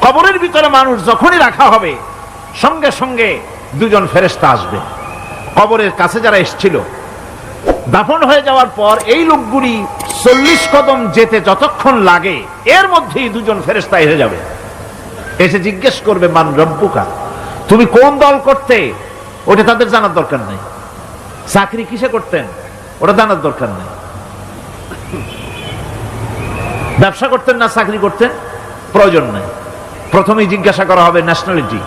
কবরের ভিতরে মানুষ যখনই রাখা হবে সঙ্গে সঙ্গে দুজন ফেরেশতা আসবে। কবরের কাছে যারা এসেছিল দাফন হয়ে যাওয়ার পর এই লোকগুলি 40 কদম যেতে যতক্ষণ লাগে এর মধ্যেই দুজন ফেরেশতা এসে যাবে, এসে জিজ্ঞেস করবে মান রব্বুকা, তুমি কোন দল করতে? ওটা তাদের জানার দরকার নেই। চাকরি কিসে করতেন ওটা জানার দরকার নেই। ব্যবসা করতেন না চাকরি করতেন প্রয়োজন নেই। প্রথমেই জিজ্ঞাসা করা হবে ন্যাশনালিটি,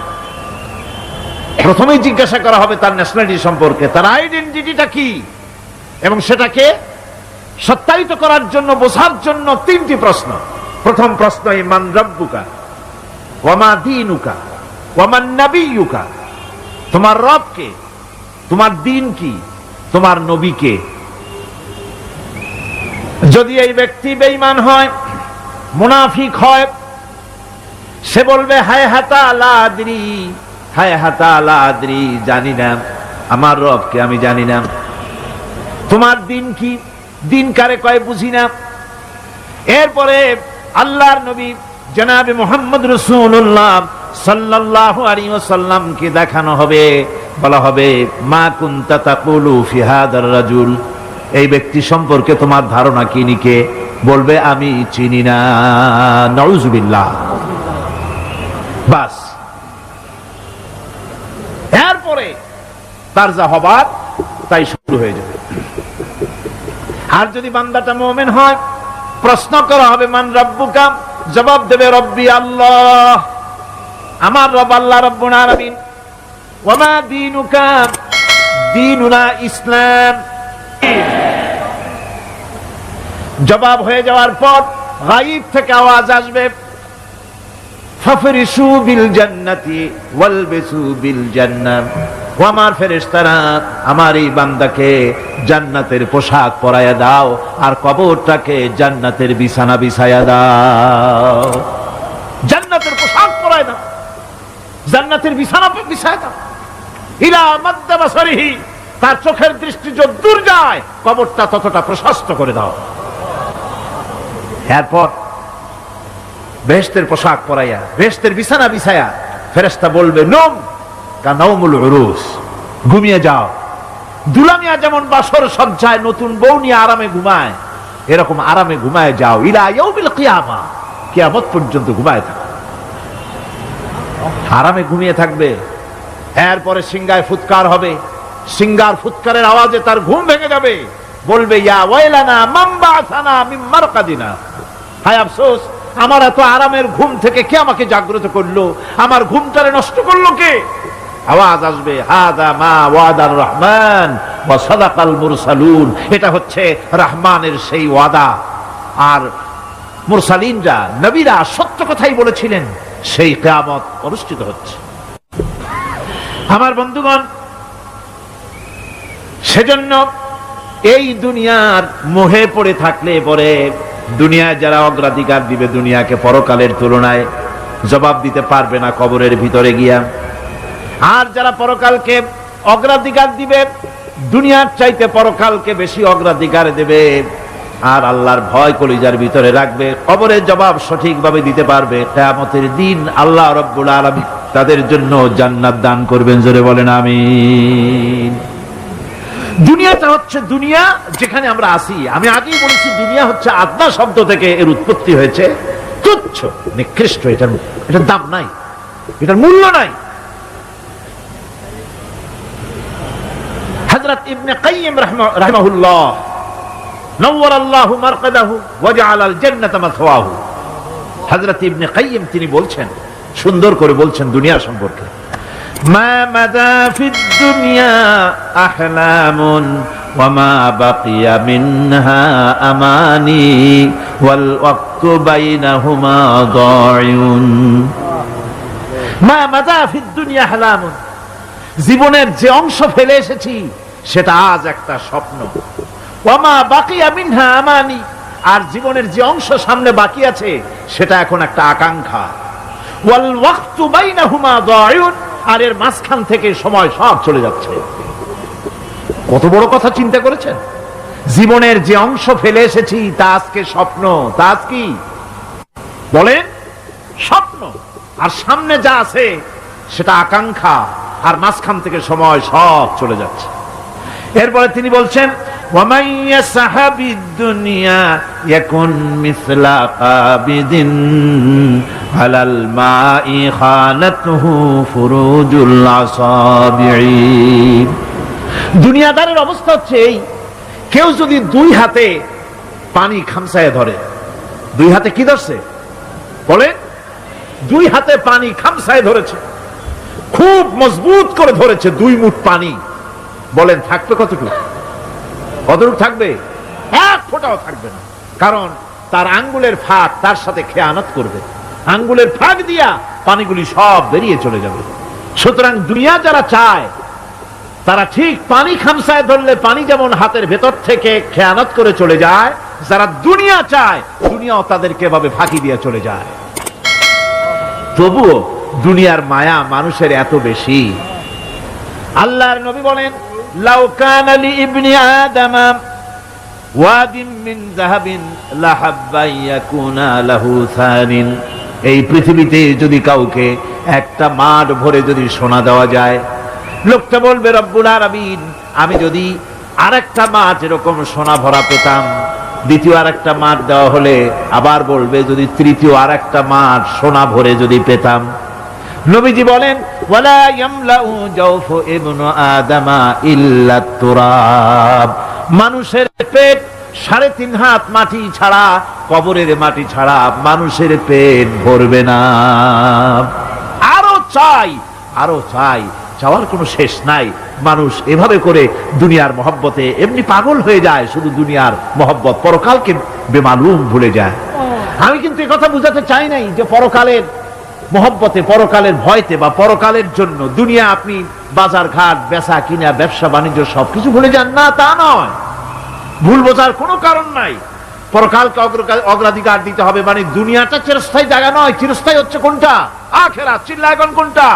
প্রথমেই জিজ্ঞাসা করা হবে তার ন্যাশনালিটি সম্পর্কে, তার আইডেন্টিটিটা কি, এবং সেটাকে সত্যায়িত করার জন্য বোঝার জন্য 3টি প্রশ্ন। প্রথম প্রশ্ন মান রব্বুকা ওয়া মা দীনুকা ওয়া মান নাবিয়্যুকা, তোমার রব কে, তোমার দ্বীন কি, তোমার নবী কে। যদি এই ব্যক্তি বেঈমান হয়, মুনাফিক হয়, সে বলবে হায় হাতা লা আদরি, হায় হাতা লা আদরি, জানি না আমার রব কে, আমি জানি না। তোমার দিন কি, দিন কারে কয় বুঝি না। এরপরে আল্লাহর নবী জনাবে মুহাম্মদ রাসূলুল্লাহ সাল্লাল্লাহু আলাইহি ওয়াসাল্লামকে দেখানো হবে, বলা হবে মা কুনতা তাকুলু ফি হাদার রাজুল, এই ব্যক্তি সম্পর্কে তোমার ধারণা কি নিকে, বলবে আমি চিনি না। নাউযুবিল্লাহ। বাস, এরপরে তার যা হবার তাই শুরু হয়ে যাবে। আর যদি বান্দাটা মুমিন হয়, প্রশ্ন করা হবে মান রব্বুকা, জবাব দেবে রব্বি আল্লাহ, আমার রব আল্লাহ রব্বুল আলামিন। ওয়া মা দীনুকা, দীনুনা ইসলাম। জবাব হয়ে যাওয়ার পর গায়ব থেকে আওয়াজ আসবে ফাফরিশু বিল জান্নাতি ওয়ালবিসু বিল জান্নাহ, ও আমার ফেরেশতারা আমার এই বান্দাকে জান্নাতের পোশাক পরায়া দাও আর কবরটাকে জান্নাতের বিছানা বিছায়া দাও। জান্নাতের পোশাক পরায় দাও, জান্নাতের বিছানা বিছায়া দাও। ইলা মাদ্দা বাসারিহি, তার চোখের দৃষ্টি যতদূর যায় কবরটা ততটা প্রশস্ত করে দাও। এরপর বেহেশতের পোশাক পরাইয়া বেহেশতের বিছানা বিছায়া ফেরেশতা বলবে নম কানাউমুল উরুস, ঘুমিয়ে যাও। দুলামিয়া যেমন বাসর সজ্জায় নতুন বউ নিয়ে আরামে ঘুমায়, এরকম আরামে ঘুমায় যাও। ইলা ইয়াউমিল কিয়ামা, কিয়ামত পর্যন্ত ঘুমায় থাকো, আরামে ঘুমিয়ে থাকবে। এরপরে সিংহায় ফুৎকার হবে, সিংহার ফুৎকারের আওয়াজে তার ঘুম ভেঙে যাবে, বলবে ইয়া ওয়াইলানা মান বা'সানা মিন মারকাদিনা, হায় আফসোস, আমার এত আরামের ঘুম থেকে কে আমাকে জাগ্রত করলো, আমার ঘুমটারে নষ্ট করলো কে। আওয়াজ আসবে হাদা মা ওয়াদার রহমান ওয়া সাদাকাল মুরসালুন, এটা হচ্ছে রহমানের সেই ওয়াদা, আর মুরসালিনরা নবীরা সত্য কথাই বলেছিলেন, সেই কিয়ামত অনুষ্ঠিত হচ্ছে। আমার বন্ধুগণ, সেজন্য এই দুনিয়ার মোহে পড়ে থাকলে পরে দুনিয়ায় যারা অগ্রাধিকার দিবে দুনিয়াকে পরকালের তুলনায়, জবাব দিতে পারবে না কবরের ভিতরে গিয়া। আর যারা পরকালকে অগ্রাধিকার দিবে, দুনিয়ার চাইতে পরকালকে বেশি অগ্রাধিকার দেবে, আর আল্লাহর ভয় কলিজার ভিতরে রাখবে, কবরের জবাব সঠিকভাবে দিতে পারবে, কিয়ামতের দিন আল্লাহ রাব্বুল আলামিন তাদের জন্য জান্নাত দান করবেন। জোরে বলেন আমিন। দুনিয়াটা হচ্ছে দুনিয়া যেখানে আমরা আসি। আমি আগেই বলেছি দুনিয়া হচ্ছে আদনা শব্দ থেকে এর উৎপত্তি হয়েছে, তুচ্ছ নিকৃষ্ট, এটার দাম নাই, এটার মূল্য নাই। হযরত ইবনে কাইয়িম রাহিমাহুল্লাহ নওয়ারাল্লাহু মারকাদাহু ওয়া জাআলাল জান্নাতা মাসওয়াহু, হযরত ইবনে কাইয়িম তিনি বলছেন, সুন্দর করে বলছেন দুনিয়া সম্পর্কে, মা মাদা ফিদ দুনিয়া আহলামুন ওয়া মা বাকিয়া মিনহা আমানি ওয়াল ওয়াক্তু বাইনাহুমা দায়ুন। মা মাদা ফিদ দুনিয়া আহলামুন, জীবনের যে অংশ ফেলে এসেছি সেটা আজ একটা স্বপ্ন। ওয়া মা বাকিয়া মিনহা আমানি, আর জীবনের যে অংশ সামনে বাকি আছে সেটা এখন একটা আকাঙ্ক্ষা। ওয়াল ওয়াক্তু বাইনাহুমা দায়ুন, আর এর মাঝখান থেকে সময় সব চলে যাচ্ছে। কত বড় কথা চিন্তা করেছেন? জীবনের যে অংশ ফেলে এসেছি তা আজকে স্বপ্ন, তা আজ কি বলেন? স্বপ্ন। আর সামনে যা আছে সেটা আকাঙ্ক্ষা, আর মাঝখান থেকে সময় সব চলে যাচ্ছে। এরপরে তিনি বলছেন ওয়ামান ইয়াসহাবিদ দুনিয়া ইয়াকুন মিসলা কাবিদিন আলাল মাই খানাতুহু ফুরুজুল আসাবিঈ। দুনিয়াদারের অবস্থা হচ্ছে এই, কেউ যদি দুই হাতে পানি খামসায় ধরে, দুই হাতে কি ধরছে বলে, দুই হাতে পানি খামসায় ধরেছে, খুব মজবুত করে ধরেছে, 2 মুঠ পানি, বলেন থাকবে কতটুকু? কতটুকু থাকবে? 1 ফোঁটাও থাকবে না, কারণ তার আঙ্গুলের ফাঁক তার সাথে খেয়ানত করবে, আঙ্গুলের ফাঁক দিয়া পানিগুলি সব বেরিয়ে চলে যাবে। সুতরাং দুনিয়া যারা চায় তারা ঠিক পানি খামসায় ধরলে পানি যেমন হাতের ভেতর থেকে খেয়ানত করে চলে যায়, যারা দুনিয়া চায় দুনিয়াও তাদেরকে এভাবে ফাঁকি দিয়ে চলে যায়। তবুও দুনিয়ার মায়া মানুষের এত বেশি। আল্লাহর নবী বলেন লাউ কানা লি ইবনি আদম ওয়াদিন মিন যাহাবিন লাহাব্বা ইয়াকুনা লাহু সানিন। এই পৃথিবীতে যদি কাউকে একটা মাঠ ভরে যদি সোনা দেওয়া যায়, লোকটা বলবে রব্বুল আলামিন আমি যদি আরেকটা মাঠ এরকম সোনা ভরা পেতাম। দ্বিতীয় আরেকটা মাঠ দেওয়া হলে আবার বলবে যদি তৃতীয় আরেকটা মাঠ সোনা ভরে যদি পেতাম। নবীজি বলেন ওয়ালা ইয়ামলাউ জাওফু ইবনু আদামা ইল্লা তুরাব। মানুষের পেট 3.5 হাত মাটি ছাড়া, কবরের মাটি ছাড়া মানুষের পেট ভরবে না। আরো চাই, আরো চাই, চাওয়ার কোনো শেষ নাই। মানুষ এভাবে করে দুনিয়ার মহব্বতে এমনি পাগল হয়ে যায়, শুধু দুনিয়ার মহব্বত, পরকালকে বেমালুম ভুলে যায়। আমি কিন্তু এই কথা বুঝাতে চাই নাই যে পরকালের মহব্বতে, পরকালের ভয়তে বা পরকালের জন্য দুনিয়া আপনি বাজার ঘাট বেচা কিনা ব্যবসা বাণিজ্য সবকিছু ভুলে যান, না তা নয়। ভুল বোঝার কোনো কারণ নাই। পরকালকে অগ্রাধিকার দিতে হবে, মানে দুনিয়াটা চিরস্থায়ী জায়গা নয়, চিরস্থায়ী হচ্ছে কোনটা? আখিরাত। চিল্লায় কোনটা?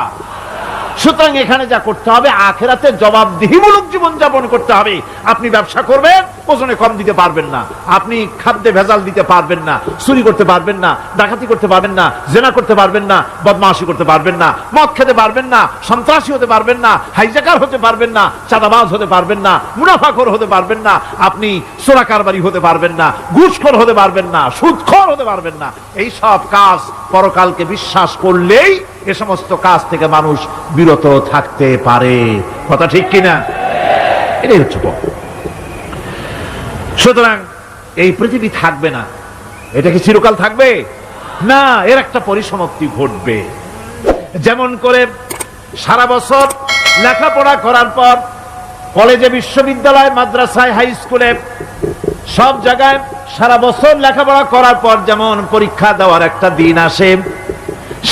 সুতরাং এখানে যা করতে হবে আখিরাতে জবাবদিহিমূলক জীবন যাপন করতে হবে। আপনি ব্যবসা করবেন, ওজনে কম দিতে পারবেন না, আপনি খাদ্যে ভেজাল দিতে পারবেন না, চুরি করতে পারবেন না, ডাকাতি করতে পারবেন না, জেনা করতে পারবেন না, বদমাশি করতে পারবেন না, মদ খেতে পারবেন না, সন্ত্রাসী হতে পারবেন না, হাইজ্যাকার হতে পারবেন না, চাঁদাবাজ হতে পারবেন না, মুনাফাখোর হতে পারবেন না, আপনি চোরা কারবারি হতে পারবেন না, ঘুষখোর হতে পারবেন না, সুদখোর হতে পারবেন না। এই সব কাজ পরকালকে বিশ্বাস করলেই এ সমস্ত কাজ থেকে মানুষ বিরত থাকতে পারে। কথা ঠিক কিনা? এটাই হচ্ছে। সুতরাং এই পৃথিবী থাকবে না, এটা কি চিরকাল থাকবে না, এর একটা পরিসমাপ্তি ঘটবে। যেমন করে সারা বছর লেখাপড়া করার পর কলেজে, বিশ্ববিদ্যালয়, মাদ্রাসায়, হাই স্কুলে, সব জায়গায় সারা বছর লেখাপড়া করার পর যেমন পরীক্ষা দেওয়ার একটা দিন আসে,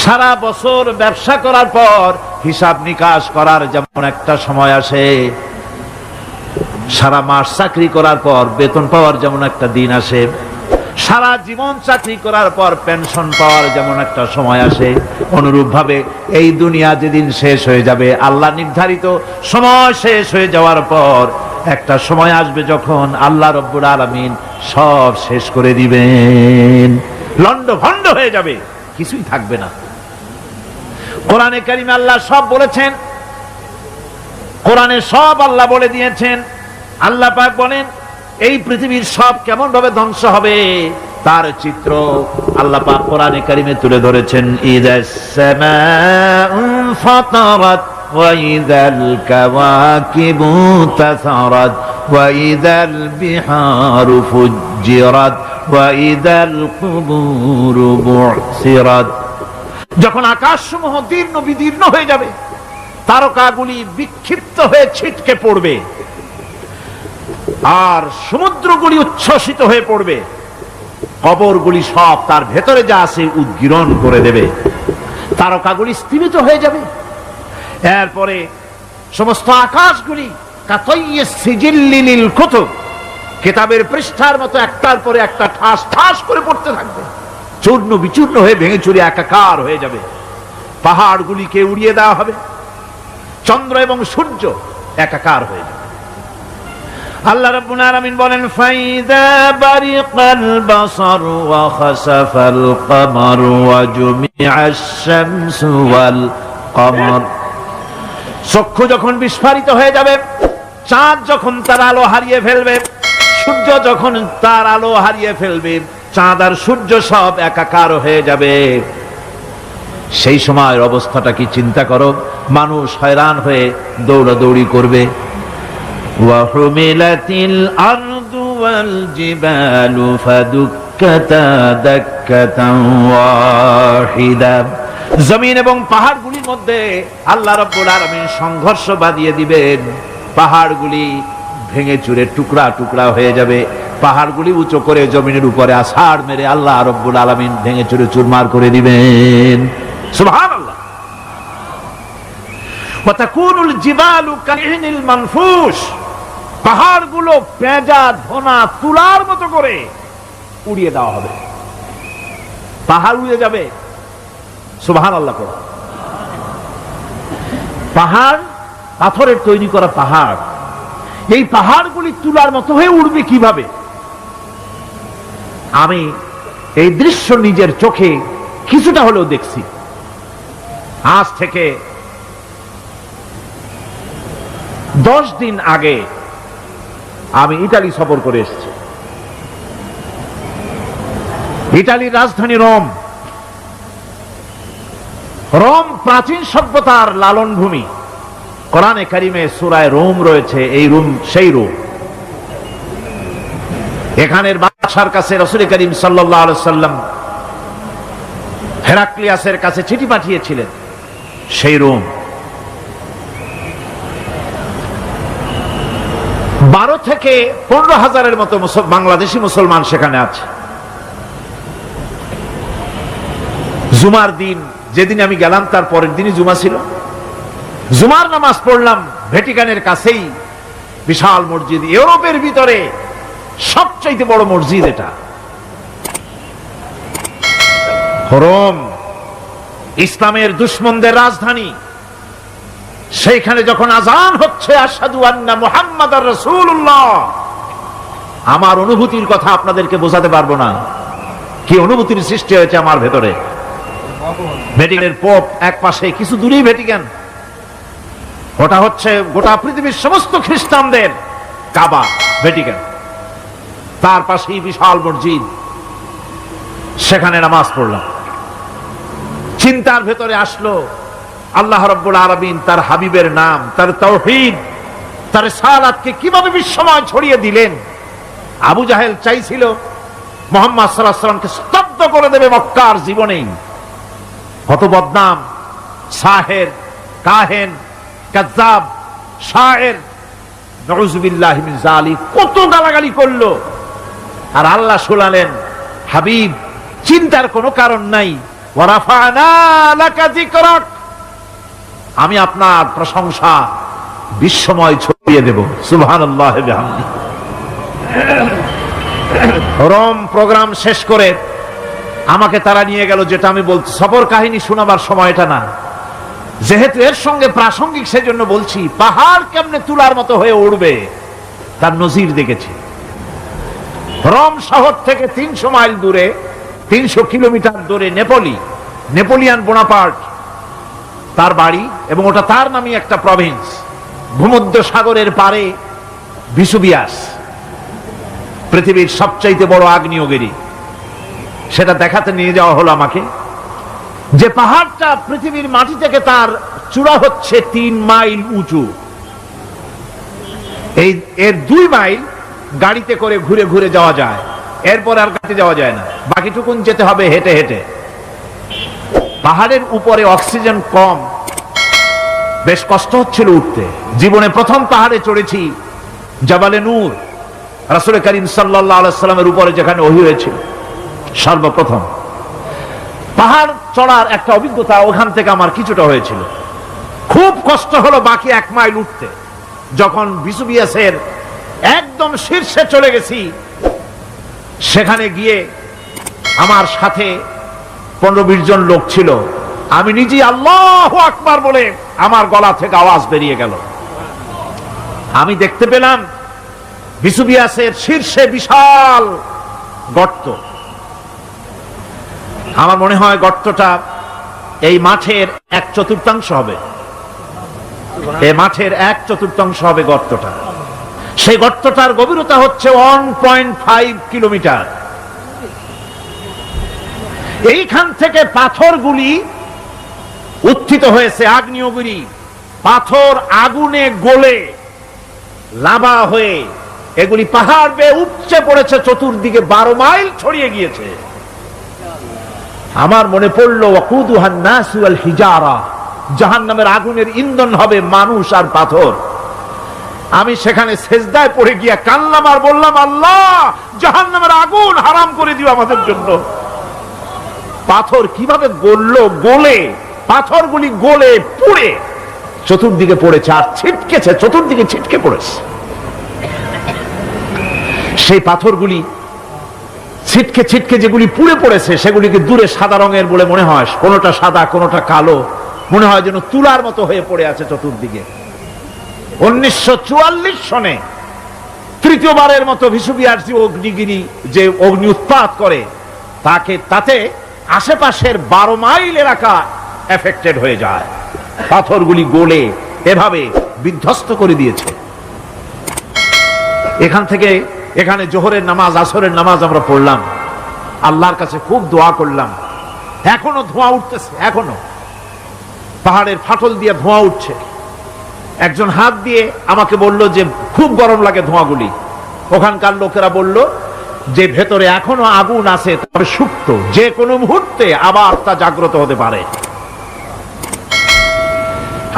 সারা বছর ব্যবসা করার পর হিসাব নিকাশ করার যেমন একটা সময় আসে, সারা মাস চাকরি করার পর বেতন পাওয়ার যেমন একটা দিন আসে, সারা জীবন চাকরি করার পর পেনশন পাওয়ার যেমন একটা সময় আসে, অনুরূপ ভাবে এই দুনিয়া যেদিন শেষ হয়ে যাবে, আল্লাহ নির্ধারিত সময় শেষ হয়ে যাওয়ার পর একটা সময় আসবে যখন আল্লাহ রব্বুল আলামিন সব শেষ করে দিবেন, লন্ডভন্ড হয়ে যাবে, কিছুই থাকবে না। কোরআনে কারিমে আল্লাহ সব বলেছেন, কোরআনে সব আল্লাহ বলে দিয়েছেন। আল্লাহ পাক বলেন এই পৃথিবীর সব কেমন ভাবে ধ্বংস হবে তার চিত্র আল্লাহ পাক কোরআনে কারিমে তুলে ধরেছেন। ইযাস সামাউ ফাতারাত ওয়া ইযাল কাওয়াকিবু তাসারাত ওয়া ইযাল বিহারু ফুজ্জিরাত ওয়া ইযাল কুবুরু বু'সিরাত। যখন আকাশসমূহ দীর্ণ বিদীর্ণ হয়ে যাবে, তারকাগুলি বিক্ষিপ্ত হয়ে ছিটকে পড়বে, আর সমুদ্রগুলি উচ্ছ্বসিত হয়ে পড়বে, কবরগুলি সব তার ভেতরে যা আছে উদ্গীরণ করে দেবে, তারকাগুলি স্থিমিত হয়ে যাবে। এরপরে সমস্ত আকাশগুলি কাতাইয়িস সিজিল্লিল কুতুব, কিতাবের পৃষ্ঠার মতো একটার পরে একটা ঠাস ঠাস করে পড়তে থাকবে, চূর্ণ বিচূর্ণ হয়ে ভেঙে চুরে একাকার হয়ে যাবে। পাহাড়গুলিকে উড়িয়ে দেওয়া হবে, চন্দ্র এবং সূর্য একাকার হয়ে যাবে। আল্লাহ রাব্বুল আলামিন বলেন ফাইদা বারিকাল বাসার ওয়া খাসাফাল কমার ওয়া জুমিআশ শামসু ওয়াল কমার। চক্ষু যখন বিস্ফারিত হয়ে যাবে, চাঁদ যখন তার আলো হারিয়ে ফেলবে, সূর্য যখন তার আলো হারিয়ে ফেলবে, চাঁদ আর সূর্য সব একাকার হয়ে যাবে, সেই সময়ের অবস্থাটা কি চিন্তা করো। মানুষ হয়রান হয়ে দৌড়াদৌড়ি করবে। ওয়াহুমিলাতিল আরদু ওয়াল জিবালু ফাদুক্কাতা দাক্কাতান ওয়াহিদা। জমিন এবং পাহাড়গুলির মধ্যে আল্লাহ রাব্বুল আলামিন সংঘর্ষ বাঁধিয়ে দিবেন। পাহাড়গুলি ভেঙে চুরে টুকরা টুকরা হয়ে যাবে। পাহাড়গুলি উঁচু করে জমিনের উপরে আছাড় মেরে আল্লাহ রাব্বুল আলামিন ভেঙে চুরে চুরমার করে দিবেন। সুবহানাল্লাহ। ওয়া তাকুনুল জিবালু কাইনিল মানফুস। পাহাড়গুলো পেঁজা ধোনা তুলার মতো করে উড়িয়ে দেওয়া হবে, পাহাড় উড়ে যাবে। সুবহানাল্লাহ। পাহাড় পাথরের তৈরি করা পাহাড়, এই পাহাড়গুলি তুলার মতো হয়ে উড়বে কিভাবে? আমি এই দৃশ্য নিজের চোখে কিছুটা হলেও দেখছি। আজ থেকে 10 দিন আগে আমি ইতালি সফর করে এসেছি। ইতালির রাজধানী রোম। রোম প্রাচীন সভ্যতার লালন ভূমি। কোরআনে কারিমে সূরায়ে রোম রয়েছে। এই রোম সেই রোম। এখানের বাদশার কাছে রাসূল করিম সাল্লাল্লাহু আলাইহি সাল্লাম হেরাক্লিয়াসের কাছে চিঠি পাঠিয়েছিলেন। সেই রোম 12 থেকে 15,000-এর মতো বাংলাদেশি মুসলমান সেখানে আছে। জুমার দিন, যেদিন আমি গেলাম তার পরের দিনই জুমা ছিল। জুমার নামাজ পড়লাম ভ্যাটিকানের কাছেই বিশাল মসজিদ, ইউরোপের ভিতরে সবচাইতে বড় মসজিদ এটা। রোম ইসলামের দুশমনদের রাজধানী। সেইখানে যখন আযান হচ্ছে আশহাদু আন্না মুহাম্মাদার রাসূলুল্লাহ, আমার অনুভূতির কথা আপনাদেরকে বোঝাতে পারবো না, কি অনুভূতির সৃষ্টি হয়েছে আমার ভেতরে। ভ্যাটিকানের পোপ এক পাশে, কিছু দূরেই ভ্যাটিকান। ওটা হচ্ছে গোটা পৃথিবীর সমস্ত খ্রিস্টানদের কাবা, ভ্যাটিকান। তার পাশেই বিশাল মসজিদ, সেখানে নামাজ পড়লাম। চিন্তার ভেতরে আসলো আল্লাহ রাব্বুল আলামিন তার হাবিবের নাম, তার তাওহীদ, তার রিসালাতকে কিভাবে বিশ্বময় ছড়িয়ে দিলেন। আবু জাহেল চাইছিল মুহাম্মদ সাল্লাল্লাহু আলাইহি ওয়াসাল্লামকে স্তব্ধ করে দেবে মক্কার জীবনেই। কত বদনাম, সাহের, কাহেন, কাযযাব, শায়ের, নাউযুবিল্লাহি মিন যালিক, কত গালাগালি করলো। আর আল্লাহ শুনালেন, হাবিব চিন্তার কোনো কারণ নাই, ওয়া রাফা'না লাকা যিকরাক, আমি আপনার প্রশংসা বিশ্বময় ছড়িয়ে দেব। সুবহানাল্লাহি ওয়া বিহামদিহি। রোম প্রোগ্রাম শেষ করে আমাকে তারা নিয়ে গেল, যেটা আমি বলছি সফর কাহিনী শোনাবার সময়টা না, যেহেতু এর সঙ্গে প্রাসঙ্গিক সেজন্য বলছি। পাহাড় কেমনে তুলার মতো হয়ে উড়বে তার নজির দেখেছি। রোম শহর থেকে 300 মাইল দূরে, 300 কিলোমিটার দূরে নেপোলিয়ান বোনাপার্ট তার বাড়ি, এবং ওটা তার নামে একটা প্রভিন্স। ভূমধ্য সাগরের পারে ভিসুভিয়াস, পৃথিবীর সবচাইতে বড় আগ্নেয়গিরি, সেটা দেখাতে নিয়ে যাওয়া হলো আমাকে। যে পাহাড়টা পৃথিবীর মাটি থেকে তার চূড়া হচ্ছে 3 মাইল উঁচু। এর 2 মাইল গাড়িতে করে ঘুরে ঘুরে যাওয়া যায়, এরপর আর গাড়িতে যাওয়া যায় না, বাকিটুকুন যেতে হবে হেঁটে হেঁটে। পাহাড়ের উপরে অক্সিজেন কম, বেশ কষ্ট হচ্ছিল উঠতে। জীবনে প্রথম পাহাড়ে চড়েছি জাবালে নূর, রাসূল করিম সাল্লাল্লাহু আলাইহি ওয়াসাল্লামের উপরে যেখানে ওহী হয়েছিল সর্বপ্রথম। পাহাড় চড়ার একটা অভিজ্ঞতা ওখান থেকে আমার কিছুটা হয়েছিল। খুব কষ্ট হলো বাকি 1 মাইল উঠতে। যখন ভিসুভিয়াসের একদম শীর্ষে চলে গেছি, সেখানে গিয়ে আমার সাথে 15-20 জন লোক ছিল। আমি নিজেই আল্লাহু আকবার বলে আমার গলা থেকে আওয়াজ বেরিয়ে গেল। আমি দেখতে পেলাম ভিসুভিয়াসের শীর্ষে বিশাল গর্ত। আমার মনে হয় গর্তটা এই মাঠের 1/4 হবে, এই মাঠের 1/4 হবে গর্তটা। সেই গর্তটার গভীরতা হচ্ছে 1.5 কিলোমিটার। এইখান থেকে পাথরগুলি উত্থিত হয়েছে, আগ্নেয়গিরি পাথর আগুনে গলে লাভা হয়ে এগুলি পাহাড় বেয়ে উপচে পড়েছে, চতুর্দিকে 12 মাইল ছড়িয়ে গিয়েছে। আমার মনে পড়লো ওয়াকুদুহান নাস ওয়াল হিজারা, জাহান্নামের আগুনের ইন্ধন হবে মানুষ আর পাথর। আমি সেখানে সেজদায় পড়ে গিয়া কান্নাম আর বললাম, আল্লাহ জাহান্নামের আগুন হারাম করে দিও আমাদের জন্য। পাথর কিভাবে গললো, গলে পাথরগুলি গলে পুড়ে চতুর্দিকে পড়েছে আর ছিটকেছে, চতুর্দিকে ছিটকে পড়েছে। সেই পাথরগুলি ছিটকে ছিটকে যেগুলি পুড়ে পড়েছে সেগুলিকে দূরে সাদা রঙের বলে মনে হয়, কোনোটা সাদা কোনোটা কালো, মনে হয় যেন তুলার মতো হয়ে পড়ে আছে চতুর্দিকে। 1944 সনে তৃতীয়বারের মতো ভিসুভিয়াস অগ্নিগিরি যে অগ্নি উৎপাত করে তাতে আশেপাশের 12 মাইল এলাকা এফেক্টেড হয়ে যায়। পাথরগুলি গলে এভাবে বিধ্বস্ত করে দিয়েছে। এখান থেকে এখানে জোহরের নামাজ, আসরের নামাজ আমরা পড়লাম, আল্লাহর কাছে খুব দোয়া করলাম। এখনো ধোঁয়া উঠতেছে, এখনো পাহাড়ের ফাটল দিয়ে ধোঁয়া উঠছে। একজন হাত দিয়ে আমাকে বলল যে খুব গরম লাগে ধোঁয়াগুলি। ওখানকার লোকেরা বলল যে ভেতরে এখনো আগুন আছে, তবে সুপ্ত, যে কোনো মুহূর্তে আবার তা জাগ্রত হতে পারে।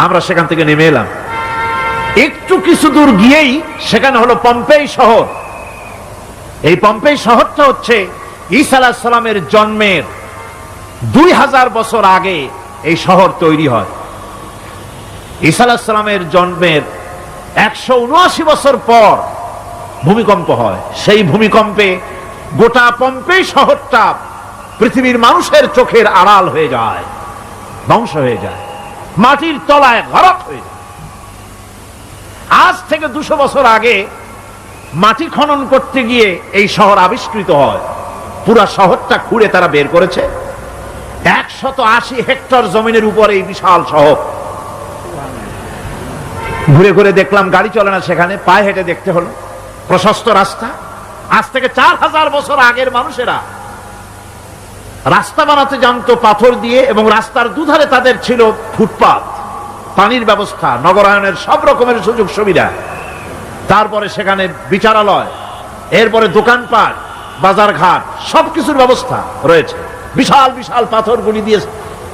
আমরা সেখান থেকে নেমে এলাম। একটু কিছু দূর গিয়েই সেখানে হলো পম্পেই শহর। এই পম্পেই শহরটা হচ্ছে ঈসা আলাইহিস সালামের জন্মের 2000 বছর আগে এই শহর তৈরি হয়। ঈসা আলাইহিস সালামের জন্মের 179 বছর পর ভূমিকম্প হয়। সেই ভূমিকম্পে গোটা পম্পেই শহরটা পৃথিবীর মানুষের চোখের আড়াল হয়ে যায়, ধ্বংস হয়ে যায়, মাটির তলায় গরক হয়ে যায়। আজ থেকে 200 বছর আগে মাটি খনন করতে গিয়ে এই শহর আবিষ্কৃত হয়। পুরা শহরটা খুঁড়ে তারা বের করেছে। 180 হেক্টর জমিনের উপরে এই বিশাল শহর। ঘুরে ঘুরে দেখলাম, গাড়ি চলে না সেখানে, পায়ে হেঁটে দেখতে হলো। প্রশস্ত রাস্তা। আজ থেকে 4000 বছর আগের মানুষেরা রাস্তা বানাতে জানতো পাথর দিয়ে, এবং রাস্তার দুধারে তাদের ছিল ফুটপাত, পানির ব্যবস্থা, নগরায়নের সব রকমের সুযোগ সুবিধা। তারপরে সেখানে বিচারালয়, এরপরে দোকানপাট, বাজার ঘাট, সবকিছুর ব্যবস্থা রয়েছে। বিশাল বিশাল পাথরগুলি দিয়ে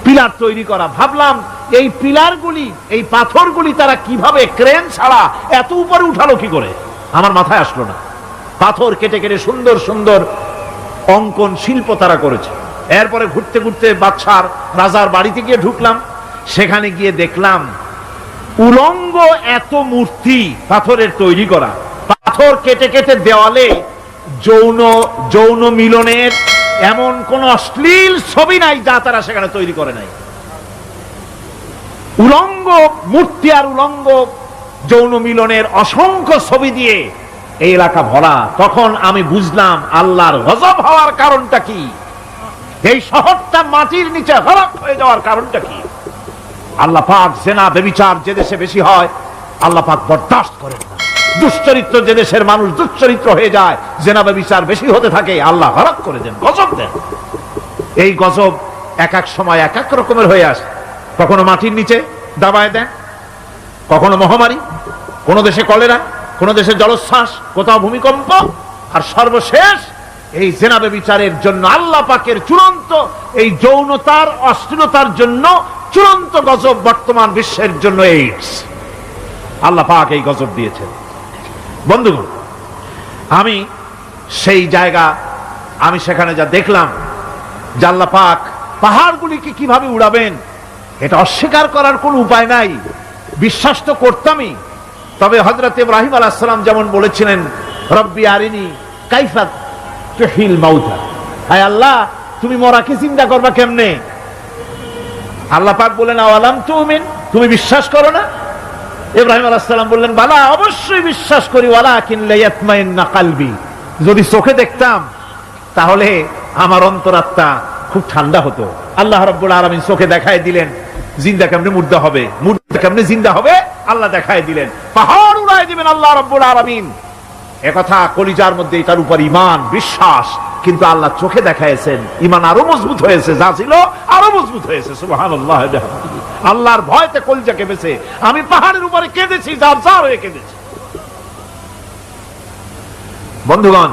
পিলার তৈরি করা। ভাবলাম এই পিলারগুলি, এই পাথরগুলি তারা কিভাবে ক্রেন ছাড়া এত উপরে উঠালো কি করে, আমার মাথায় আসলো না। পাথর কেটে কেটে সুন্দর সুন্দর অঙ্কন শিল্প তারা করেছে। এরপরে ঘুরতে ঘুরতে বাদশার রাজার বাড়িতে গিয়ে ঢুকলাম। সেখানে গিয়ে দেখলাম উলঙ্গ এত মূর্তি পাথরের তৈরি করা। পাথর কেটে কেটে দেওয়ালে যৌন মিলনের এমন কোন অশ্লীল ছবি নাই যা তারা সেখানে তৈরি করে নাই। উলঙ্গ মূর্তি আর উলঙ্গ যৌন মিলনের অসংখ্য ছবি দিয়ে এই এলাকা ভরা। তখন আমি বুঝলাম আল্লাহর গজব হওয়ার কারণটা কি, এই শহরটা মাটির নিচে হরক হয়ে যাওয়ার কারণটা কি। আল্লাহ পাক জেনা ব্যভিচার যে দেশে বেশি হয় আল্লাহ পাক বরদাস্ত করেন না। দুশ্চরিত্র যে দেশের মানুষ দুশ্চরিত্র হয়ে যায়, জেনা ব্যভিচার বেশি হতে থাকে, আল্লাহ হরক করে দেন, গজব দেন। এই গজব এক এক সময় এক এক রকমের হয়ে আসে। কখনো মাটির নিচে দাবায় দেন, কখনো মহামারী, কোন দেশে কলেরা, কোন দেশে জলোচ্ছ্বাস, কোথাও ভূমিকম্প, আর সর্বশেষ এই জেনা ব্যভিচারের জন্য আল্লাহ পাকের চূড়ান্ত, এই যৌনতার অশ্লীলতার জন্য চূড়ান্ত গজব বর্তমান বিশ্বের জন্য এইডস। আল্লাহ পাক এই গজব দিয়েছেন। বন্ধুগণ, আমি সেই জায়গা, আমি সেখানে যা দেখলাম যে আল্লাহ পাক পাহাড়গুলিকে কিভাবে উড়াবেন এটা অস্বীকার করার কোনো উপায় নাই। বিশ্বাস তো করতামই, তবে হযরত ইব্রাহিম আলাইহিস সালাম যেমন বলেছিলেন, রব্বি আরিনি কাইফা তুহিল মাউতা, হায় আল্লাহ তুমি মরাকে চিন্তা করবা কেমনে। আল্লাহ পাক বলেন, আওয়ালাম তুমিন, তুমি বিশ্বাস করো না? ইব্রাহিম আলাইহিস সালাম বললেন, বালা, অবশ্যই বিশ্বাস করি, ওয়ালাকিন লিয়াতমাইন্না কলবি। যদি চোখে দেখতাম তাহলে আমার অন্তরাত্মা খুব ঠান্ডা হতো। আল্লাহ রাব্বুল আলামিন চোখে দেখায় দিলেন জিন্দা কেমনে মুর্দা হবে, মুর্দা কেমনে জিন্দা হবে, আল্লাহ দেখায় দিলেন। পাহাড় উড়ায় দিবেন আল্লাহ রাব্বুল আলামিন। একথা কলিজার মধ্যে এটার উপর ঈমান, বিশ্বাস, কিন্তু আল্লাহ চোখে দেখাইছেন, ঈমান আরো মজবুত হয়েছে, যা ছিল আরো মজবুত হয়েছে। সুবহানাল্লাহ। আল্লাহর ভয়তে কলিজা কেঁপেছে। আমি পাহাড়ের উপরে কেঁদেছি, জার জার হয়ে কেঁদেছি। বন্ধুগণ,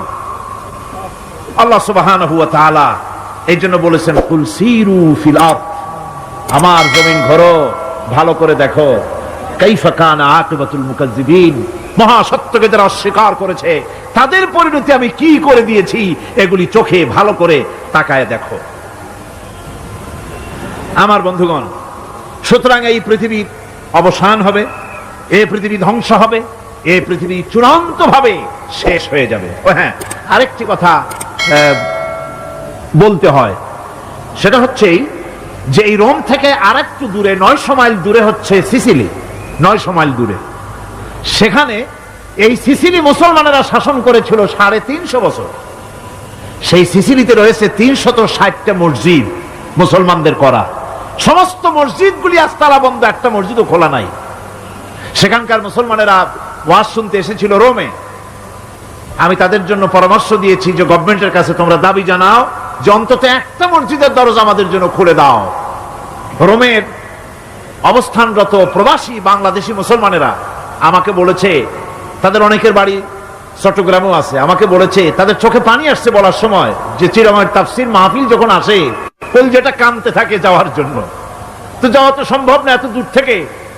আল্লাহ সুবহানাহু ওয়া তাআলা এই জন্য বলেছেন, কুল সিরু ফিল আরদ, আমার জমিন ঘোরো, ভালো করে দেখো, কাইফা কানা আকিবাতুল মুকাজ্জিবিন, মহা সত্যকে যারা অস্বীকার করেছে তাদের পরিণতি আমি কি করে দিয়েছি, এগুলি চোখে ভালো করে তাকায় দেখো। আমার বন্ধুগণ, সুতরাং এই পৃথিবীর অবসান হবে, এই পৃথিবী ধ্বংস হবে, এই পৃথিবী চূড়ান্ত ভাবে শেষ হয়ে যাবে। ও হ্যাঁ, আরেকটি কথা বলতে হয়, সেটা হচ্ছে যে এই রোম থেকে আরেকটু দূরে 900 মাইল দূরে হচ্ছে সিসিলি। 900 মাইল দূরে, সেখানে এই সিসিলি মুসলমানেরা শাসন করেছিল 350 বছর। সেই সিসিলিতে রয়েছে 360টা মসজিদ মুসলমানদের করা। সমস্ত মসজিদগুলি আজ তালা বন্ধ, একটা মসজিদও খোলা নাই। সেখানকার মুসলমানেরা ওয়াজ শুনতে এসেছিল রোমে। আমি তাদের জন্য পরামর্শ দিয়েছি যে গভর্নমেন্টের কাছে তোমরা দাবি জানাও যে অন্তত একটা মসজিদের দরজা আমাদের জন্য খুলে দাও। রোমের অবস্থানরত প্রবাসী বাংলাদেশি মুসলমানেরা আমাকে বলেছে, তাদের অনেকের বাড়ি চট্টগ্রামেও আছে, আমাকে বলেছে তাদের চোখে পানি আসছে বলার সময় যে চিরময়ের তাফসীর মাহফিল যখন আসে কলজেটা কাঁদতে থাকে যাওয়ার জন্য। তো যাওয়া তো সম্ভব না এত দূর থেকে,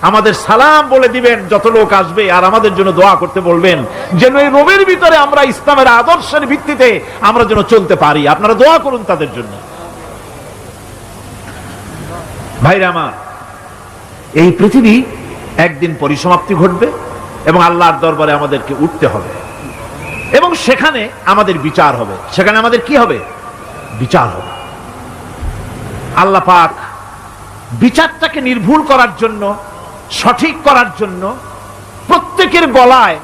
আমাদের সালাম বলে দিবেন যত লোক আসবে, আর আমাদের জন্য দোয়া করতে বলবেন যেন এই রোমের ভিতরে আমরা ইসলামের আদর্শের ভিত্তিতে আমরা যেন চলতে পারি। আপনারা দোয়া করুন তাদের জন্য। ভাইরা আমার, এই পৃথিবী একদিন পরিসমাপ্তি ঘটবে এবং আল্লাহর দরবারে আমাদেরকে উঠতে হবে এবং সেখানে আমাদের বিচার হবে। সেখানে আমাদের কি হবে? বিচার হবে। আল্লাহ পাক বিচারটাকে নির্ভুল করার জন্য, সঠিক করার জন্য প্রত্যেকের গলায়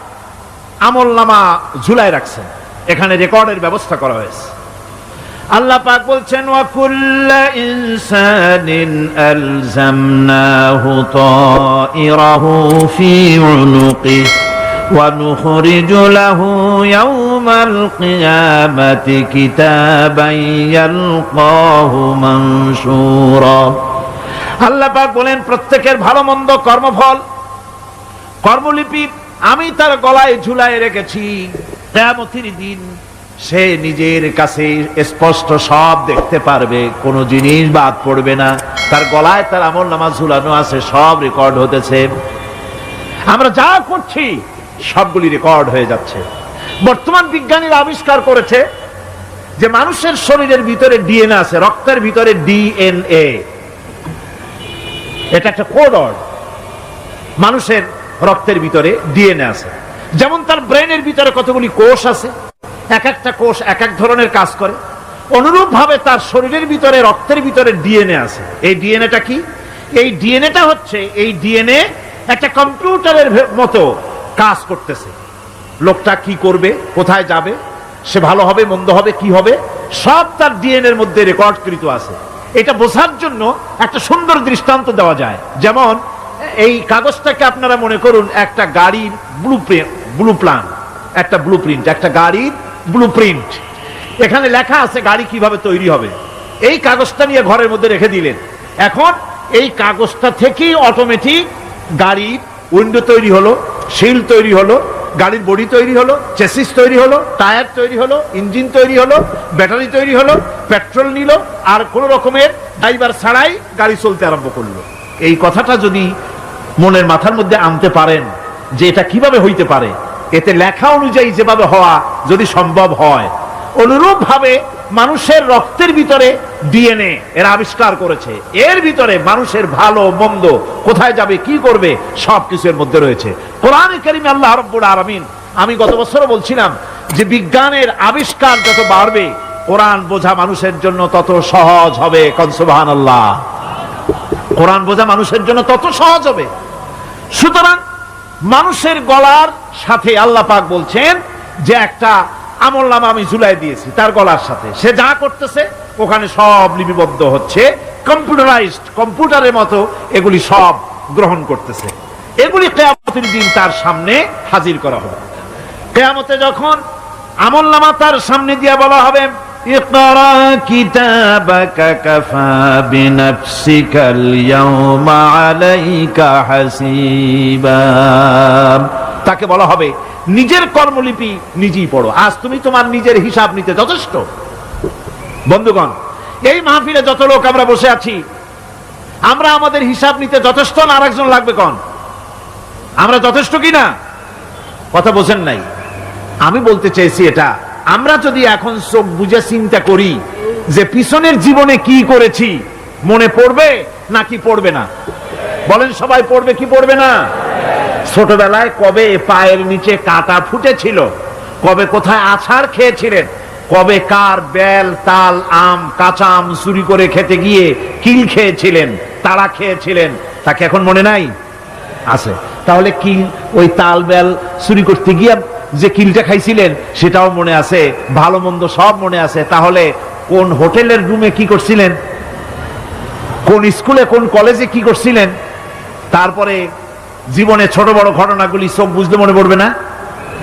আমলনামা ঝুলায় রাখছেন। এখানে রেকর্ডের ব্যবস্থা করা হয়েছে। আল্লাহ পাক বলছেন, ওয়া কুল্লা ইনসানিন আলজামনাহু তাইরাহু ফি উনুকিহি ওয়া নুখরিজু লাহু ইয়াওমাল কিয়ামাতি কিতাবান ইয়ালকাহু মানশুরা। আল্লাহ পাক বলেন, প্রত্যেকের ভালো মন্দ কর্মফল, কর্মলিপি আমি তার গলায় ঝুলায় রেখেছি। কিয়ামতের দিন সে নিজের কাছে স্পষ্ট সব দেখতে পারবে, কোনো জিনিস বাদ পড়বে না। তার গলায় তার আমলনামা ঝুলানো আছে, সব রেকর্ড হতেছে। আমরা যা করছি সবগুলি রেকর্ড হয়ে যাচ্ছে। বর্তমান বিজ্ঞানীরা আবিষ্কার করেছে যে মানুষের শরীরের ভিতরে ডিএনএ আছে, রক্তের ভিতরে ডিএনএ, এটা একটা কোড ওয়ার্ড। মানুষের রক্তের ভিতরে ডিএনএ আছে। যেমন তার ব্রেনের ভিতরে কতগুলি কোষ আছে, এক একটা কোষ এক এক ধরনের কাজ করে, অনুরূপ ভাবে তার শরীরের ভিতরে, রক্তের ভিতরে ডিএনএ আছে। এই ডিএনএটা কি? এই ডিএনএটা হচ্ছে, এই ডিএনএ একটা কম্পিউটারের মতো কাজ করতেছে। লোকটা কি করবে, কোথায় যাবে, সে ভালো হবে মন্দ হবে, কি হবে, সব তার ডিএনএর মধ্যে রেকর্ডকৃত আছে। এটা বোঝার জন্য একটা সুন্দর দৃষ্টান্ত দেওয়া যায়। যেমন এই কাগজটাকে আপনারা মনে করুন একটা গাড়ির একটা ব্লুপ্রিন্ট, একটা গাড়ির ব্লুপ্রিন্ট। এখানে লেখা আছে গাড়ি কিভাবে তৈরি হবে। এই কাগজটা নিয়ে ঘরের মধ্যে রেখে দিলেন। এখন এই কাগজটা থেকেই অটোমেটিক গাড়ির উইন্ডো তৈরি হলো, শিল তৈরি হলো, গাড়ির বডি তৈরি হলো, চেসিস তৈরি হলো, টায়ার তৈরি হলো, ইঞ্জিন তৈরি হলো, ব্যাটারি তৈরি হলো, পেট্রোল নিল, আর কোন রকমের ড্রাইভার ছাড়াই গাড়ি চলতে আরম্ভ করলো। এই কথাটা যদি মনের মাথার মধ্যে আনতে পারেন যে এটা কিভাবে হইতে পারে, এতে লেখা অনুযায়ী যেভাবে হওয়া যদি সম্ভব হয়, অনুরূপ ভাবে মানুষের রক্তের ভিতরে ডিএনএ এরা আবিষ্কার করেছে। এর ভিতরে মানুষের ভালো মন্দ, কোথায় যাবে, কি করবে, সবকিছু এর মধ্যে রয়েছে। কোরআনে কারিমে আল্লাহ রাব্বুল আলামিন, আমি গত বছরও বলছিলাম যে বিজ্ঞানের আবিষ্কার যত বাড়বে কোরআন বোঝা মানুষের জন্য তত সহজ হবে। কোন সুবহানাল্লাহ। কোরআন বোঝা মানুষের জন্য তত সহজ হবে। সুতরাং মানুষের গলার সাথে আল্লাহ পাক বলছেন যে একটা আমলনামা আমি ঝুলাই দিয়েছি তার গলার সাথে, সে যা করতেছে ওখানে সব লিপিবদ্ধ হচ্ছে, কম্পিউটারাইজড, কম্পিউটারের মতো এগুলি সব গ্রহণ করতেছে। এগুলি কিয়ামতের দিন তার সামনে হাজির করা হবে। কিয়ামতে যখন আমলনামা তার সামনে দিয়ে বলা হবে, ইকরা কিতাবাকা কাফা বিনাফসিকাল ইয়াওমা আলাইকা হাসিবা, তাকে বলা হবে নিজের কর্মলিপি নিজেই পড়ো, আজ তুমি তোমার নিজের হিসাব নিতে যথেষ্ট। বন্ধুগণ, এই মাহফিলে যত লোক আমরা বসে আছি, আমরা আমাদের হিসাব নিতে যথেষ্ট না আরেকজন লাগবে? কোন আমরা যথেষ্ট কিনা? কথা বোঝেন নাই। আমি বলতে চাইছি এটা, আমরা যদি এখন চোখ বুঝে চিন্তা করি যে পিছনের জীবনে কি করেছি, মনে পড়বে নাকি পড়বে না? বলেন সবাই, পড়বে কি পড়বে না? ছোটবেলায় কবে পায়ের নিচে কাঁটা ফুটেছিল, কবে কোথায় আছাড় খেয়েছিলেন, কবে কার বেল, তাল, আম, কাঁচা আম চুরি করে খেতে গিয়ে কিল খেয়েছিলেন, তাড়া খেয়েছিলেন, তাকে এখন মনে নাই? আছে। তাহলে কিল, ওই তাল বেল চুরি করতে গিয়ে যে কিলটা খাইছিলেন সেটাও মনে আছে, ভালো মন্দ সব মনে আছে। তাহলে কোন হোটেলের রুমে কি করছিলেন, কোন স্কুলে কোন কলেজে কি করছিলেন, তারপরে জীবনে ছোট বড় ঘটনাগুলি সব বুঝতে মনে পড়বে না?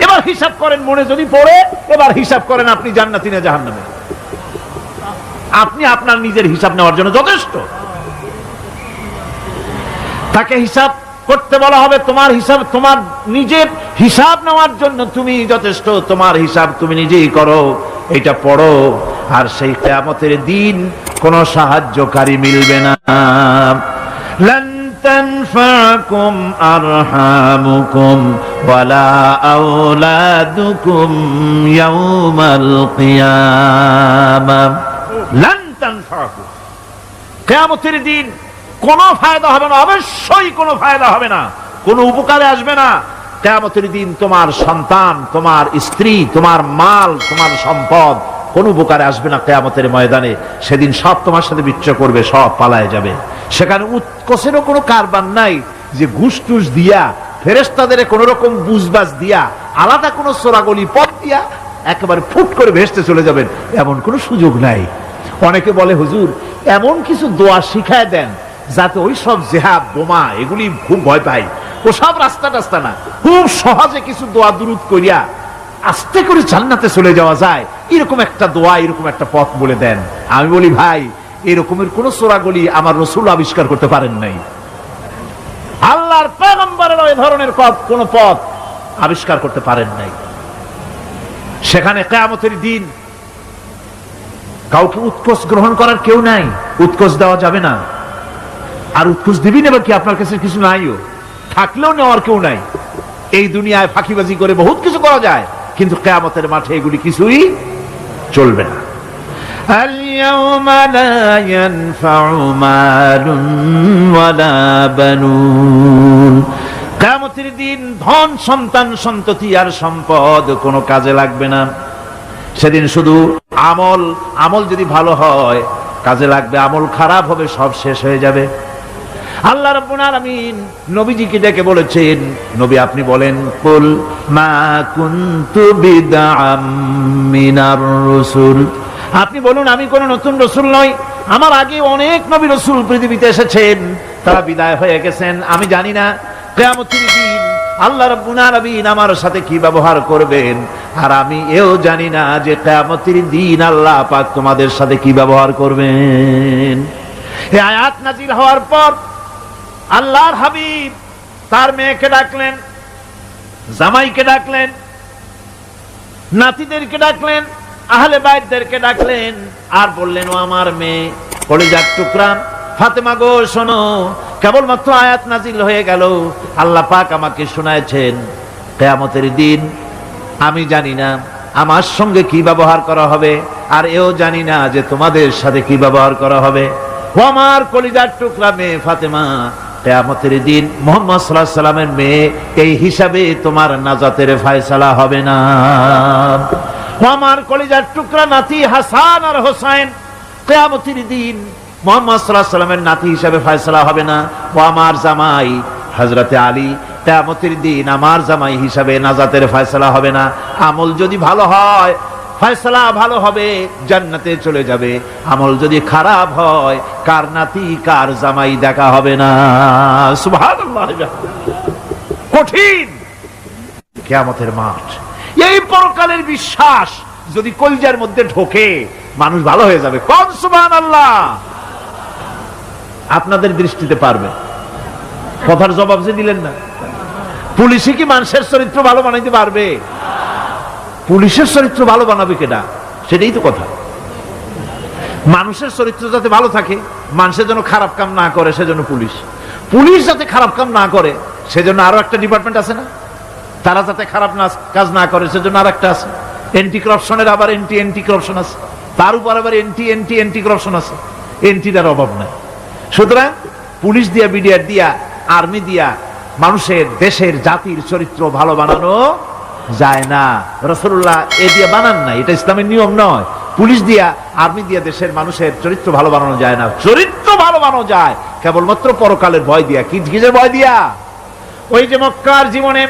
এবার হিসাব করেন, মনে যদি পড়ে এবার হিসাব করেন আপনি জান্নাতি না জাহান্নামে। আপনি আপনার নিজের হিসাব নেওয়ার জন্য যথেষ্ট। তাকে হিসাব করতে বলা হবে, তোমার হিসাব, তোমার নিজের হিসাব নেওয়ার জন্য তুমি যথেষ্ট, তোমার হিসাব তুমি নিজেই করো, এটা পড়ো। আর সেই কিয়ামতের দিন কোন সাহায্যকারী মিলবে না। লান তানফাকুম আরহামুকুম ওয়ালা আওলাদুকুম ইয়াউমাল কিয়ামা। লান তানফাকুম, কিয়ামতের দিন কোনো ফায়দা হবে না, অবশ্যই কোনো ফায়দা হবে না, কোনো উপকারে আসবে না। কিয়ামতের দিন তোমার সন্তান, তোমার স্ত্রী, তোমার মাল, তোমার সম্পদ কোন উপকারে আসবে না। কিয়ামতের ময়দানে সেদিন সব তোমার সাথে বিচ্ছু করবে, সব পালায় যাবে। সেখানে উৎকোষেরও কোনো কারবার নাই যে ঘুষ টুস দিয়া, ফেরেশতাদের কোন রকম বুঝবাজ দিয়া, আলাদা কোনো চোরাগলি পথ দিয়া একেবারে ফুট করে ভেসতে চলে যাবেন, এমন কোনো সুযোগ নাই। অনেকে বলে, হুজুর এমন কিছু দোয়া শিখায় দেন যাতে ওই সব জেহাদ, বোমা এগুলি খুব ভয় পাই, ও সব রাস্তা টাস্তা না, খুব সহজে কিছু দোয়া দুরূদ করিয়া আস্তে করে জান্নাতে চলে যাওয়া যায়, এরকম একটা দোয়া, এরকম একটা পথ বলে দেন। আমি বলি, ভাই এরকমের কোন চোরাগলি আমার রাসূল আবিষ্কার করতে পারেন নাই, আল্লাহর পয়গম্বরের ওই ধরনের কোন পথ আবিষ্কার করতে পারেন নাই। সেখানে কিয়ামতের দিন কাউকে উৎকোষ গ্রহণ করার কেউ নাই, উৎকোষ দেওয়া যাবে না। আর উৎকোষ দিবি নেবার কি? আপনার কাছে কিছু নাইও, থাকলেও নেওয়ার কেউ নাই। এই দুনিয়ায় ফাঁকিবাজি করে বহুত কিছু করা যায়, কিন্তু কিয়ামতের মাঠে এগুলি কিছুই চলবে না। আল-ইয়াওমা লা ইয়ানফা'ু মালুন ওয়ালা বানুন, কিয়ামতের দিন ধন, সন্তান, সন্ততি আর সম্পদ কোনো কাজে লাগবে না। সেদিন শুধু আমল যদি ভালো হয় কাজে লাগবে, আমল খারাপ হবে সব শেষ হয়ে যাবে। আল্লাহ রাব্বুল আলামিন নবীজিকে ডেকে বলেছেন, নবী আপনি বলেন, কুল মা কুনতু বিদআম মিনার রাসূল, আপনি বলুন আমি কোন নতুন রাসূল নই, আমার আগে অনেক নবী রাসূল পৃথিবীতে এসেছেন, তারা বিদায় হয়ে গেছেন। আমি জানি না কিয়ামতের দিন আল্লাহ রাব্বুল আলামিন আমার সাথে কি ব্যবহার করবেন, আর আমি এও জানি না যে কিয়ামতের দিন আল্লাহ পাক তোমাদের সাথে কি ব্যবহার করবেন। এই আয়াত নাযিল হওয়ার পর আল্লাহর হাবিব তার মেয়েকে ডাকলেন, জামাইকে ডাকলেন, নাতিদেরকে ডাকলেন, আহলে বাইতদেরকে ডাকলেন, আর বললেন, ও আমার মেয়ে, কলিজার টুকরা ফাতেমা গো, শোনো, কেবলমাত্র আয়াত নাজিল হয়ে গেল, আল্লাহ পাক আমাকে শোনায়ছেন কিয়ামতের দিন আমি জানি না আমার সঙ্গে কি ব্যবহার করা হবে, আর এও জানি না যে তোমাদের সাথে কি ব্যবহার করা হবে। ও আমার কলিজার টুকরা মেয়ে ফাতেমা, কিয়ামতের দিন মুহাম্মদ সাল্লাল্লাহু আলাইহি সাল্লামের মেয়ে, এই হিসাবে তোমার নাজাতের ফয়সালা হবে না। ও আমার কলিজার টুকরা নাতি হাসান আর হোসেন, কিয়ামতের দিন মুহাম্মদ সাল্লাল্লাহু আলাইহি সাল্লামের নাতি হিসাবে ফয়সালা হবে না। ও আমার জামাই হযরতে আলী, কিয়ামতের দিন আমার জামাই হিসাবে নাজাতের ফয়সালা হবে না। আমল যদি ভালো হয় ফয়সালা ভালো হবে, জান্নাতে চলে যাবে। আমল যদি খারাপ হয় কার নাতি কার জামাই দেখা হবে না। সুবহানাল্লাহ। কঠিন কিয়ামতের মাঠ। এই পরকালের বিশ্বাস যদি কলজার মধ্যে ঢোকে মানুষ ভালো হয়ে যাবে। কোন সুবহানাল্লাহ। আপনাদের দৃষ্টিতে পারবে? কথার জবাব যে দিলেন না। পুলিশে কি মানুষের চরিত্র ভালো বানাইতে পারবে? পুলিশের চরিত্র ভালো বানাবে কেডা? সেটাই তো কথা। মানুষের চরিত্র যাতে ভালো থাকে, মানুষের জন্য খারাপ কাম না করে সেজন্য পুলিশ। পুলিশ যাতে খারাপ কাম না করে সেজন্য আরো একটা ডিপার্টমেন্ট আছে না? তারা যাতে খারাপ কাজ না করে সেজন্য আর একটা আছে। এন্টি করাপশনের আবার এন্টি করাপশন আছে, তার উপর আবার এন্টি করাপশন আছে। এন্টিটার অভাব নাই। সুতরাং পুলিশ দিয়া, বিডিআর দিয়া, আর্মি দিয়া মানুষের, দেশের, জাতির চরিত্র ভালো বানানো যায় না। রাসূলুল্লাহ এ দিয়ে বানান না, এটা ইসলামের নিয়ম নয়। পুলিশ দিয়া, আর্মি দিয়া দেশের মানুষের চরিত্র ভালো বানানো যায় না। চরিত্র ভালো বানানো যায় কেবলমাত্র পরকালের ভয় দিয়া। কিসের ভয় দিয়া? ওই যে মক্কার জীবনে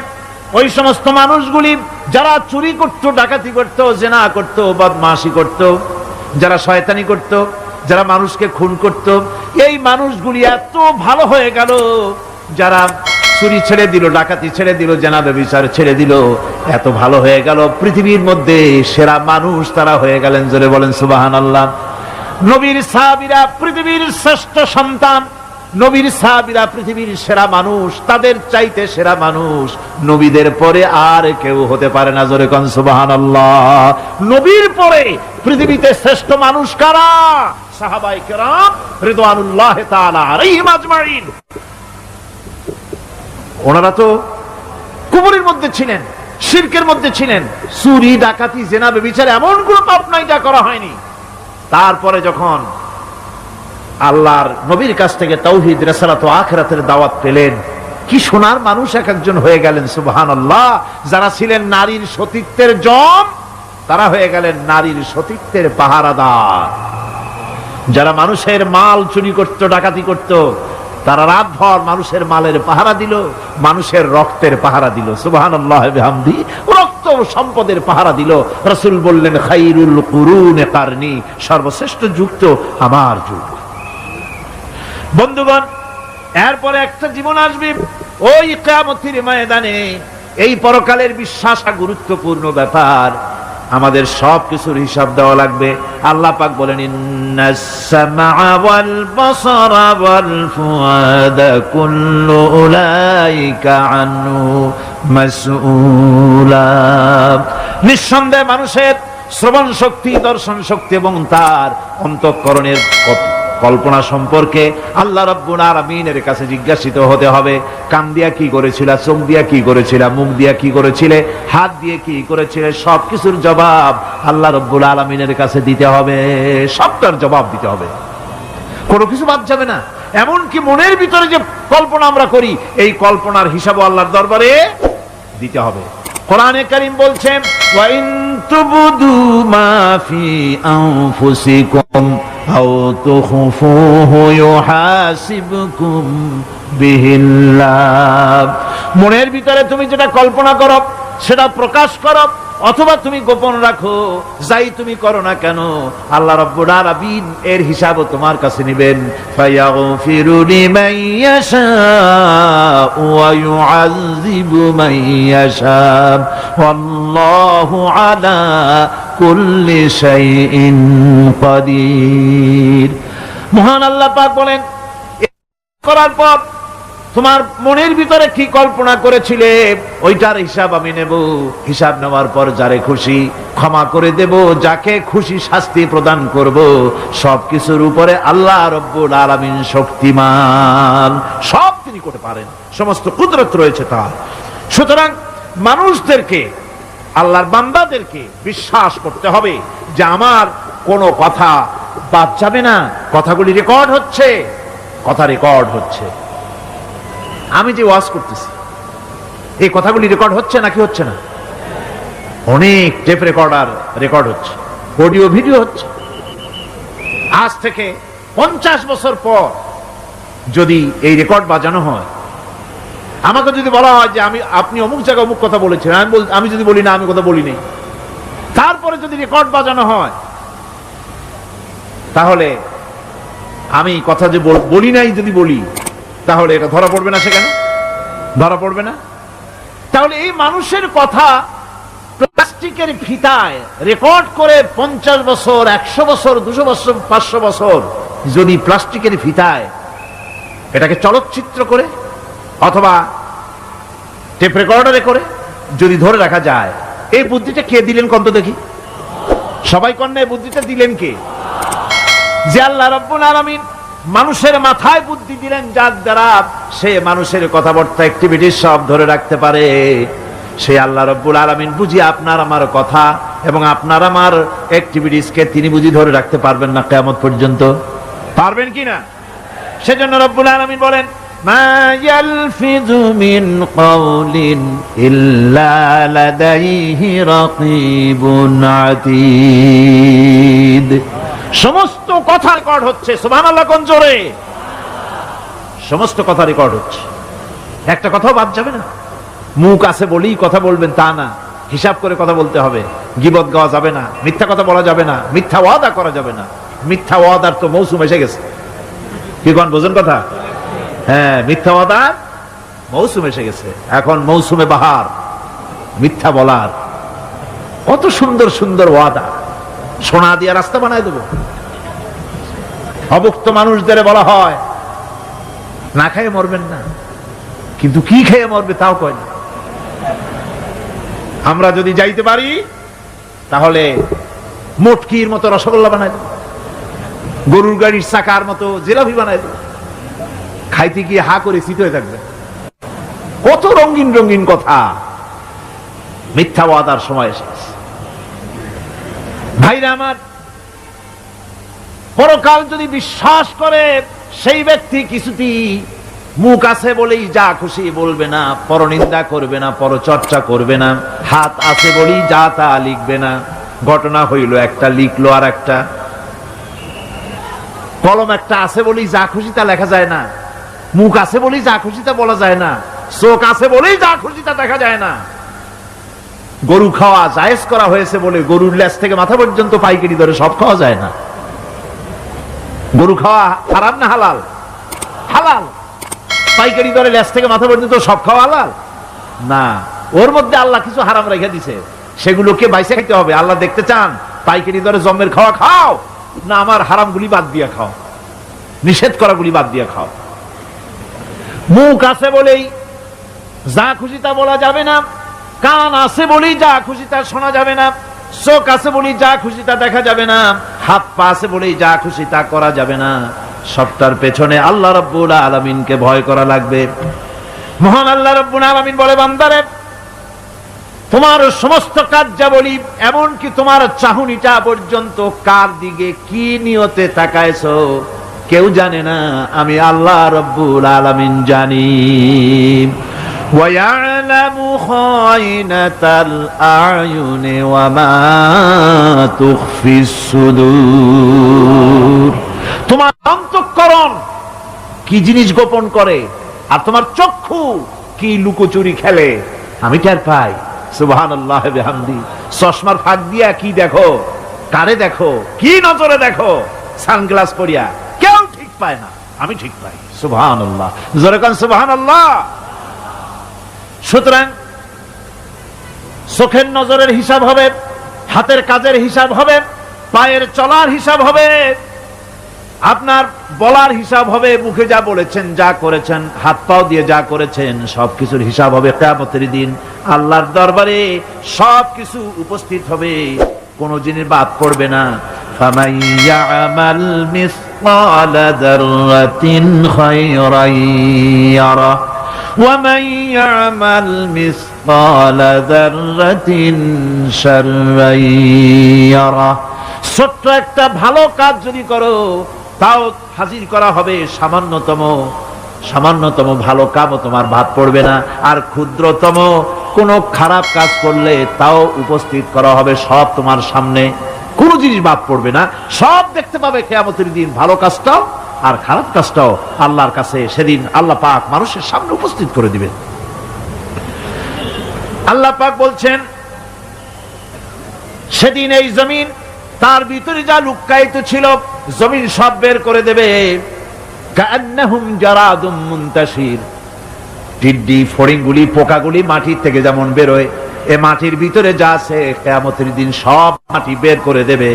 ওই সমস্ত মানুষগুলি যারা চুরি করত, ডাকাতি করত, জেনা করত, বদমাশি করত, যারা শয়তানি করত, যারা মানুষকে খুন করত, এই মানুষগুলি এত ভালো হয়ে গেল, যারা চুরি ছেড়ে দিল, ডাকাতি ছেড়ে দিল, জেনা ব্যভিচার ছেড়ে দিল, এত ভালো হয়ে গেল, পৃথিবীর মধ্যে সেরা মানুষ তারা হয়ে গেলেন। জোরে বলেন সুবহানাল্লাহ। নবীর সাহাবীরা পৃথিবীর শ্রেষ্ঠ সন্তান, নবীর সাহাবীরা পৃথিবীর সেরা মানুষ, তাদের চাইতে সেরা মানুষ নবীদের পরে আর কেউ হতে পারে না। জোরে কোন সুবহানাল্লাহ। নবীর পরে পৃথিবীতে শ্রেষ্ঠ মানুষ কারা? সাহাবায়ে কেরাম রিদওয়ানুল্লাহ তাআলা আলাইহিম আজমাইন। ওনারা তো কুফরের মধ্যে ছিলেন, শিরকের মধ্যে ছিলেন, চুরি, ডাকাতি, জেনা, ব্যভিচার এমন কোন পাপ নাই যা করা হয়নি। তারপরে যখন আল্লাহর নবীর কাছ থেকে তাওহীদ, রিসালাত ও আখিরাতের দাওয়াত পেলেন, কি সোনার মানুষ এক একজন হয়ে গেলেন। সুবহানাল্লাহ। যারা ছিলেন নারীর সতীত্বের জম, তারা হয়ে গেলেন নারীর সতীত্বের পাহারাদার। যারা মানুষের মাল চুরি করত, ডাকাতি করত, তারা রাতভর মানুষের মালের পাহারা দিল, মানুষের রক্তের পাহারা দিল। সুবহানাল্লাহ বিহামদি। রক্ত সম্পদের পাহারা দিল। রাসূল বললেন খায়রুল কুরুনে কারনি, সর্বশ্রেষ্ঠ যুগ তো আমার যুগ। বন্ধুগণ, এরপরে একটা জীবন আসবে ওই কিয়ামতের ময়দানে। এই পরকালের বিশ্বাস গুরুত্বপূর্ণ ব্যাপার। আমাদের সব কিছুর হিসাব দেওয়া লাগবে। আল্লাহ পাক বলেন ইন্নাস সামআ ওয়াল বাসারা ওয়াল ফুআদা কুল্লু উলাইকা আনহু মাসউলা। নিঃসন্দেহে মানুষের শ্রবণ শক্তি, দর্শন শক্তি এবং তার অন্তঃকরণের কল্পনা সম্পর্কে আল্লাহ রাব্বুল আলামিনের কাছে জিজ্ঞাসিত হতে হবে। কান দিয়া কি করেছিলা, চোখ দিয়া কি করেছিলা, মুখ দিয়া কি করেছিলে, হাত দিয়ে কি করেছিলে, সবকিছুর জবাব আল্লাহ রাব্বুল আলামিনের কাছে দিতে হবে। সবটার জবাব দিতে হবে, কোনো কিছু বাদ যাবে না। এমনকি মনের ভিতরে যে কল্পনা আমরা করি, এই কল্পনার হিসাবও আল্লাহর দরবারে দিতে হবে। কোরআনে কারীম বলছেন ওয়া ইন তুবদু মা ফি আনফুসিকুম আও তুখফুহু ইউহাসিবকুম বিহিল্লাহ। মনের ভিতরে তুমি যেটা কল্পনা করো সেটা প্রকাশ করো, অথবা তুমি গোপন রাখো, যাই তুমি করো না কেন আল্লাহ রাব্বুল আলামিন এর হিসাবও তোমার কাছে নেবেন। ফায়াগফিরু লিমান ইয়াশাউ ওয়া ইউআযযিবু মান ইয়াশাউ ওয়াল্লাহু আলা কুল্লি শাইইন কাদির। মহান আল্লাহ পাক বলেন, করার পর তোমার মনের ভিতরে কি কল্পনা করেছিলে ওইটার হিসাব আমি নেব। হিসাব নেওয়ার পর যারে খুশি ক্ষমা করে দেব, যাকে খুশি শাস্তি প্রদান করব। সবকিছুর উপরে আল্লাহ রব্বুল আলামিন শক্তিমান, সব তিনি করতে পারেন, সমস্ত কুদরত রয়েছে তার। সুতরাং মানুষদেরকে, আল্লাহর বান্দাদেরকে বিশ্বাস করতে হবে যে আমার কোনো কথা বাদ যাবে না। কথাগুলি রেকর্ড হচ্ছে, কথা রেকর্ড হচ্ছে। আমি যে ওয়াজ করতেছি এই কথাগুলি রেকর্ড হচ্ছে নাকি হচ্ছে না? অনেক টেপ রেকর্ডার রেকর্ড হচ্ছে, অডিও ভিডিও হচ্ছে। আজ থেকে 50 বছর পর যদি এই রেকর্ড বাজানো হয়, আমাকে যদি বলা হয় যে আপনি অমুক জায়গায় অমুক কথা বলেছেন, আমি যদি বলি না আমি কথা বলিনি, তারপরে যদি রেকর্ড বাজানো হয়, তাহলে আমি কথা যে বলি নাই যদি বলি, তাহলে এটা ধরা পড়বে না? সেখানে ধরা পড়বে না? তাহলে এই মানুষের কথা প্লাস্টিকের ফিতায় রেকর্ড করে 50 বছর, 100 বছর, 200 বছর, 500 বছর যদি প্লাস্টিকের ফিতায় এটাকে চলচ্চিত্র করে অথবা টেপ রেকর্ডারে করে যদি ধরে রাখা যায়, এই বুদ্ধিটা কে দিলেন কন্ত দেখি? সবাই কন্যা এই বুদ্ধিটা দিলেন কে? যে আল্লাহ রাব্বুল আলামিন মানুষের মাথায় বুদ্ধি দিলেন, যার দ্বারা সে মানুষের কথাবার্তা অ্যাক্টিভিটি সব ধরে রাখতে পারে। সে আল্লাহ রাব্বুল আলামিন বুঝি আপনার আমার কথা এবং আপনার আমার অ্যাক্টিভিটিসকে তিনি বুঝি ধরে রাখতে পারবেন না কিয়ামত পর্যন্ত? পারবেন কিনা? সেজন্য রাব্বুল আলামিন বলেন, মা ইয়ালফিযু মিন কাওলিন ইল্লা লাদাইহি রাকীবুন আতীদ। সমস্ত কথা রেকর্ড হচ্ছে। সুবহানাল্লাহ কোন জোরে! সমস্ত কথা রেকর্ড হচ্ছে, একটা কথাও বাদ যাবে না। মুখ আছে বলেই কথা বলবেন তা না, হিসাব করে কথা বলতে হবে। গীবত গাওয়া যাবে না, মিথ্যা কথা বলা যাবে না, মিথ্যা ওয়াদা করা যাবে না। মিথ্যা ওয়াদার তো মৌসুম এসে গেছে। কি কোন বোঝেন কথা? হ্যাঁ, মিথ্যা ওয়াদার মৌসুম এসে গেছে। এখন মৌসুমে বাহার, মিথ্যা বলার। কত সুন্দর সুন্দর ওয়াদা, সোনা দিয়ে রাস্তা বানায় দেবো। অভুক্ত মানুষদের বলা হয় না খেয়ে মরবেন না, কিন্তু কি খেয়ে মরবে তাও কয় না। আমরা যদি যাইতে পারি তাহলে মটকির মতো রসগোল্লা বানাই দেব, গরুর গাড়ির চাকার মতো জিলাপি বানাই দেব, খাইতে গিয়ে হা করে শীত হয়ে থাকবে। কত রঙিন রঙিন কথা। মিথ্যা ওয়াদার সময় এসেছে। ভাইরা আমার, পরকাল যদি বিশ্বাস করে সেই ব্যক্তি কিছুতেই মুখ আছে বলেই যা খুশি বলবে না, পরনিন্দা করবে না, পরচর্চা করবে না, হাত আছে বলেই যা তা লিখবে না। ঘটনা হইল একটা, লিখলো আর একটা। কলম একটা আছে বলেই যা খুশি তা লেখা যায় না, মুখ আছে বলেই যা খুশি তা বলা যায় না, চোখ আছে বলেই যা খুশি তা দেখা যায় না। গরু খাওয়া জায়েজ করা হয়েছে বলে গরুর লেজ থেকে মাথা পর্যন্ত পাইকারি দরে সব খাওয়া যায় না। গরু খাওয়া হারাম না হালাল? হালাল। পাইকারি দরে লেজ থেকে মাথা পর্যন্ত সব খাওয়া হালাল না। ওর মধ্যে আল্লাহ কিছু হারাম রেখে দিছে, সেগুলোকে বাইসে খাইতে হবে। আল্লাহ দেখতে চান পাইকারি দরে জম্মের খাওয়া খাও, না আমার হারাম গুলি বাদ দিয়ে খাও, নিষেধ করা গুলি বাদ দিয়ে খাও। মুখ আছে বলেই যা খুশি তা বলা যাবে না, কান আছে বলেই যা খুশি তা শোনা যাবে না, চোখ আছে বলেই যা খুশি তা দেখা যাবে না, হাত পা আছে বলেই যা খুশি তা করা যাবে না। সবটার পেছনে আল্লাহ রাব্বুল আলামিনকে ভয় করা লাগবে। মহান আল্লাহ রাব্বুল আলামিন বলে, বান্দারে তোমার সমস্ত কার্যাবলী এমনকি তোমার চাহনিটা পর্যন্ত কার দিকে কি নিয়তে তাকায়ছো কেউ জানে না, আমি আল্লাহ রাব্বুল আলামিন জানি। وَيَعْلَمُ خَائِنَةَ الْأَعْيُنِ وَمَا تُخْفِي الصُّدُورُ। তোমার অন্তঃকরণ কি জিনিস গোপন করে আর তোমার চক্ষু কি লুকোচুরি খেলে আমি টের পাই। সুবহানাল্লাহ বিহামদি। চশমার ফাঁক দিয়া কি দেখো, কারে দেখো, কি নজরে দেখো, সানগ্লাস পরিয়া কেউ ঠিক পায় না, আমি ঠিক পাই। সুবহানাল্লাহ, জোরে কান সুবহানাল্লাহ। সুতরাং চোখের নজরের হিসাব হবে, হাতের কাজের হিসাব হবে, পায়ের চলার হিসাব হবে, আপনার বলার হিসাব হবে, মুখে যা বলেছেন, যা করেছেন, হাত পাও দিয়ে যা করেছেন সবকিছুর হিসাব হবে কিয়ামতের দিন। আল্লাহর দরবারে সবকিছু উপস্থিত হবে, কোনো জিনিস বাদ পড়বে না। ফামান ইয়ামাল মিসকালা যাররাতিন খায়রান ইয়ারা ওয়া মান ইয়ামাল মিসকালা যাররাতিন শাররান ইয়ারা। ছোট্ট একটা ভালো কাজ যদি করো তাও হাজির করা হবে, সামান্যতম ভালো কামও তোমার বাদ পড়বে না। আর ক্ষুদ্রতম কোনো খারাপ কাজ করলে তাও উপস্থিত করা হবে, সব তোমার সামনে, কোনো জিনিস বাদ পড়বে না, সব দেখতে পাবে কিয়ামতের দিন। ভালো কাজটাও আর খারাপ কাজটাও আল্লাহর কাছে সেদিন আল্লাহ পাক মানুষের সামনে উপস্থিত করে দিবেন। আল্লাহ পাক বলছেন সেদিন এই জমিন তার ভিতরে যা লুক্কায়িত ছিল জমিন সব বের করে দেবে। কান্নাহুম জারাদুম মুনতাশির, টিড্ডি ফড়িংগুলি পোকাগুলি মাটির থেকে যেমন বেরোয়, এ মাটির ভিতরে যা আছে কিয়ামতের দিন সব মাটি বের করে দেবে।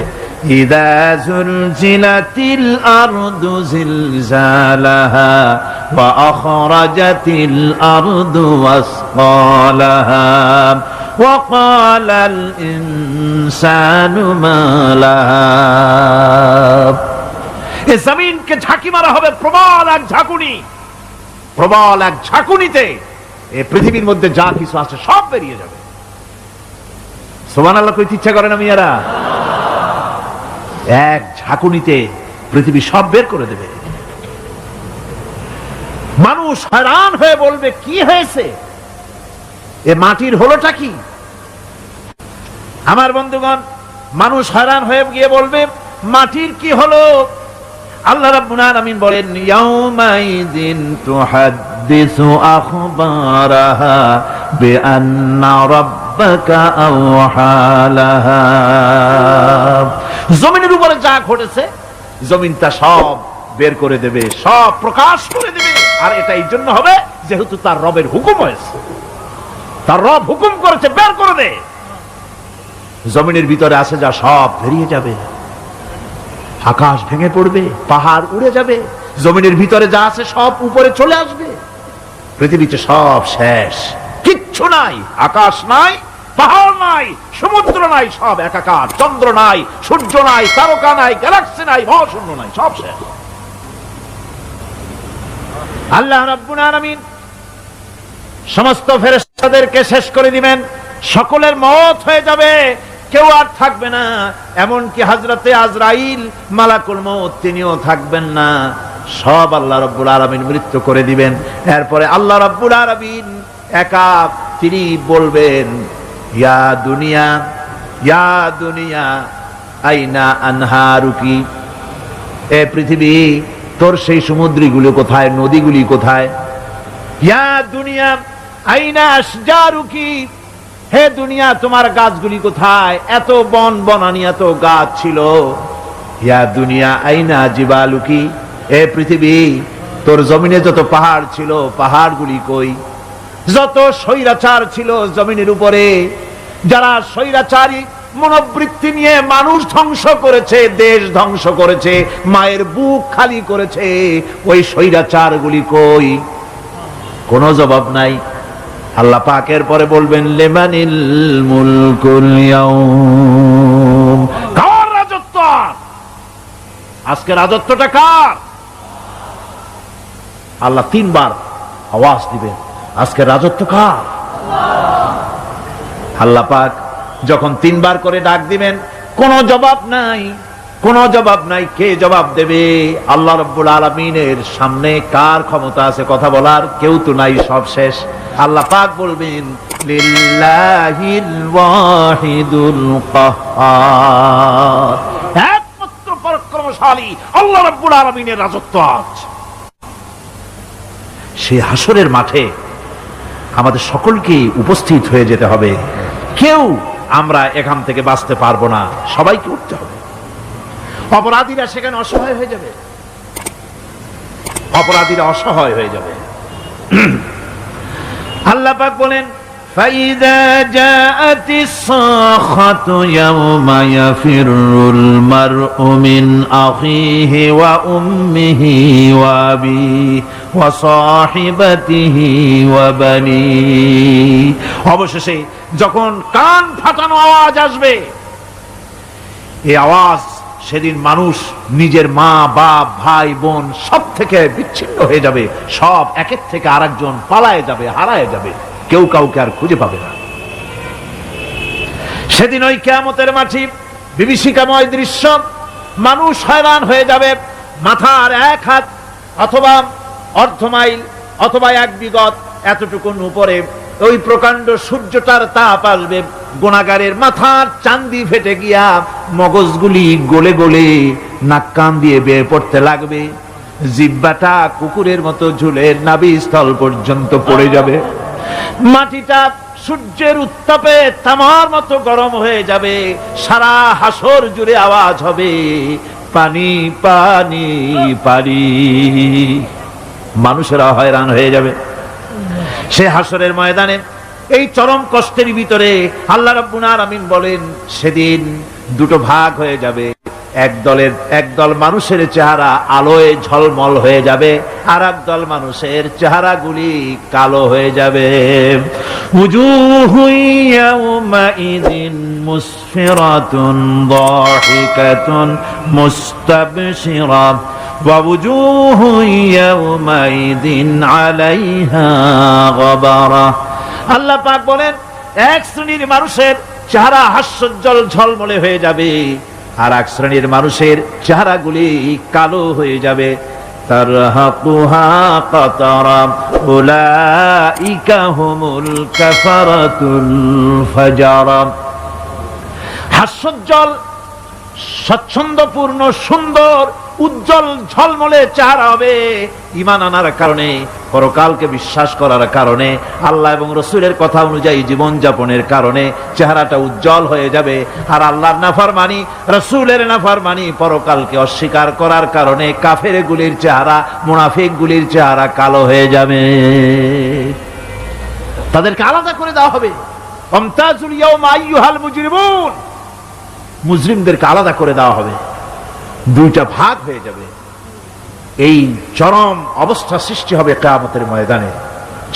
ইযা যুলজিলাতিল আরদু জিলজালাহা ওয়া আখরাজাতিল আরদু আসকালাহা ওয়া ক্বালাল ইনসানু মা লাহা। এ জমিনকে ঝাঁকি মারা হবে প্রবল এক ঝাঁকুনি, প্রবল এক ঝাঁকুনিতে এই পৃথিবীর মধ্যে যা কিছু আছে সব বেরিয়ে যাবে। সুবহানাল্লাহ কইতে ইচ্ছা করে না মিয়ারা? এক ঝাঁকুনিতে পৃথিবী সব বের করে দেবে। মানুষ হয়রান হয়ে বলবে কি হয়েছে, এ মাটির হলোটা কি? আমার বন্ধুগণ, মানুষ হয়রান হয়ে গিয়ে বলবে মাটির কি হলো? আল্লাহ রাব্বুল আলামিন বলেন ইয়াউমাইযিন তুহাদ্দিসু আখবারাহা বিআন্না রাব্বাকা আওহা লাহা। জমিনের উপরে যা ঘটেছে জমিন তা সব বের করে দেবে, সব প্রকাশ করে দেবে। আর এটা এই জন্য হবে যেহেতু তার রবের হুকুম হয়েছে, তার রব হুকুম করেছে বের করে দে। জমিনের ভিতরে আছে যা সব বেরিয়ে যাবে, আকাশ ভেঙে পড়বে, পাহাড় উড়ে যাবে, জমিনের ভিতরে যা আছে সব উপরে চলে আসবে। পৃথিবীতে সব শেষ, কিচ্ছু নাই, আকাশ নাই, পাহাড় নাই, সমুদ্র নাই, সব একাকার। চন্দ্র নাই, সূর্য নাই, তারকা নাই, গ্যালাক্সি নাই, মহাশূন্য নাই, সব শেষ। আল্লাহ রাব্বুল আলামিন সমস্ত ফেরেশতাদেরকে শেষ করে দিবেন, সকলের মওত হয়ে যাবে, কেউ আর থাকবে না। এমনকি হযরতে আজরাইল মালাকুল মউত তিনিও থাকবেন না, সব আল্লাহ রাব্বুল আলামিন মৃত্যু করে দিবেন। এরপরে আল্লাহ রাব্বুল আলামিন একা তিনি বলবেন ইয়া দুনিয়া, ইয়া দুনিয়া আইনা আনহারুকি, এ পৃথিবী তোর সেই সমুদ্রগুলো কোথায়, নদীগুলি কোথায়? ইয়া দুনিয়া আইনা আশজারুকি, হে দুনিয়া তোমার গাছগুলি কোথায়? এত বন বনানি, এত গাছ ছিল। ইয়া দুনিয়া আইনা জিবালুকি, হে পৃথিবী তোর জমিনে যত পাহাড় ছিল পাহাড়গুলি কই? যত স্বৈরাচার ছিল জমিনের উপরে, যারা স্বৈরাচারী মনোবৃত্তি নিয়ে মানুষ ধ্বংস করেছে, দেশ ধ্বংস করেছে, মায়ের বুক খালি করেছে, ওই স্বৈরাচারগুলি কই? কোনো জবাব নাই। আল্লাহ পাকের পরে বলবেন লিমানিল মুলকুল ইয়াউম, কার রাজত্ব? আজকে রাজত্বটা কার? আল্লাহ তিনবার আওয়াজ দিবেন, আজকে রাজত্ব কার? আল্লাহ পাক যখন তিনবার করে ডাক দিবেন, কোনো জবাব নাই, কোনো জবাব নাই। কে জবাব দেবে? আল্লাহ রাব্বুল আলামিনের সামনে কার ক্ষমতা আছে কথা বলার? কেউ তো নাই, সব শেষ। আল্লাহ পাক বলবেন লিল্লাহিল ওয়াহিদুল কাহ্হার, একমাত্র পরাক্রমশালী আল্লাহ রাব্বুল আলামিনের রাজত্ব আজ। সেই হাসরের মাঠে আমাদের সকলকে উপস্থিত হয়ে যেতে হবে। কেউ আমরা এখান থেকে বাঁচতে পারবো না, সবাইকে উঠতে হবে। অপরাধীরা সেখানে অসহায় হয়ে যাবে, অপরাধীরা অসহায় হয়ে যাবে। আল্লাহ পাক বলেন ফাইদা জাআতিস সাখাতু ইয়াওমা ইয়াফিরুল মারউ মিন আখিহি ওয়া উম্মিহি ওয়া আবিহি ওয়া সাহিবাতিহি ওয়া বানিহি, অবশেষে যখন কান ফাটানো আওয়াজ আসবে, এই আওয়াজ সেদিন মানুষ নিজের মা বাপ ভাই বোন সব থেকে বিচ্ছিন্ন হয়ে যাবে, সব একের থেকে আরেকজন পালায়ে যাবে, হারায় যাবে, কেউ কাউকে আর খুঁজে পাবে না। সেদিন ওই কিয়ামতের মাঠে বিভীষিকাময় দৃশ্য, মানুষ হয়রান হয়ে যাবে। মাথার এক হাত অথবা অর্ধ মাইল অথবা এক বিগত এতটুকুন উপরে ওই প্রকাণ্ড সূর্যটার তাপ আসবে, গুনাহগারের মাথার চান্দি ফেটে গিয়া মগজগুলি গলে গলে নাক কান দিয়ে বের পড়তে লাগবে, জিহ্বাটা কুকুরের মতো ঝুলে নাভি স্থল পর্যন্ত পড়ে যাবে, মাটিটা সূর্যের উত্তাপে তামার মতো গরম হয়ে যাবে, সারা হাসর জুড়ে আওয়াজ হবে পানি পানি পানি। মানুষেরা হয়রান হয়ে যাবে সে হাসরের ময়দানে। এই চরম কষ্টের ভিতরে আল্লাহ রাব্বুল আলামিন বলেন সেদিন দুটো ভাগ হয়ে যাবে। একদল মানুষের চেহারা আলোয় ঝলমল হয়ে যাবে, আর একদল মানুষের চেহারাগুলি কালো হয়ে যাবে। উজুহু ইয়াওমাইযিন মুসফিরাতুন দাহিকাতুন মুস্তাবশিরা ওয়া উজুহু ইয়াওমাইযিন আলাইহা গাবারা। আল্লাহ পাক বলেন এক শ্রেণীর মানুষের চেহারা হাস্যোজ্জ্বল ঝলমলে হয়ে যাবে, আর এক শ্রেণীর মানুষের চেহারাগুলি কালো হয়ে যাবে। তারহাকুহা কাতারা উলাইকা হুমুল কাফারাতুল ফাজারা। হাস্যোজ্জ্বল, স্বচ্ছন্দপূর্ণ, সুন্দর, উজ্জ্বল ঝলমলে চেহারা হবে ঈমান আনার কারণে, পরকালকে বিশ্বাস করার কারণে, আল্লাহ এবং রাসূলের কথা অনুযায়ী জীবন যাপনের কারণে চেহারাটা উজ্জ্বল হয়ে যাবে। আর আল্লাহর নাফরমানি, রাসূলের নাফরমানি, পরকালকে অস্বীকার করার কারণে কাফেরগুলির চেহারা, মুনাফিকগুলির চেহারা কালো হয়ে যাবে। তাদেরকে আলাদা করে দেওয়া হবে। আমতাজুল ইয়াওমা আইয়ুহাল মুজরিমুন, মুজরিমদেরকে আলাদা করে দেওয়া হবে, দুইটা ভাগ হয়ে যাবে। এই চরম অবস্থা সৃষ্টি হবে কিয়ামতের ময়দানে।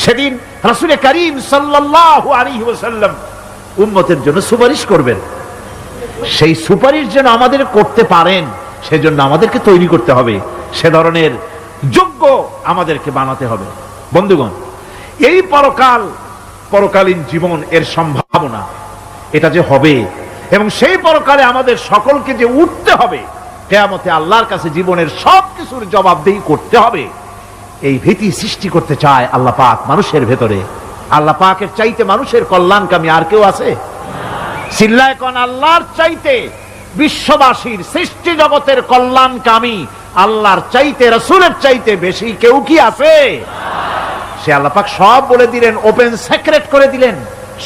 সেদিন রাসূল করিম সাল্লাল্লাহু আলাইহি ওয়াসাল্লাম উম্মতের জন্য সুপারিশ করবেন। সেই সুপারিশ যেন আমাদের করতে পারেন সেজন্য আমাদেরকে তৈরি করতে হবে, সে ধরনের যোগ্য আমাদেরকে বানাতে হবে। বন্ধুগণ, এই পরকালীন জীবন, এর সম্ভাবনা, এটা যে হবে এবং সেই পরকালে আমাদের সকলকে যে উঠতে হবে, কিয়ামতে আল্লাহর কাছে জীবনের সবকিছুর জবাবদিহি করতে হবে, এই ভীতি সৃষ্টি করতে চায় আল্লাহ পাক মানুষের ভেতরে। আল্লাহ পাকের চাইতে মানুষের কল্যাণকামী আর কেউ আছে? চিল্লায় কোন আল্লাহর চাইতে, বিশ্ববাসীর সৃষ্টি জগতের কল্যাণকামী আল্লাহর চাইতে, রাসূলের চাইতে বেশি কেউ কি আছে? সে আল্লাহ পাক সব বলে দিলেন, ওপেন সিক্রেট করে দিলেন,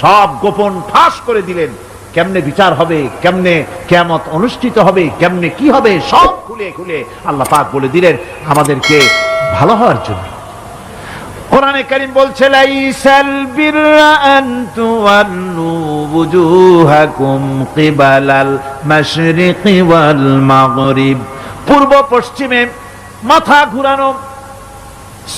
সব গোপন ফাঁস করে দিলেন। কেমনে বিচার হবে, কেমনে কিয়ামত অনুষ্ঠিত হবে, কেমনে কি হবে, সব খুলে খুলে আল্লাহ পাক বলে দিলেন আমাদেরকে ভালো হওয়ার জন্য। কোরআনে কারীম বলছে লাইসাল বিররা আন তুওয়াল্লু ওয়ুজুহাকুম কিবালাল মাশরিকি ওয়াল মাগরিব। পূর্ব পশ্চিমে মাথা ঘুরানো,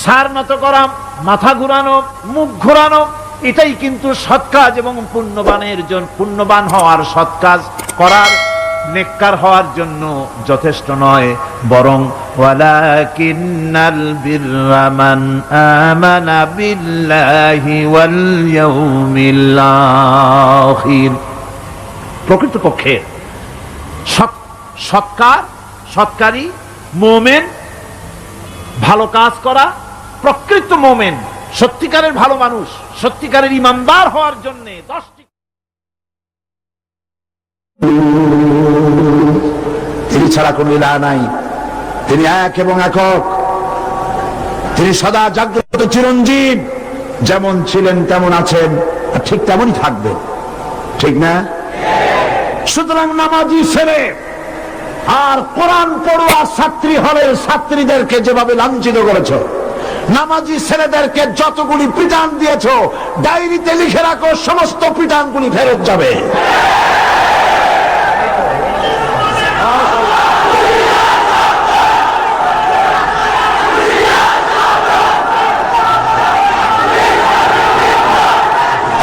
সার নত করা, মাথা ঘুরানো, মুখ ঘুরানো, এটাই কিন্তু সৎ কাজ এবং পুণ্যবান হওয়ার, সৎ কাজ করার, নেককার হওয়ার জন্য যথেষ্ট নয়, বরং ওয়ালাকিন্নাল বিররা মান আমানা বিল্লাহি ওয়াল ইয়াউমিল আখির। প্রকৃতপক্ষে সৎকারী মুমিন, ভালো কাজ করা, প্রকৃত মুমিন, সত্যিকারের ভালো মানুষ, সত্যিকারের ইমানদার হওয়ার জন্য 10টি। তিনি ছাড়া কোন ইলাহ নাই, তিনি এক এবং একক, তিনি সদা জাগ্রত চিরঞ্জীব, যেমন ছিলেন তেমন আছেন, আর ঠিক তেমনই থাকবেন, ঠিক না? সুতরাং নামাজি ছেলে আর কোরআন পড়ুয়া ছাত্রী হলের ছাত্রীদেরকে যেভাবে লাঞ্ছিত করেছ, নামাজি ছেলেদেরকে যতগুলি পিটান দিয়েছ, ডায়েরিতে লিখে রাখো, সমস্ত পিটানগুলি ফেরত যাবে।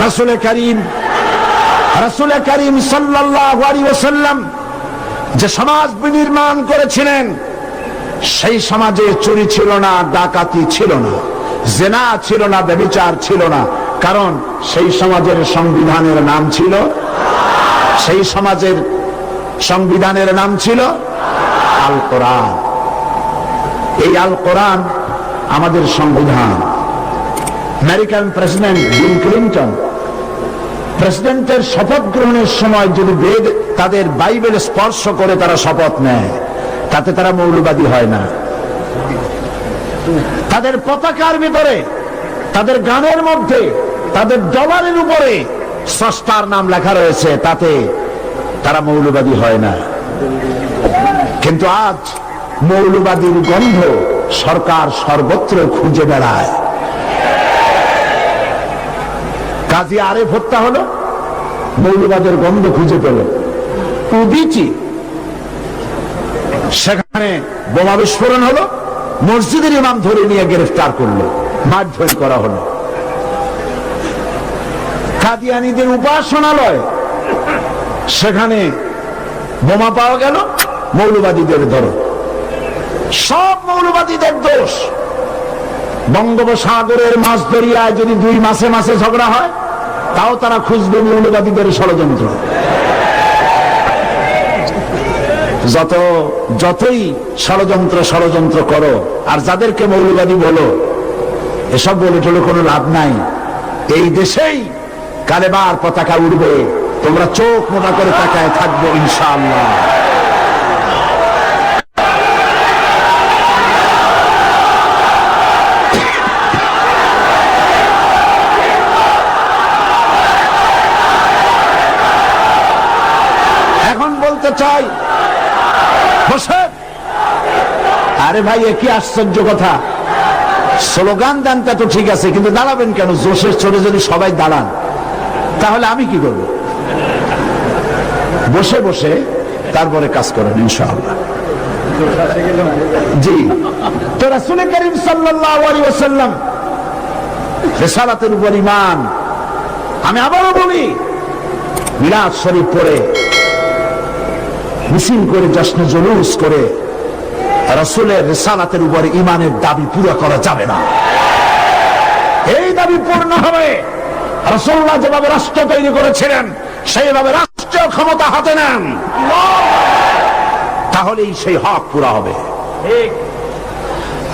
রাসূল করিম সাল্লাল্লাহু আলাইহি ওয়াসাল্লাম যে সমাজ বিনির্মাণ করেছিলেন, সেই সমাজে চুরি ছিল না, ডাকাতি ছিল না, জিনা ছিল না, ব্যভিচার ছিল না, কারণ সেই সমাজের সংবিধানের নাম ছিল, সেই সমাজের সংবিধানের নাম ছিল আল কোরআন। এই আল কোরআন আমাদের সংবিধান। আমেরিকান প্রেসিডেন্ট বিল ক্লিন্টন প্রেসিডেন্টের শপথ গ্রহণের সময় যদি তাদের বাইবেল স্পর্শ করে তারা শপথ নেয়, তাতে তারা মৌলবাদী হয় না। তাদের পতাকার ভিতরে, তাদের গানের মধ্যে তাদের ডলারের উপরে স্রষ্টার নাম লেখা রয়েছে, তাতে তারা মৌলবাদী হয় না। কিন্তু আজ মৌলবাদীর গন্ধ সরকার সর্বত্র খুঁজে বেড়ায়। কাজী আরেফ হত্যা হলো, মৌলবাদের গন্ধ খুঁজে পেল। উদিচি, সেখানে বোমা বিস্ফোরণ হলো, মসজিদের ইমাম ধরে নিয়ে গ্রেফতার করলো, মারধর করা হলো। কাদিয়ানীদের উপাসনালয়, সেখানে বোমা পাওয়া গেল, মৌলবাদীদের ধরো। সব মৌলবাদীদের দোষ। বঙ্গোপসাগরের মাছ দরিয়ায় যদি 2 মাসে মাসে ঝগড়া হয়, তাও তারা খুঁজবে মৌলবাদীদের ষড়যন্ত্র। যতই ষড়যন্ত্র করো, আর যাদেরকে মৌলবাদী বলো, এসব বলে চলে কোনো লাভ নাই। এই দেশেই কালেমার পতাকা উড়বে, তোমরা চোখ মোটা করে তাকায় থাকবো ইনশাআল্লাহ। এখন বলতে চাই, বসে, আরে ভাই এ কি আশ্চর্য কথা। স্লোগান দেন তা তো ঠিক আছে, কিন্তু দাঁড়াবেন কেন? জোশের চড়ে যদি সবাই দাঁড়ান, তাহলে আমি কি করব? বসে বসে তারপরে কাজ করেন ইনশাআল্লাহ। জি, তো রাসূল করিম সাল্লাল্লাহু আলাইহি ওয়াসাল্লাম রিসালাতের উপর ঈমান। আমি আবারও বলি, মিলাদ শরীফ পড়ে, মিছিল করে, জশ্ন জুলুস করে রাসূলের রিসালাতের উপর ঈমানের দাবি পুরো করা যাবে না। এই দাবি পূর্ণ হবে রাসূলুল্লাহ যেভাবে রাষ্ট্র তৈরি করেছিলেন, সেইভাবে রাষ্ট্রীয় ক্ষমতা হাতে নেন, তাহলেই সেই হক পুরা হবে।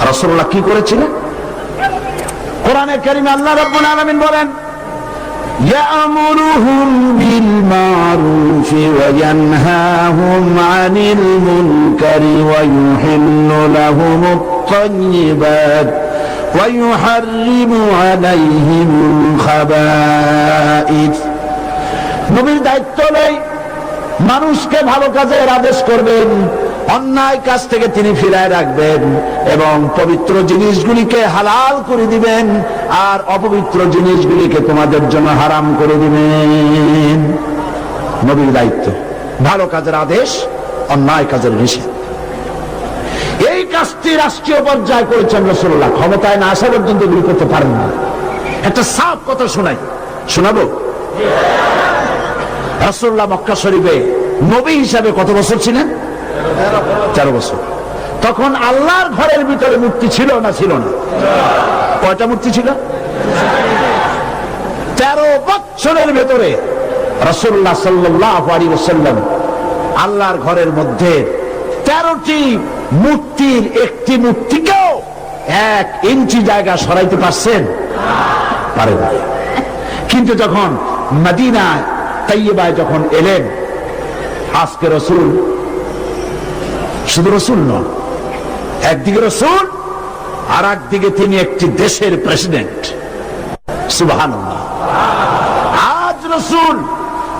রাসূলুল্লাহ কি করেছিলেন? কোরআনে কারীমে আল্লাহ রাব্বুল আলামিন বলেন, يأمرهم بالمعروف وينهاهم عن المنكر ويحل لهم الطيبات ويحرم عليهم الخبائث। নবীর দায়িত্ব নেই, মানুষকে ভালো কাজের আদেশ করবেন, অন্যায় কাজ থেকে তিনি ফিরায় রাখবেন, এবং পবিত্র জিনিসগুলিকে হালাল করে দিবেন, আর অপবিত্র জিনিসগুলিকে তোমাদের জন্য হারাম করে দিবেন। নবীর দায়িত্ব ভালো কাজের আদেশ, অন্যায় কাজের নিষেধ। এই কাজটি রাষ্ট্রীয় পর্যায়ে করেছেন রাসূলুল্লাহ। ক্ষমতায় না আসা পর্যন্ত এগুলি করতে পারেন না। একটা সাফ কথা শোনাবো। রাসূলুল্লাহ মক্কা শরীফে নবী হিসাবে কত বছর ছিলেন? 13 বছর। তখন আল্লাহর ঘরের ভিতরে মূর্তি ছিল না ছিল না? কয়টা মূর্তি ছিল? 13 বছরের ভেতরে রাসূলুল্লাহ সাল্লাল্লাহু আলাইহি ওয়াসাল্লাম আল্লাহর ঘরের মধ্যে 13টি মূর্তির একটি মূর্তিকেও 1 ইঞ্চি জায়গা সরাইতে পারছেন? পারে না। কিন্তু যখন মদিনায় তাইয়্যিবায় যখন এলেন, আজকে রাসূল শুধু রাসূল নন, একদিকে রাসূল আর একদিকে তিনি একটি দেশের প্রেসিডেন্ট। সুবহানাল্লাহ। আজ রাসূল,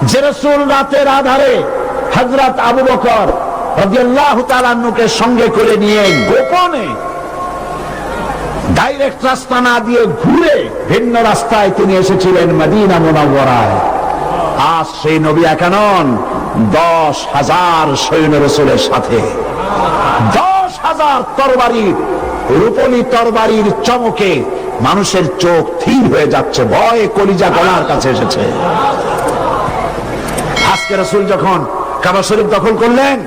যে রাসূল রাতের আধারে হযরত আবু বকর রাদিয়াল্লাহু তাআলা আনহুকে সঙ্গে করে নিয়ে গোপনে ডাইরেক্ট রাস্তা না দিয়ে ঘুরে ভিন্ন রাস্তায় তিনি এসেছিলেন মদিনা মুনাওয়ারায়, আজ সেই নবী একা নন, 10,000 সৈন্য রাসূলের সাথে, 10,000 তরবারি, রূপলি তরবারির চমকে মানুষের চোখ থির হয়ে যাচ্ছে, ভয়ে কলিজা গলার কাছে এসেছে। আজকে রাসূল যখন কাবা শরীফ দখল করলেন,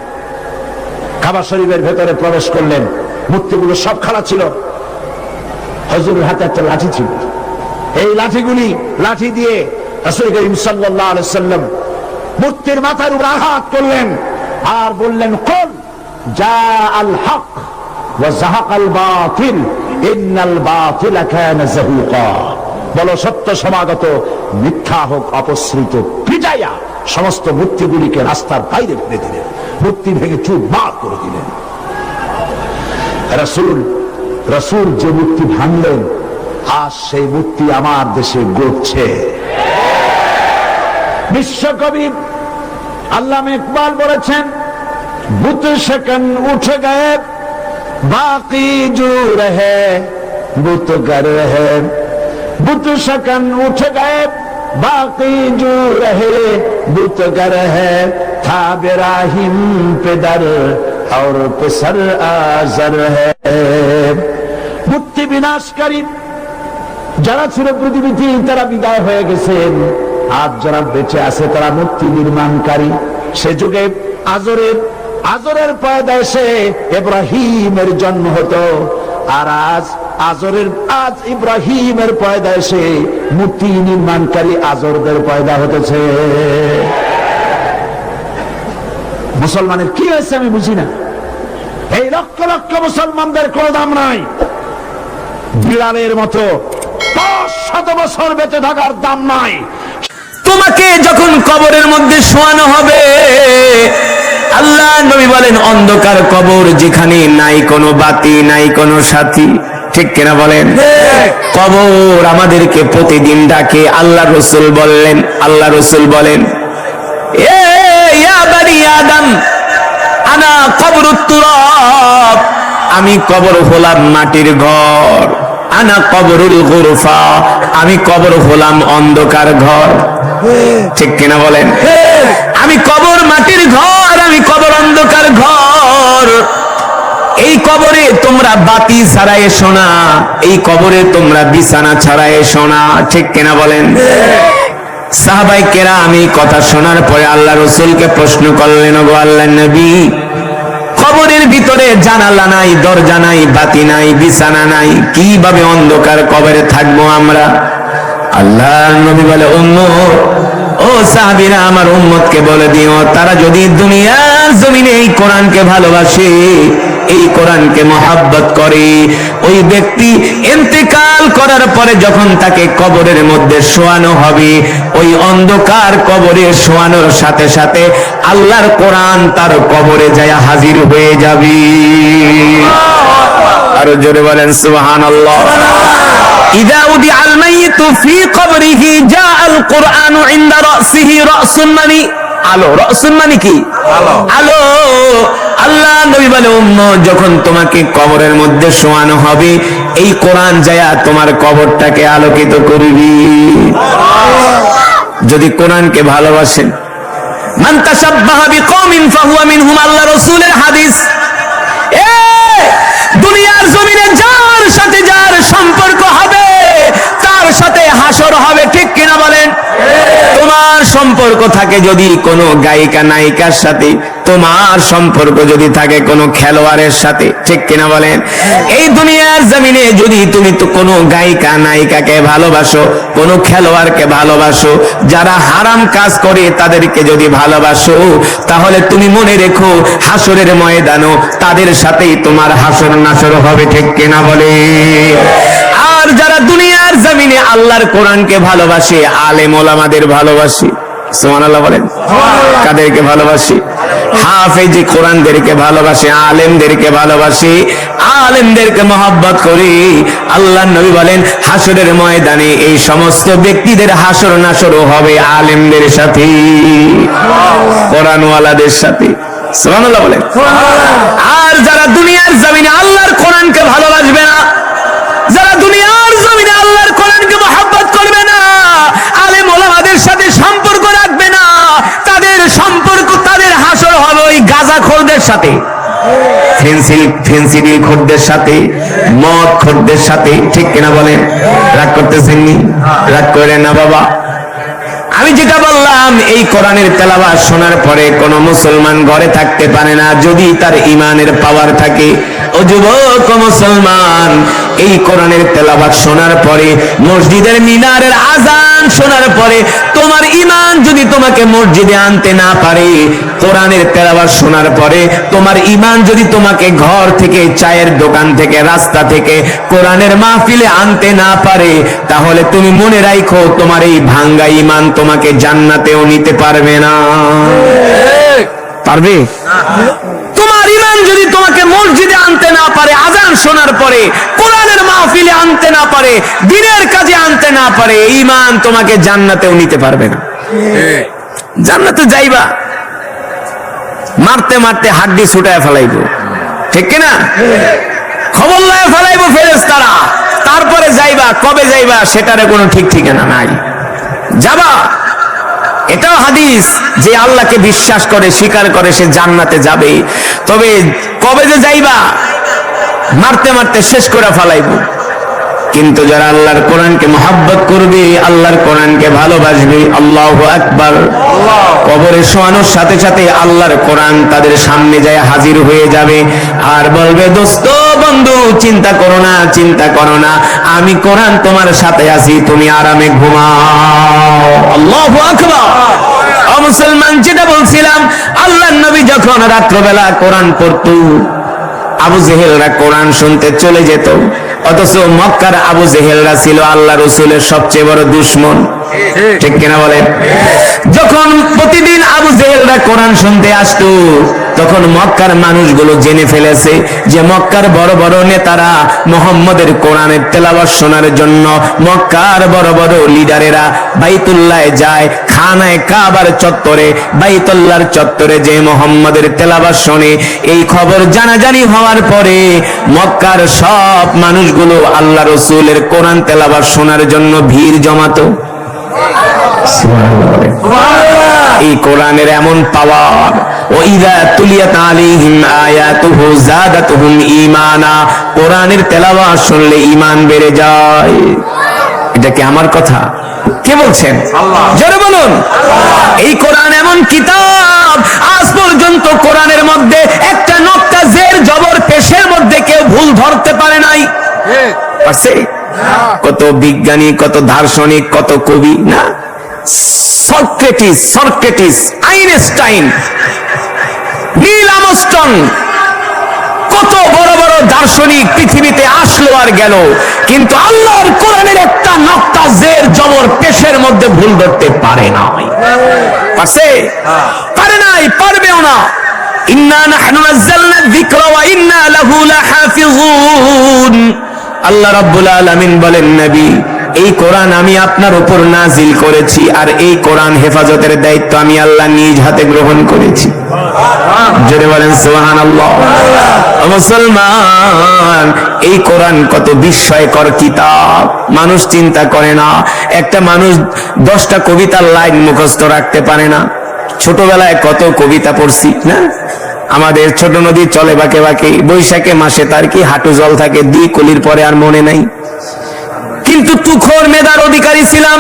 কাবা শরীফের ভেতরে প্রবেশ করলেন, মূর্তিগুলো সব খাড়া ছিল, হুজুরের হাতে একটা লাঠি ছিল। এই লাঠি দিয়ে রাসূল করিম সাল্লাল্লাহু আলাইহি ওয়াসাল্লাম মূর্তির মাথার উপর আঘাত করলেন আর বললেন, কুল জাআল হক ওয়া যাহাকাল বাতিল ইন্নাল বাতিলা কানা যাহুকা। বলো সত্য সমাগত, মিথ্যা হোক অপসৃত। পিটাইয়া সমস্ত মূর্তিগুলিকে রাস্তার বাইরে ফেলে দিলেন, মূর্তি ভেঙে চুরমার করে দিলেন। রাসূল যে মূর্তি ভাঙলেন, আজ সেই মূর্তি আমার দেশে গড়ছে। বিশ্বকবি আল্লামা ইকবাল বলেছেন, বুত शकन उठ गए बाकी जो रहे बुत गर है, बुत शकन उठ गए बाकी जो रहे बुत गर है, था बिराहिम पेदर और पेसर आजर है। মূর্তি বিনাশকারী যারা ছিল পৃথিবীতে তারা বিদায় হয়ে গেছেন, আজ যারা বেঁচে আছে তারা মূর্তি নির্মাণকারী। সে যুগে আজরের পয়দায় ইব্রাহিমের জন্ম হতো, আর আজ ইব্রাহিমের পয়দায় মূর্তি নির্মাণকারী আজরদের পয়দা হতেছে। মুসলমানের কি হয়েছে আমি বুঝি না। এই লক্ষ লক্ষ মুসলমানদের কোনো দাম নাই, বিড়ালের মতো 500 বছর বেঁচে থাকার দাম নাই। তোমাকে যখন কবরের মধ্যে শোয়ানো হবে, আল্লাহ নবী বলেন অন্ধকার কবর, যেখানে নাই কোনো বাতি নাই কোনো সাথী, ঠিক কিনা বলেন? কবর আমাদেরকে প্রতিদিন ডাকে। আল্লাহ রসুল বলেন এ ইয়া বানি আদম আনা কবরুত তুরাব, আমি কবর হলাম মাটির ঘর, আনা কবরুল গুরফা, আমি কবর হলাম অন্ধকার ঘর, ঠিক কিনা বলেন? আমি কবর মাটির ঘর, আমি কবর অন্ধকার ঘর। এই কবরে তোমরা বাতি ছাড়া এসো না, এই কবরে তোমরা বিছানা ছাড়া এসো না, ঠিক কিনা বলেন? সাহাবায়ে কেরাম এই কথা শোনার পরে আল্লাহ রাসূলকে প্রশ্ন করলেন, ওগো আল্লাহর নবী, কবরের ভিতরে জানালা নাই, দরজা নাই, বাতি নাই, বিছানা নাই, কিভাবে অন্ধকার কবরে থাকবো আমরা? আল্লাহর নবী বলে, ও সাহাবীরা, আমার উম্মতকে বলে দিও, তারা যদি দুনিয়ার জমিনে এই কোরআনকে ভালোবাসে, এই কোরআনকে মহাব্বত করে, ওই ব্যক্তি ইন্তেকাল করার পরে যখন তাকে কবরের মধ্যে শোয়ানো হবে, ওই অন্ধকার কবরে শোয়ানোর সাথে সাথে আল্লাহর কোরআন তার কবরে যায় হাজির হয়ে যাবে। আরো জোরে বলেন সুবহানাল্লাহ। ইযা উদিআল মাইয়িতু ফি কবরিহি জাআল কুরআনু ইনদা রাসিহি, রাসুন মানে আলো, রাসুন মানে কি? আলো। আল্লাহ নবী বলে, উম্মত, যখন তোমাকে কবরের মধ্যে শোয়ানো হবে, এই কোরআন যায়া তোমার কবরটাকে আলোকিত করবি। যদি কোরআনকে ভালোবাসেন, মান তাশাব্বাহা বিকওমিন ফাহুয়া মিনহুম, আল্লাহ রাসূলের হাদিস। দুনিয়ার জমিনে যার সাথে যার সম্পর্ক হবে, তার সাথে হাসর হবে, ঠিক কিনা বলেন? তোমার সম্পর্ক থাকে যদি কোনো গায়িকা নায়িকার সাথে, তোমার সম্পর্ক যদি থাকে কোনো খেলোয়াড়ের সাথে, ঠিক কিনা বলেন? এই দুনিয়ার জমিনে যদি তুমি তো কোনো গায়িকা নায়িকাকে ভালোবাসো, কোনো খেলোয়াড়কে ভালোবাসো, যারা হারাম কাজ করে তাদেরকে যদি ভালোবাসো, তাহলে তুমি মনে রেখো হাসরের ময়দানও তাদের সাথেই তোমার হাসর নাসর হবে, ঠিক কিনা বলে? আর যারা দুনিয়ার জমিনে আল্লাহর কোরআনকে ভালোবাসে, আলেম ওলামাদের ভালোবাসে, সুবহানাল্লাহ বলেন। কাদেরকে ভালোবাসি? হাফেজি কোরআনদেরকে ভালোবাসে, আলেমদেরকে ভালোবাসে, আলেমদেরকে মহব্বত করি। আল্লাহর নবী বলেন, হাসরের ময়দানে এই সমস্ত ব্যক্তিদের হাসর নাসরও হবে আলেমদের সাথে, কোরআনওয়ালাদের সাথে, সুবহানাল্লাহ বলেন। আর যারা দুনিয়ার জমিনে আল্লাহর কোরআনকে ভালোবাসবে না, যারা দুনিয়ার জমিনে আল্লাহর কোরআনকে মহব্বত করবে না, আলেম ওলামাদের সাথে সম্পর্ক রাখবে না, তাদের সম্পর্ক, তাদের হাসর হবে ওই গাঁজাখোরদের সাথে, ফেন্সিডিল খোরদের সাথে, মদ খোরদের সাথে, ঠিক কিনা বলেন? রাগ করতেছেন নি? রাগ করেন না বাবা। আমি যেটা বললাম, এই কোরআনের তেলাওয়াত শোনার পরে কোন মুসলমান ঘরে থাকতে পারে না যদি তার ঈমানের পাওয়ার থাকে। ও যুবক মুসলমান, এই কোরআনের তেলাওয়াত শোনার পরে, মসজিদের মিনারের আজান শোনার পরে তোমার ঈমান যদি তোমাকে মসজিদে আনতে না পারে, কোরআনের তেলাওয়াত শোনার পরে তোমার ঈমান যদি তোমাকে ঘর থেকে, চায়ের দোকান থেকে, রাস্তা থেকে কোরআনের মাহফিলে আনতে না পারে, তাহলে তুমি মনে রাখো তোমার এই ভাঙ্গা ঈমান তোমাকে জান্নাতেও নিতে পারবে না। পারবে? তোমার তোমার ইমান যদি তোমাকে মসজিদে আনতে না পারে, আজান শোনার পরে কোরআনের মাহফিলে আনতে না পারে, দ্বীনের কাজে আনতে না পারে, ইমান তোমাকে জান্নাতেও নিতে পারবে না। জান্নাতে যাইবা, মারতে মারতে হাড্ডি ছুটায় ফেলাইবো, ঠিক কিনা? খবর লয়ে ফেলাইবো ফেরেশতারা, তারপরে যাইবা। কবে যাইবা সেটারে কোনো ঠিক ঠিকানা নাই, যাবা। এটাও হাদিস যে আল্লাহকে বিশ্বাস করে স্বীকার করে সে জান্নাতে যাবে। তবে কবে যে যাইবা, মারতে মারতে শেষ করে ফেলাইবো। কিন্তু যারা আল্লাহর কোরআনকে মহব্বত করবে, আল্লাহর কোরআনকে ভালোবাসবে, আল্লাহু আকবার, কবরে শোয়ানোর সাথে সাথে আল্লাহর কোরআন তাদের সামনে যায় হাজির হয়ে যাবে আর বলবে, দোস্ত বন্ধু চিন্তা করো না, চিন্তা করো না, আমি কোরআন তোমার সাথে আছি, তুমি আরামে ঘুমাও। আল্লাহু আকবার। ও মুসলমান, যেটা বলছিলাম, আল্লাহর নবী যখন রাত্রবেলা কোরআন পড়তো, আবু জেহেলরা কোরআন শুনতে চলে যেত। অথচ মক্কার আবু জেহেলরা ছিল আল্লাহ রসুলের সবচেয়ে বড় দুশমন, ঠিক কিনা বলেন? যখন প্রতিদিন আবু জেহেলরা কোরআন শুনতে আসতো, তখন মক্কার মানুষগুলো জেনে ফেলেছে যে মক্কার বড় বড় নেতারা মুহাম্মদের কোরআনের তেলাওয়াত শোনার জন্য মক্কার বড় বড় লিডারেরা বাইতুল্লাহে যায়, খানায়ে কাবার চত্বরে, বাইতুল্লাহর চত্বরে যে মুহাম্মদের তেলাওয়াত শোনে। এই খবর জানাজানি হওয়ার পরে মক্কার সব মানুষগুলো আল্লাহ রসুলের কোরআন তেলাওয়াত শোনার জন্য ভিড় জমাতো। এই কোরআনের এমন পাওয়ার, ওয়াইযা তুলিয়াত আলাইহিম আয়াতুহু যাদাতুহুম ঈমানা, কোরআনের তেলাওয়াত শুনলে ঈমান বেড়ে যায়। এটা কি আমার কথা? কে বলছেন? আল্লাহ। জোরে বলুন। এই কোরআন এমন কিতাব, আজ পর্যন্ত কোরআনের মধ্যে একটা নক্তা জের জবর পেশের মধ্যে কেউ ভুল ধরতে পারে নাই। পারছে? কত বিজ্ঞানী, কত দার্শনিক, কত কবি, না, সক্রেটিস, আইনস্টাইন, নীল আর্মস্ট্রং, কত বড় বড় দার্শনিক পৃথিবীতে আসলো আর গেল, কিন্তু আল্লাহর কোরআনের একটা নক্তা জের জবর পেশের মধ্যে ভুল ধরতে পারে না। পারছে? পারে নাই, পারবেও না। ইন্না নাহনু নাযালনা যিকরা ওয়া ইন্না লাহু লাহাফিজুন। আল্লাহ রাব্বুল আলামিন বলেন, নবী, এই কোরআন আমি আপনার উপর নাজিল করেছি, আর এই কোরআন হেফাজতের দায়িত্ব আমি আল্লাহ নিজ হাতে গ্রহণ করেছি। জোরে বলেন সুবহানাল্লাহ। মুসলমান, এই কোরআন কত বিস্ময়কর কিতাব, মানুষ চিন্তা করে না। একটা মানুষ 10টা কবিতার লাইন মুখস্থ রাখতে পারে না। ছোটবেলায় কত কবিতা পড়ছি না, আমাদের ছোট নদী চলে বাঁকে বাঁকে, বৈশাখে মাসে তার কি হাঁটু জল থাকে, 2 কলির পরে আর মনে নাই। কিন্তু তুখোর মেধার অধিকারী ছিলাম,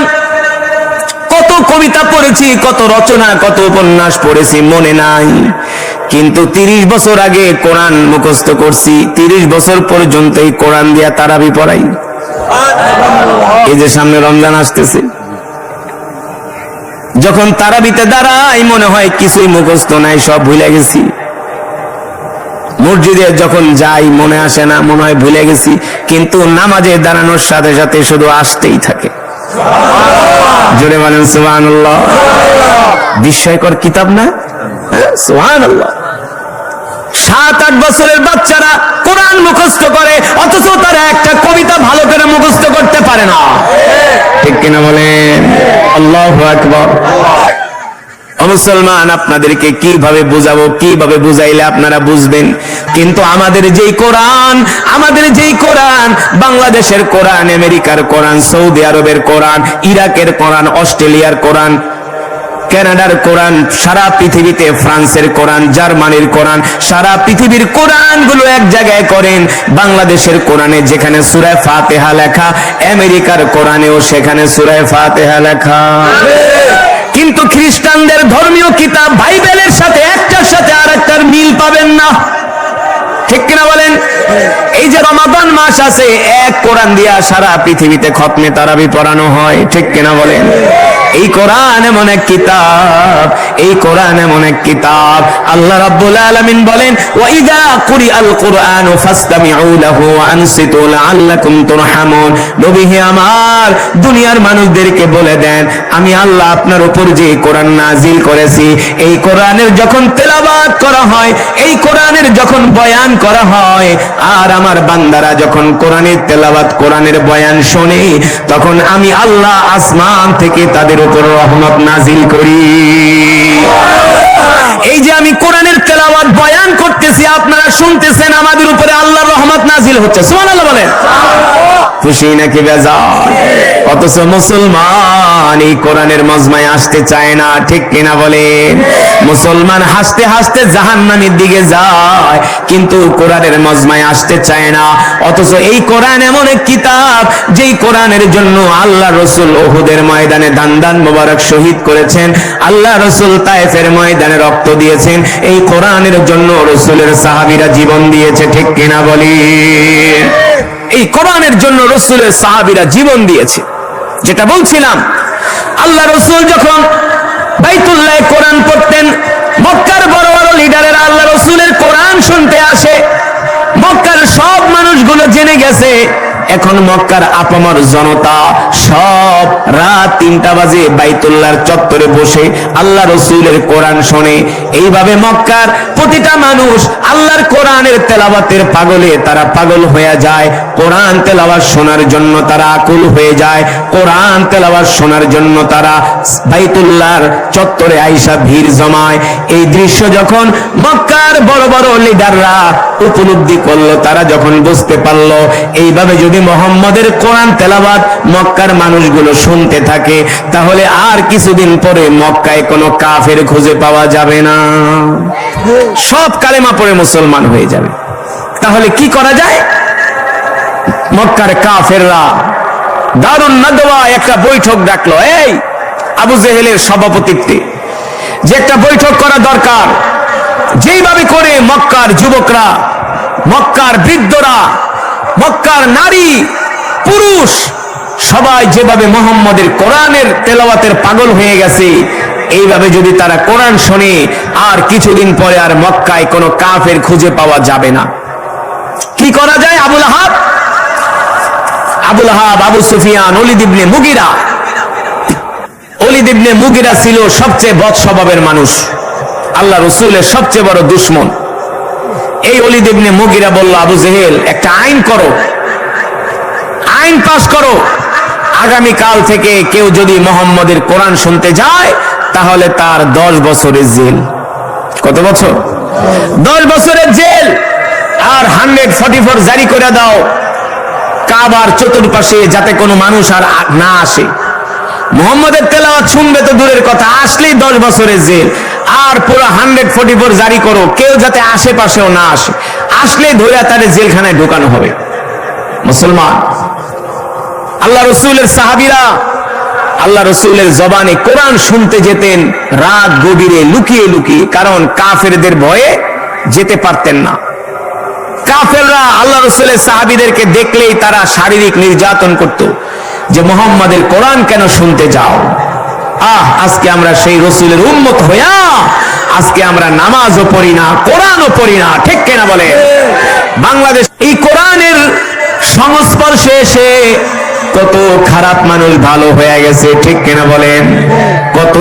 কত কবিতা পড়েছি, কত রচনা, কত উপন্যাস পড়েছি, মনে নাই। কিন্তু 30 বছর আগে কোরআন মুখস্থ করছি, 30 বছর পর্যন্ত এই কোরআন দিয়া তারাবি পড়াই। এই যে সামনে রমজান আসতেছে, যখন তারাবিতে দাঁড়াই মনে হয় কিছুই মুখস্থ নাই, সব ভুলে গেছি। মসজিদে যখন যাই মনে আসে না, মনে হয় ভুলে গেছি। কিন্তু নামাজে দাঁড়ানোর সাথে সাথে শুধু আসতেই থাকে। জোরে বলেন সুবহানাল্লাহ। বিস্ময়কর কিতাব না? সুবহানাল্লাহ। 7-8 বছরের বাচ্চারা কোরআন মুখস্থ করে, অথচ তারা একটা কবিতা ভালো করে মুখস্থ করতে পারে না, ঠিক কিনা বলেন? আল্লাহু আকবার। মুসলমান, আপনাদেরকে কিভাবে বুঝাবো, কিভাবে বুঝাইলে আপনারা বুঝবেন? কিন্তু আমাদের যেই কোরআন, বাংলাদেশের কোরআন, আমেরিকার কোরআন, সৌদি আরবের কোরআন, ইরাকের কোরআন, অস্ট্রেলিয়ার কোরআন, কানাডার কোরআন, সারা পৃথিবীতে ফ্রান্সের কোরআন, জার্মানির কোরআন, সারা পৃথিবীর কোরআনগুলো এক জায়গায় করেন। বাংলাদেশের কোরআনে যেখানে সূরা ফাতিহা লেখা, আমেরিকার কোরআনেও সেখানে সূরা ফাতিহা লেখা। কিন্তু খ্রিস্টানদের ধর্মীয় কিতাব বাইবেলের সাথে একটার সাথে আরেকটার মিল পাবেন না, ঠিক কিনা বলেন? এই যে রমাদান মাস আছে, এক কোরআন দিয়া সারা পৃথিবীতে খতমে তারাবি পড়ানো হয়, ঠিক কিনা বলেন? এই কোরআন এমন এক কিতাব, এই কোরআন এমন এক কিতাব। আল্লাহ রাব্বুল আলামিন বলেন, ওয়া ইযা কুরিআল কুরআনু ফাসতামিউ লাহু ওয়া আনসিতু লাআল্লাকুম তুরহামুন। নবী হে আমার, দুনিয়ার মানুষদেরকে বলে দেন, আমি আল্লাহ আপনার উপর যে কোরআন নাজিল করেছি, এই কোরআনের যখন তেলাওয়াত করা হয়, এই কোরআনের যখন বয়ান করা হয়, আর আমার বান্দারা যখন কোরআনের তেলাওয়াত, কোরআনের বয়ান শোনে, তখন আমি আল্লাহ আসমান থেকে তাদের উপর রহমত নাজিল করি। এই যে আমি কোরআনের তেলাওয়াত বয়ান করতেছি, আপনারা শুনতেছেন, আমাদের উপরে আল্লাহর রহমত নাজিল হচ্ছে। সুবহানাল্লাহ বলেন। খুশি নাকি বেজার? অথচ মুসলমান এই কোরআনের মজমায় আসতে চায় না, ঠিক কিনা বলেন? মুসলমান হাসতে হাসতে জাহান্নামের দিকে যায়, কিন্তু কোরআনের মজমায় আসতে চায় না। অথচ এই কোরআন এমন এক কিতাব, যেই কোরআনের জন্য আল্লাহ রসুল উহুদের ময়দানে দান দান মোবারক শহীদ করেছেন, আল্লাহ রসুল তায়েফের ময়দানে রক্ত দিয়েছেন, এই কোরআনের জন্য রসুলের সাহাবীরা জীবন দিয়েছে, ঠিক কিনা বলেন? এই কোরআনের জন্য রসুলের সাহাবীরা জীবন দিয়েছে। যেটা বলছিলাম, আল্লাহ রসুল যখন বাইতুল্লাহ কোরআন পড়তেন, মক্কার বড় বড় লিডারেরা আল্লাহ রসুলের কোরআন শুনতে আসে। মক্কার সব মানুষগুলো জেনে গেছে, এখন মক্কার আপামর জনতা সব রাত 3টা বাজে বাইতুল্লাহর চত্বরে বসে আল্লাহ রসুলের কোরআন শোনে। এইভাবে মক্কার প্রতিটা মানুষ আল্লাহর কোরআনের তেলাওয়াতের পাগলে তারা পাগল হয়ে যায়। কোরআন তেলাওয়াত শোনার জন্য তারা আকুল হয়ে যায়। কোরআন তেলাওয়াত শোনার জন্য তারা বাইতুল্লাহর চত্বরে আইসা ভিড় জমায়। এই দৃশ্য যখন মক্কার বড় বড় লিডাররা উপলব্ধি করলো, তারা যখন বুঝতে পারলো এইভাবে যদি মুহাম্মদের কোরআন তেলাওয়াত মক্কার মানুষগুলো শুনতে থাকে, তাহলে আর কিছুদিন পরে মক্কায় কোনো কাফের খুঁজে পাওয়া যাবে না, সব কালেমা পড়ে মুসলমান হয়ে যাবে। তাহলে কি করা যায়? মক্কার কাফেররা দারুন নাদওয়া একটা বৈঠক ডাকলো, এই আবু জেহেলের সভাপতিত্বে, যে একটা বৈঠক করা দরকার, যেইভাবে করে মক্কার যুবকরা, মক্কার বৃদ্ধরা, মক্কার নারী পুরুষ সবাই যেভাবে মুহাম্মদের কোরআনের তেলাওয়াতের পাগল হয়ে গেছে, এইভাবে যদি তারা কোরআন শোনে, আর কিছুদিন পরে আর মক্কায় কোনো কাফের খুঁজে পাওয়া যাবে না। কি করা যায়? আবুল আহাব, আবু সুফিয়ান, ওলীদ ইবনে মুগিরা। ওলীদ ইবনে মুগিরা ছিল সবচেয়ে বদ স্বভাবের মানুষ, আল্লাহ রসুলের সবচেয়ে বড় দুশমন। এই ওলীদ ইবনে মুগিরা বলল, আবু জেহেল একটা আইন করো, আইন পাস করো, আগামী কাল থেকে কেউ যদি মুহাম্মদের কোরআন শুনতে যায়, তাহলে তার 10 বছরের জেল। কত বছর? 10 বছরের জেল। আর 144 জারি করে দাও কাবার চতুর্পাশে, যাতে কোনো মানুষ আর না আসে। মুহাম্মদের তেলাওয়াত শুনবে তো দূরের কথা, আসলেই 10 বছরের জেল। আর পুরো 144 জারি করো, কেউ যাতে আশেপাশেও না আসে, আসলে ধরে তাদের জেলখানায় ঢোকানো হবে। মুসলমান, আল্লাহ রসুলের সাহাবীরা আল্লাহ রসুলের জবানে কোরআন শুনতে যেতেন রাত গভীরে লুকিয়ে লুকিয়ে, কারণ কাফেরদের ভয়ে যেতে পারতেন না। কাফেররা আল্লাহ রসুলের সাহাবীদেরকে দেখলেই তারা শারীরিক নির্যাতন করত, যে মুহাম্মদের কোরআন কেন শুনতে যাও? আজকে আমরা সেই রসুলের উম্মত হইয়া আজকে আমরা নামাজও পড়ি না, কোরআনও পড়ি না, ঠিক কিনা বলে? বাংলাদেশ এই কোরআনের সংস্পর্শে এসে কত খারাপ মানুষ ভালো হয়ে গেছে, ঠিক কিনা বলেন? কত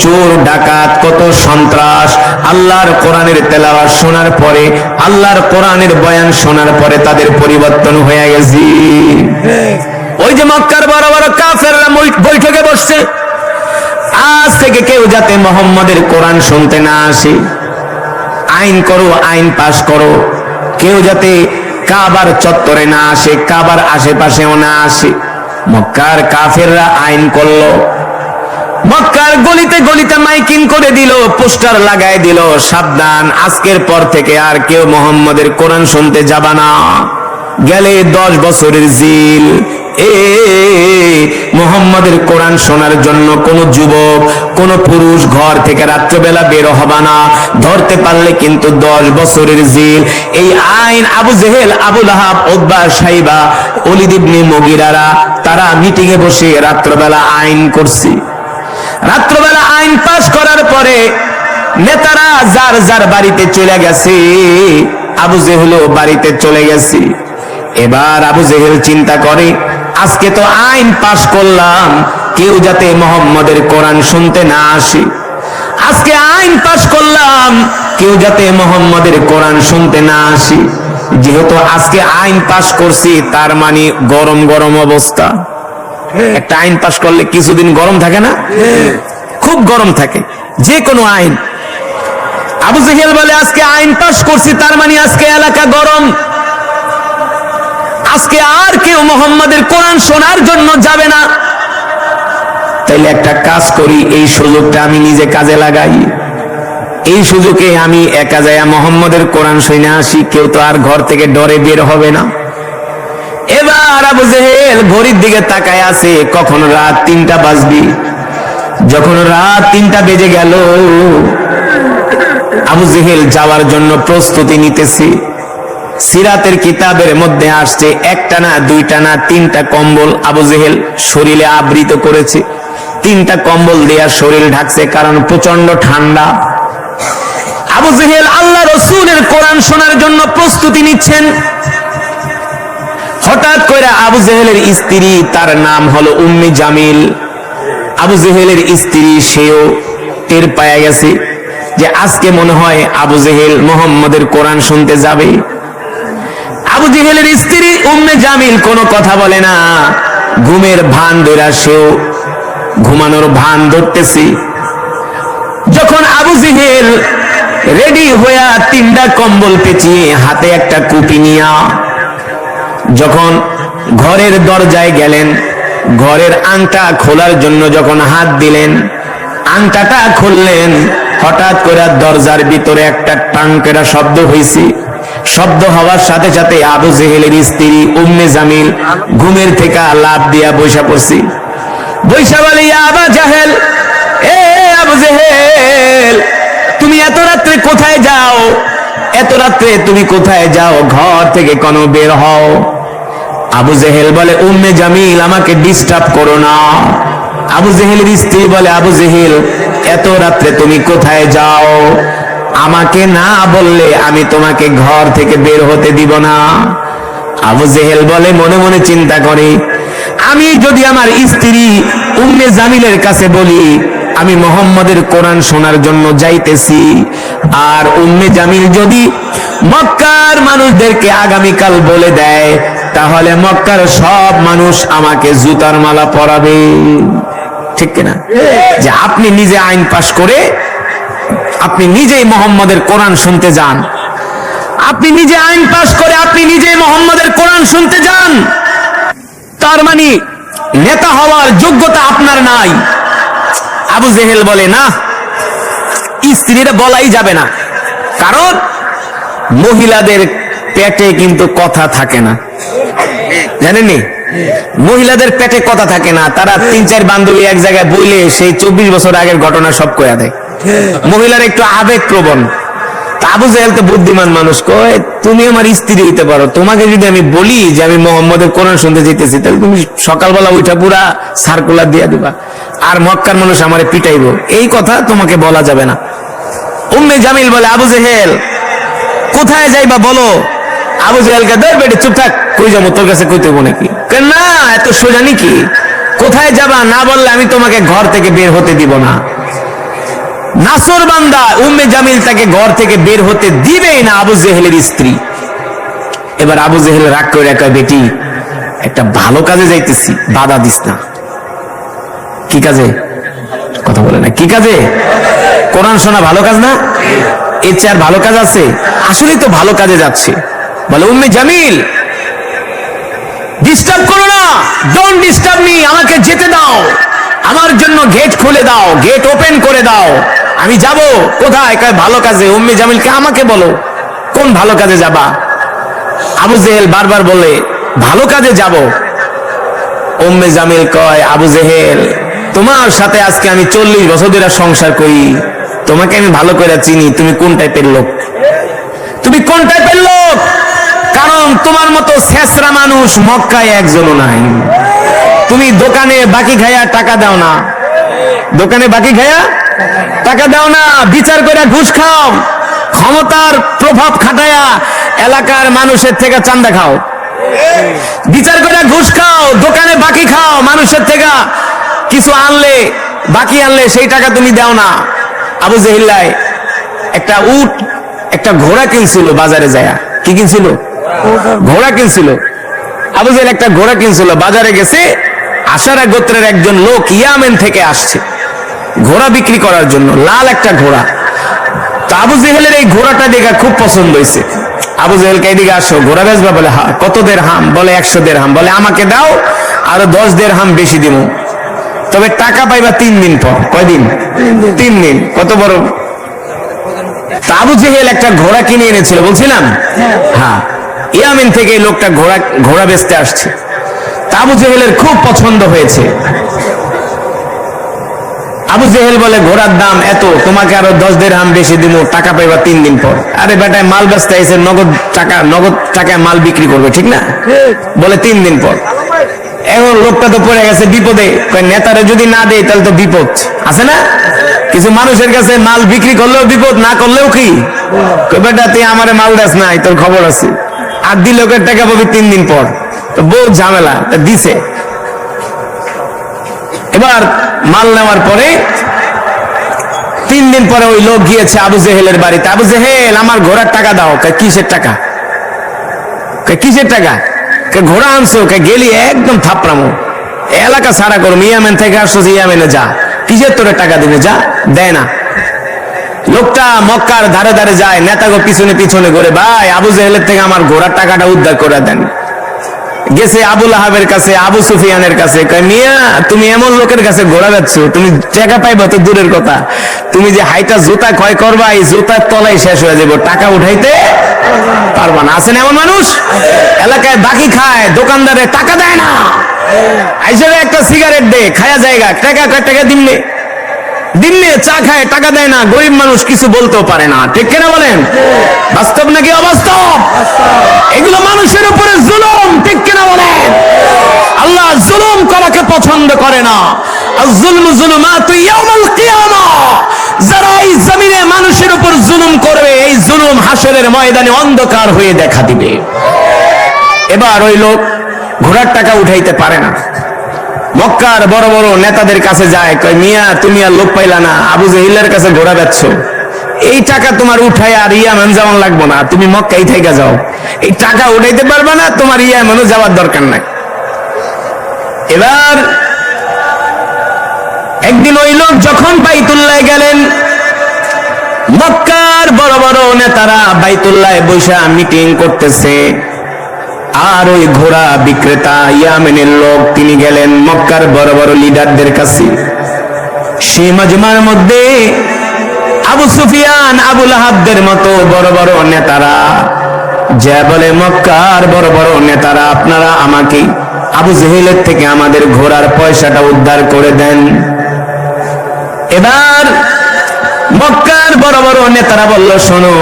চোর ডাকাত, কত সন্ত্রাস আল্লাহর কোরআনের তেলাওয়াত শোনার পরে, আল্লাহর কোরআনের বয়ান শোনার পরে তাদের পরিবর্তন হয়ে গেছে। ওই যে মক্কার বড় বড় কাফেররা বৈঠকে বসছে, আজ থেকে কেউ যাতে মুহাম্মদের কোরআন শুনতে না আসে, আইন করো, আইন পাস করো, কেউ যাতে কাবার চত্বরে না আসে, কাবার আশেপাশেও না আসে। মক্কার কাফেররা আইন করলো, মক্কার গলিতে গলিতে মাইকিং করে দিল, পোস্টার লাগাই দিল, সাবধান, আজকের পর থেকে আর কেউ মুহাম্মদের কোরআন শুনতে যাবা না, গেলে 10 বছরের জেল। মুহাম্মদের কোরআন শোনার জন্য কোন যুবক, কোন পুরুষ ঘর থেকে রাত্রেবেলা বের হবা না, ধরতে পারলে কিন্তু 10 বছরের জেল। এই আইন আবু জেহেল, আবুল আহাব, উতবা, শাইবা, ওলীদ ইবনে মুগিরারা তারা মিটিং এ বসে রাত্রেবেলা আইন করছে। রাত্রবেলা আইন পাশ করার পরে নেতারা যার যার বাড়িতে চলে গেছে, আবু জেহেলও বাড়িতে চলে গেছে। এবার আবু জেহেল চিন্তা করে, আজকে তো আইন পাশ করলাম, কেউ যাতে মোহাম্মদের কোরআন শুনতে না আসে। আজকে আইন পাশ করলাম, কেউ যাতে মোহাম্মদের কোরআন শুনতে না আসে। যেহেতু আজকে আইন পাশ করছি, তার মানে গরম গরম অবস্থা। একটা আইন পাশ করলে কিছুদিন গরম থাকে না? খুব গরম থাকে যে কোনো আইন। আবু জেহেল বলে, আজকে আইন পাশ করছি, তার মানে আজকে এলাকা গরম, আজকে আর কেউ মোহাম্মদের কোরআন শোনার জন্য যাবে না। তাইলে একটা কাজ করি, এই সুযোগটা আমি নিজে কাজে লাগাই। এই সুযোগে আমি একা যাইয়া মোহাম্মদের কোরআন শুনে আসি, কেউ তো আর ঘর থেকে ডরে বের হবে না। এবার আবু জেহেল ঘড়ির দিকে তাকায় আছে, কখন রাত 3টা বাজবি। যখন রাত 3টা বেজে গেল, আবু জেহেল যাওয়ার জন্য প্রস্তুতি নিতেছে। সিরাতের কিতাবের মধ্যে আসছে, একটা না, দুইটা না, 3টা কম্বল আবু জেহেল শরীরে আবৃত করেছে। 3টা কম্বল দেয়া শরীর ঢাকছে, কারণ প্রচন্ড ঠান্ডা। আবু জেহেল আল্লাহ রসুলের কোরআন শোনার জন্য প্রস্তুতি নিচ্ছেন। হঠাৎ করে আবু জেহেলের স্ত্রী, তার নাম হলো উম্মে জামিল, আবু জেহেলের স্ত্রী, সেও টের পায়া গেছে যে আজকে মনে হয় আবু জেহেল মোহাম্মদের কোরআন শুনতে যাবে। আবু জেহেলের স্ত্রী উম্মে জামিল কোনো কথা বলে না, ঘুমের ভান ধরা, সেও ঘুমানোর ভান ধরতেছে। যখন আবু জেহেল রেডি হইয়া 3টা কম্বল পেঁচিয়ে হাতে একটা কুপি নিয়া যখন ঘরের দরজায় গেলেন, ঘরের আংটা খোলার জন্য যখন হাত দিলেন, আংটাটা খুললেন, হঠাৎ করে দরজার ভিতরে একটা টাঙ্কেরা শব্দ হয়েছে। শব্দ হওয়ার সাথে সাথে আবু জেহেলের স্ত্রী উম্মে জামিল ঘুমের থেকে লাফ দিয়া বৈশা পড়ছে। বৈশা বলে, ইয়া আবা জাহেল, এ আবু জেহেল, তুমি এত রাত্রে কোথায় যাও? এত রাত্রে তুমি কোথায় যাও? ঘর থেকে কোনো বের হও। আবু জেহেল বলে, উম্মে জামিল, আমাকে ডিস্টার্ব করো না। আবু জেহেলের স্ত্রী বলে, আবু জেহেল, এত রাত্রে তুমি কোথায় যাও? আমাকে না বললে আমি তোমাকে ঘর থেকে বের হতে দিব না। আবু জেহেল বলে, মনে মনে চিন্তা করে, আমি যদি আমার স্ত্রী উম্মে জামিলের কাছে বলি আমি মোহাম্মদের কোরআন শোনার জন্য যাইতেছি, আর উম্মে জামিল যদি মক্কার মানুষদেরকে আগামীকাল বলে দেয়, তাহলে মক্কার সব মানুষ আমাকে জুতার মালা পরাবে। ঠিক কিনা? যে আপনি নিজে আইন পাশ করে আপনি নিজেই মোহাম্মদের কোরআন শুনতে যান, আপনি নিজে আইন পাশ করে আপনি নিজেই মোহাম্মদের কোরআন শুনতে যান, তার মানে নেতা হওয়ার যোগ্যতা আপনার নাই। আবু জেহেল বলে, না, স্ত্রীরা বলাই যাবে না, কারণ মহিলাদের পেটে কিন্তু কথা থাকে না, জানেননি? মহিলাদের পেটে কথা থাকে না, তারা 3-4 বান্ধবী এক জায়গায় বইলে সেই 24 বছর আগের ঘটনা সব কয়া দেয়। মহিলার একটু আবেগ প্রবণ। আবু জেহেল তো বুদ্ধিমান মানুষ, কয় তুমি আমার স্ত্রী হইতে পারো, তোমাকে যদি আমি বলি যে আমি মোহাম্মদের কোরআন শুনতে যেতেছি, তাহলে তুমি সকালবেলা উঠা পুরা সার্কুলার দিয়ে দিবা, আর মক্কার মানুষ আমারে পিটাইব, এই কথা তোমাকে বলা যাবে না। উম্মে জামিল বলে, আবু জেহেল কোথায় যাইবা বলো? আবু জেহেলকে, ধর বেটে চুপ থাক, কই যাবো, তোর কাছে কইতে হবো নাকি? না, এত সোজা নাকি? কোথায় যাবা না বললে আমি তোমাকে ঘর থেকে বের হতে দিব না। নাসর বান্দা উম্মে জামিল তাকে ঘর থেকে বের হতে দিবেই না, আবু জেহেলের স্ত্রী। এবার আবু জেহেল রাগ করে রাখা, বেটি একটা ভালো কাজে যাইতেছি, বাধা দিস না। কি কাজে? কথা বলে না, কি কাজে? কোরআন শোনা ভালো কাজ না? এর চেয়ে আর ভালো কাজ আছে? আসলেই তো ভালো কাজে যাচ্ছে। বলে, উম্মে জামিল, ডিস্টার্ব করো না, ডোন্ট ডিস্টার্ব মি, আমাকে যেতে দাও, আমার জন্য গেট খুলে দাও, গেট ওপেন করে দাও, আমি যাব। কোথায়? কয় ভালো কাজে। উম্মে জামিলকে, আমাকে বলো কোন ভালো কাজে যাবা? আবু জেহেল বারবার বলে, ভালো কাজে যাব। উম্মে জামিল কয়, আবু জেহেল, তোমার সাথে আজকে আমি 40 বছর ধরে সংসার করি, তোমাকে আমি ভালো করে চিনি, তুমি কোন টাইপের লোক, তুমি কোন টাইপের লোক, কারণ তোমার মতো শেষরা মানুষ মক্কায় একজনও নাই। তুমি দোকানে বাকি খাইয়া টাকা দাও না, দোকানে বাকি খায়া টাকা দাও না, বিচার করে ঘুষ খাও, ক্ষমতার প্রভাব খাটায়া এলাকার মানুষের থেকে চান্দা খাও, বিচার করে ঘুষ খাও, দোকানে বাকি খাও, মানুষের থেকে কিছু আনলে বাকি আনলে সেই টাকা তুমি দাও না। আবু জেহিল্লায় একটা উট একটা ঘোড়া কিনছিল বাজারে যায়। কি কিনছিল? ঘোড়া কিনছিল। আবু জেহেল একটা ঘোড়া কিনছিল, বাজারে গেছে, আশারা গোত্রের একজন লোক ইয়ামেন থেকে আসছে ঘোড়া বিক্রি করার জন্য, লাল একটা ঘোড়া। তো আবু জেহেলের এই ঘোড়াটা দেখে খুব পছন্দ হয়েছে। আবু জেহেলকে এদিকে আসো, ঘোড়া বেচবা? বলে হ্যাঁ। কত দেরহাম? বলে 100 দেরহাম। বলে আমাকে দাও, আরো 10 দেরহাম বেশি দিব, তবে টাকা পাইবা 3 দিন পর। কয়দিন? 3 দিন। কত বড়! তা আবু জেহেল একটা ঘোড়া কিনে এনেছিল বলছিলাম, হ্যাঁ, ইয়ামিন থেকে এই লোকটা ঘোড়া বেচতে আসছে। তা আবু জেহেলের খুব পছন্দ হয়েছে। আবু জেহেল বলে ঘোড়ার দাম এত, তোমাকে আরো 10 দেরহাম বেশি দিব, টাকা পাইবা 3 দিন পর। আরে বেটায় মাল বেচতে আইছে, নগদ টাকায় মাল বিক্রি করবে, ঠিক না? বলে 3 দিন পর। এখন লোকটা তো পড়ে গেছে বিপদে, নেতারে যদি না দেয় তাহলে তো বিপদ আছে না? কিছু মানুষের কাছে মাল বিক্রি করলেও বিপদ, না করলেও কি? বেটা তুই আমারে মাল দেস নাই, তোর খবর আছে। আর দি লোকের টাকা পাবি 3 দিন পর, তো বহু ঝামেলা। দিছে। এবার মাল নেওয়ার পরে 3 দিন পরে ওই লোক গিয়েছে আবু জেহেলের বাড়িতে। আবু জেহেল, আমার ঘোড়ার টাকা দাও। কিসের টাকা? কিসের টাকা? ঘোড়া আনছো? গেলি একদম থাপড়ামো, এলাকা সারা করো, ইয়ামেন থেকে আসছো, ইয়ামেনে যা, কিসের তোরে টাকা দিবে? যা। দেয় না। লোকটা মক্কার ধারে ধারে যায়, নেতাগো পিছনে পিছনে ঘুরে, ভাই আবু জেহেলের থেকে আমার ঘোড়ার টাকাটা উদ্ধার করে দেন। গেছে আবুল আহাবের কাছে, আবু সুফিয়ানের কাছে, কয় মিয়া তুমি এমন লোকের কাছে ঘোড়া যাচ্ছ, তুমি টাকা পাইবা তো দূরের কথা, তুমি যে হাইটা জুতা ক্ষয় করবা, এই জুতার তলায় শেষ হয়ে যাবো, টাকা উঠাইতে পারবা না। আছেন এমন মানুষ, এলাকায় বাকি খায়, দোকানদারে টাকা দেয় না, আইসবে একটা সিগারেট দে, খায়া জায়গা, টাকা দিমনে চা খায়, টাকা দেয় না। গরিব মানুষ কিছু বলতেও পারে না, ঠিক কিনা বলেন? বাস্তব নাকি অবাস্তব? এগুলো মানুষের উপরে জুলুম, ঠিক কিনা বলেন? আল্লাহ জুলুম করাকে পছন্দ করে না। আয-যুলমু যুলুমাতু ইয়াউমাল কিয়ামা। যারা এই জমিনে মানুষের উপর জুলুম করবে, এই জুলুম হাসরের ময়দানে অন্ধকার হয়ে দেখা দিবে। এবার ওই লোক ঘোড়ার টাকা উঠাইতে পারে না, মক্কার বড় বড় নেতাদের কাছে যায়, কয় মিয়া তুমি আর লোক পাইলা না, আবু জেহেলের কাছে ঘোড়া বেচছ, এই টাকা তোমার উঠাই আর ইয়ামান যাওয়ান লাগবো না, তুমি মক্কাই থেকে যাও, এই টাকা উঠাইতে পারবে না, তোমার ইয়ামানও যাওয়ার দরকার নাই। এবার একদিন ওই লোক যখন বাইতুল্লাহ গেলেন, মক্কার বড় বড় নেতারা বাইতুল্লাহ বৈশা মিটিং করতেছে, আর ওই ঘোড়া বিক্রেতা ইয়ামেনের লোক তিনি গেলেন মক্কার বড় বড় লিডারদের কাছে। সেই মাজমার মধ্যে আবু সুফিয়ান, আবু লাহাবদের মতো বড় বড় নেতারা যা বলে, মক্কার বড় বড় নেতারা, আপনারা আমাকে আবু জেহেলের থেকে আমাদের ঘোড়ার পয়সাটা উদ্ধার করে দেন। এবার মক্কার বড় বড় নেতারা বলল, শোনো,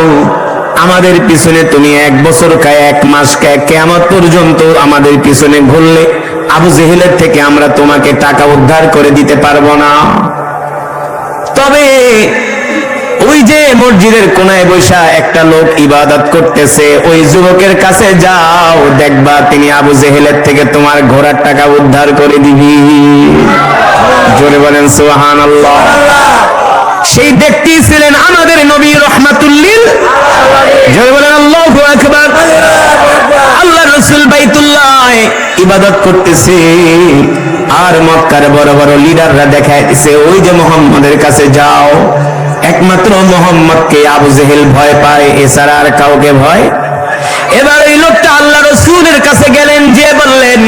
আমাদের পিছনে তুমি 1 বছর কায় 1 মাস কায় কিয়ামত পর্যন্ত আমাদের পিছনে ঘুরলে আবু জেহেলের থেকে আমরা তোমাকে টাকা উদ্ধার করে দিতে পারবো না। তবে ওই যে মসজিদের কোনায় বসা একটা লোক ইবাদত করতেছে, ওই যুবকের কাছে যাও, দেখবা তিনি আবু জেহেলের থেকে তোমার ঘোড়ার টাকা উদ্ধার করে দিবি। জোরে বলেন সুবহানাল্লাহ। সেই ব্যক্তি ছিলেন আমাদের নবী রাহমাতুল লিল। জোরে বলেন আল্লাহু আকবার। আল্লাহ রাসূল বাইতুল্লাহ ইবাদত করতেছে, আর মক্কার বড় বড় লিডাররা দেখায় দিছে, ওই যে মুহাম্মাদের কাছে যাও, একমাত্র মুহাম্মদকে আবু জেহেল ভয় পায়, এছাড়া আর কাউকে ভয়। এবার এই লোকটা আল্লাহ রাসূলের কাছে গেলেন, যে বললেন,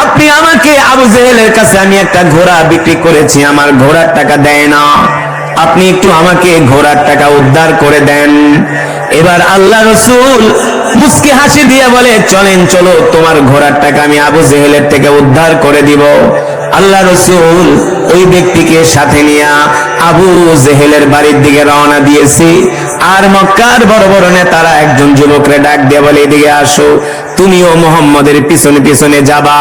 আপনি আমাকে আবু জেহেলের কাছে আমি একটা ঘোড়া বিক্রি করেছি, আমার ঘোড়ার টাকা দেয় না, আপনি একটু আমাকে ঘোড়ার টাকা উদ্ধার করে দেন। এবার আল্লাহ রাসূল মুস্কি হাসি দিয়ে বলে, চলেন, চলো, তোমার ঘোড়ার টাকা আমি আবু জেহেলের থেকে উদ্ধার করে দিব। আল্লাহ রাসূল ওই ব্যক্তিকে সাথে নিয়ে আবু জেহেলের বাড়ির দিকে রওনা দিয়েছে। আর মক্কার বড় বড় নেতারা একজন যুবকরে ডাক দিয়ে বলে, এদিকে আসো, তুমিও মুহাম্মদের পিছনে পিছনে যাবা।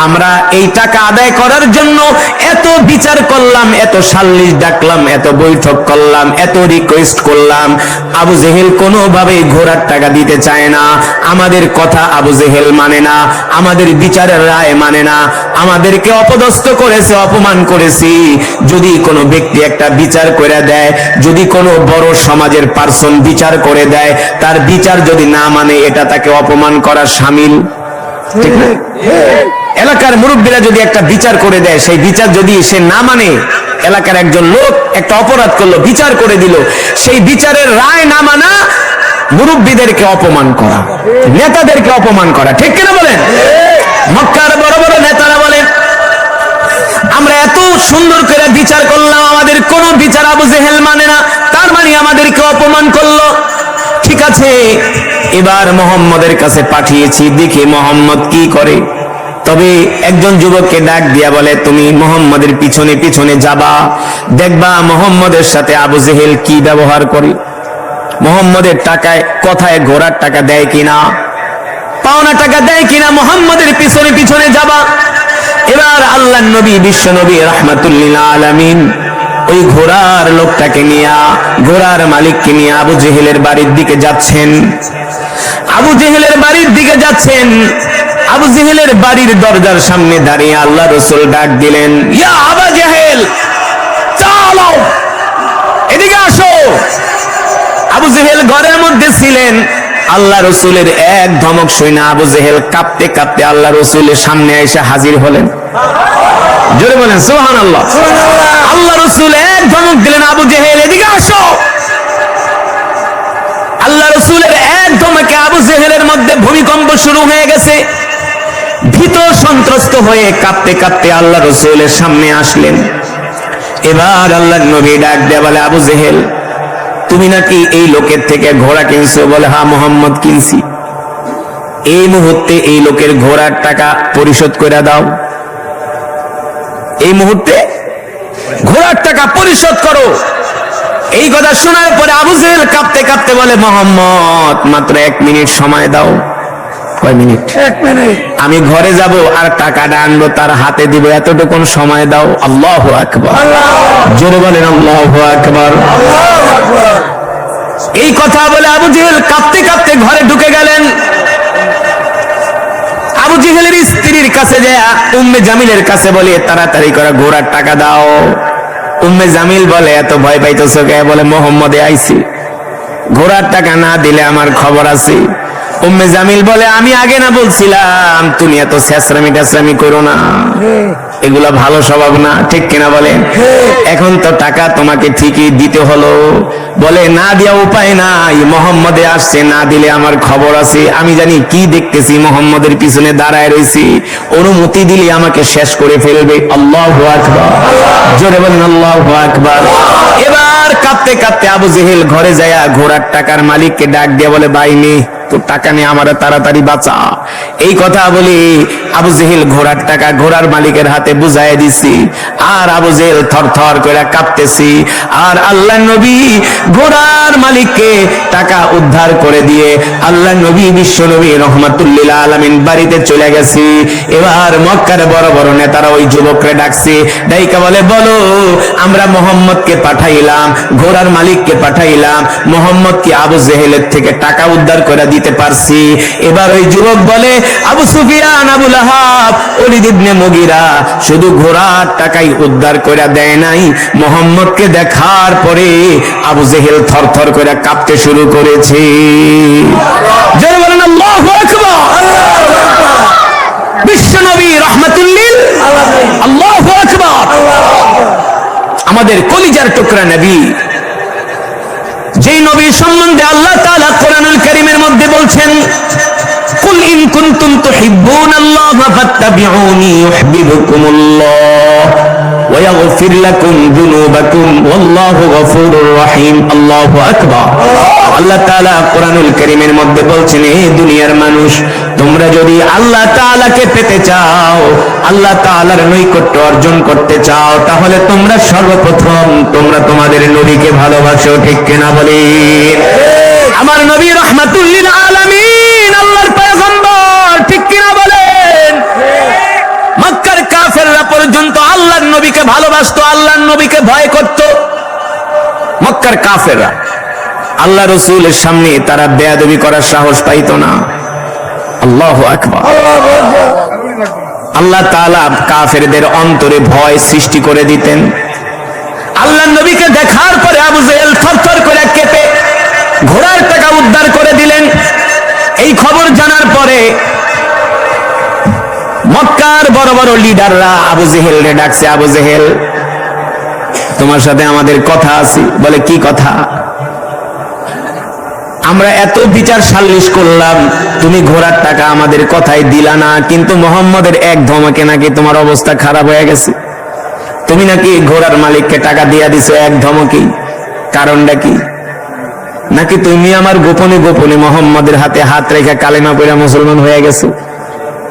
আমরা এই টাকা আদায় করার জন্য এত বিচার করলাম, এত সাল্লিশ ডাকলাম, এত বৈঠক করলাম, এত রিকোয়েস্ট করলাম। আবু জেহেল কোনোভাবেই ঘোড়ার টাকা দিতে চায় না। আমাদের কথা আবু জেহেল মানে না, আমাদের বিচারের রায় মানে না, আমাদেরকে অপদস্থ করেছে, অপমান করেছি। যদি কোনো ব্যক্তি একটা বিচার করে দেয়, যদি কোনো বড় সমাজের পার্সন বিচার করে দেয়, তার বিচার যদি না মানে এটা তাকে অপমান করা শামিল, ঠিক না? এলাকার মুরব্বীরা যদি একটা বিচার করে দেয়, সেই বিচার যদি সে না মানে, এলাকার একজন লোক একটা অপরাধ করলো, বিচার করে দিল, সেই বিচারের রায় না মানা মুরব্বীদেরকে অপমান করা, নেতাদেরকে অপমান করা, ঠিক কিনা বলেন? মক্কার বড় বড় নেতারা বলেন, আমরা এত সুন্দর করে বিচার করলাম, আমাদের কোন বিচার আবু জেহেল মানে না, তার মানে আমাদেরকে অপমান করলো। ঠিক আছে, এবার মুহাম্মদের কাছে পাঠিয়েছি, দেখি মুহাম্মদ কি করে। তবে একজন যুবককে ডাক দিয়া বলে, তুমি মুহাম্মদের পিছনে পিছনে যাবা, দেখবা মুহাম্মদের সাথে আবু জেহেল কি ব্যবহার করে, মুহাম্মদের টাকায় কথায় ঘোড়ার টাকা দেয় কিনা, পাওনা টাকা দেয় কিনা, মুহাম্মদের পিছনে পিছনে যাবা। এবার আল্লাহর নবী, বিশ্ব নবী রাহমাতুল্লিল আলামিন ওই ঘোড়ার লোকটাকে নিয়ে, ঘোড়ার মালিককে নিয়ে আবু জেহেলের বাড়ির দিকে যাচ্ছেন। আবু জেহেলের বাড়ির দিকে যাচ্ছেন। আবু জেহেলের বাড়ির দরজার সামনে দাঁড়িয়ে আল্লাহ রাসূল ডাক দিলেন, ইয়া আবু জেহেল, চলো এদিকে আসো। আবু জেহেল ঘরের মধ্যে ছিলেন। আল্লাহ রসুলের এক ধমক শুনে আবু জেহেল কাঁপতে কাঁপতে আল্লাহ রসুলের সামনে এসে হাজির হলেন। জোরে বলেন সুবহানাল্লাহ। আল্লাহ রসুল এক ধমক দিলেন, আবু জেহেল এদিকে আসো। আল্লাহ রসুলের এক ধমকে আবু জেহেলের মধ্যে ভূমিকম্প শুরু হয়ে গেছে। ভীত সন্ত্রস্ত হয়ে কাঁপতে কাঁপতে আল্লাহ রসুলের সামনে আসলেন। এবার আল্লাহর নবী ডাক দিয়ে বলে, আবু জেহেল, তুমি নাকি এই লোকের থেকে ঘোড়া কিনছো? বলে, হ্যাঁ মুহাম্মদ কিনছি। এই মুহূর্তে এই লোকের ঘোড়ার টাকা পরিশোধ করে দাও, এই মুহূর্তে ঘোড়ার টাকা পরিশোধ করো। এই কথা শোনার পরে আবু জেহেল কাঁপতে কাঁপতে বলে, মুহাম্মদ মাত্র 1 মিনিট সময় দাও। কয় মিনিট? 1 মিনিট। আমি ঘরে যাব আর টাকাটা আনবো, তার হাতে দিব, এতটুকুন সময় দাও। আল্লাহু আকবার। জোরে বলেন আল্লাহু আকবার। এই কথা বলে আবু জেহেল কাঁপতে কাঁপতে ঘরে ঢুকে গেলেন। আবু জেহেলের স্ত্রীর কাছে যায় উম্মে জামিলের কাছে বলে, তাড়াতাড়ি করে ঘোড়ার টাকা দাও। উম্মে জামিল বলে, এত ভয় পাইতেছো কে? বলে, মুহাম্মদে আইছি, ঘোড়ার টাকা না দিলে আমার খবর আছে। উম্মে জামিল বলে, আমি আগে না বলছিলাম তুমি এত ছেঁচড়ামি টেচড়ামি করো না, এগুলা ভালো স্বভাব না, ঠিক কিনা বলেন? এখন তো টাকা তোমাকে ঠিকই দিতে হলো। বলে, না দিয়া উপায় নাই, মুহাম্মদে আসছে, না দিলে আমার খবর আছে, আমি জানি কি দেখতেছি, মুহাম্মদের পিছনে দাঁড়ায় রয়েছি, অনুমতি দিলে আমাকে শেষ করে ফেলবে। আল্লাহু আকবার। জোরে বলেন আল্লাহু আকবার। এবার কাঁপতে কাঁপতে আবু জেহেল ঘরে যায় ঘোড়ার টাকার মালিককে ডাক দিয়ে বলে, বাইনি তো টাকা নিয়ে আমার তাড়াতাড়ি বাঁচা। এই কথা বলি আবু জেহেল ঘোড়ার টাকা ঘোড়ার মালিকের হাতে বুঝাই দিছি, আর আবু জেহেল থরথর করে কাঁপতেছি। আর আল্লাহ নবী ঘোড়ার মালিককে টাকা উদ্ধার করে দিয়ে আল্লাহ নবী বিশ্ব নবী রহমাতুল্লিল আলামিন বাড়িতে চলে গেছি। এবার মক্কার বড় বড় নেতারা ওই যুবককে ডাকছে, ডাইকা বলে, বলো আমরা মুহাম্মদকে পাঠাইলাম, ঘোড়ার মালিককে পাঠাইলাম, মুহাম্মদ কি আবু জেহেলের থেকে টাকা উদ্ধার করে দিতে পারছি? এবার ওই যুবক বলে, আবু সুফিয়ান, আবু লাহাব, ওলীদ ইবনে মুগীরা শুধু ঘোড়ার টাকাই উদ্ধার করে দেয় নাই, মুহাম্মদকে দেখার পরে আবু জেহেল থরথর করে কাঁপতে শুরু করেছে। জোরে বলেন আল্লাহু আকবার। বিশ্ব নবী রাহমাতুল্লিল আল্লাহু আকবার। আমাদের কলিজার টুকরা নবী, যেই নবীর সম্বন্ধে আল্লাহ তাআলা কোরআনুল কারীমের মধ্যে বলছেন, কুল ইন কুনতুম তুহিব্বুনাল্লাহা ফাত্তাবিউনি ইউহিব্বুকুমুল্লাহ ওয়া ইয়াগফির লাকুম যুনুবাকুম ওয়াল্লাহু গফুরুর রহিম। আল্লাহু আকবার। আল্লাহ তাআলা কোরআনুল কারীমের মধ্যে বলছেন, হে দুনিয়ার মানুষ, তোমরা যদি আল্লাহ তাআলাকে পেতে চাও, আল্লাহ তাআলার নৈকট্য অর্জন করতে চাও, তাহলে তোমরা সর্বপ্রথম তোমরা তোমাদের নবীকে ভালোবাসো, ঠিক কিনা বলেন? আমার নবী রাহমাতুল লিল আলামিন, আল্লাহর পয়গম্বর, নবীকে ভালোবাসতো, আল্লাহর নবীকে ভয় করত। মক্কার কাফেররা আল্লাহ রসুলের সামনে তারা বেয়াদবি করার সাহস পাইত না। আল্লাহু আকবার। আল্লাহ তাআলা কাফেরদের অন্তরে ভয় সৃষ্টি করে দিতেন। আল্লাহর নবীকে দেখার পরে আবু জেহেল থরথর করে কেঁপে ঘোড়ার টাকা উদ্ধার করে দিলেন। এই খবর জানার পরে মক্কার বড় বড় লিডাররা আবু জেহেলকে ডাকছে, আবু জেহেল তোমার সাথে আমাদের কথা আছে। বলে কি কথা? আমরা এত বিচার সালিশ করলাম, তুমি ঘোড়ার টাকা আমাদের কথাই দিলা না, কিন্তু মোহাম্মদের এক ধমকে নাকি তোমার অবস্থা খারাপ হয়ে গেছে। তুমি নাকি ঘোড়ার মালিককে টাকা দিয়া দিছো এক ধমকেই, কারণটা কি? নাকি তুমি আমার গোপনে গোপনে মোহাম্মদের হাতে হাত রেখে কালেমা পড়ে মুসলমান হয়ে গেছো?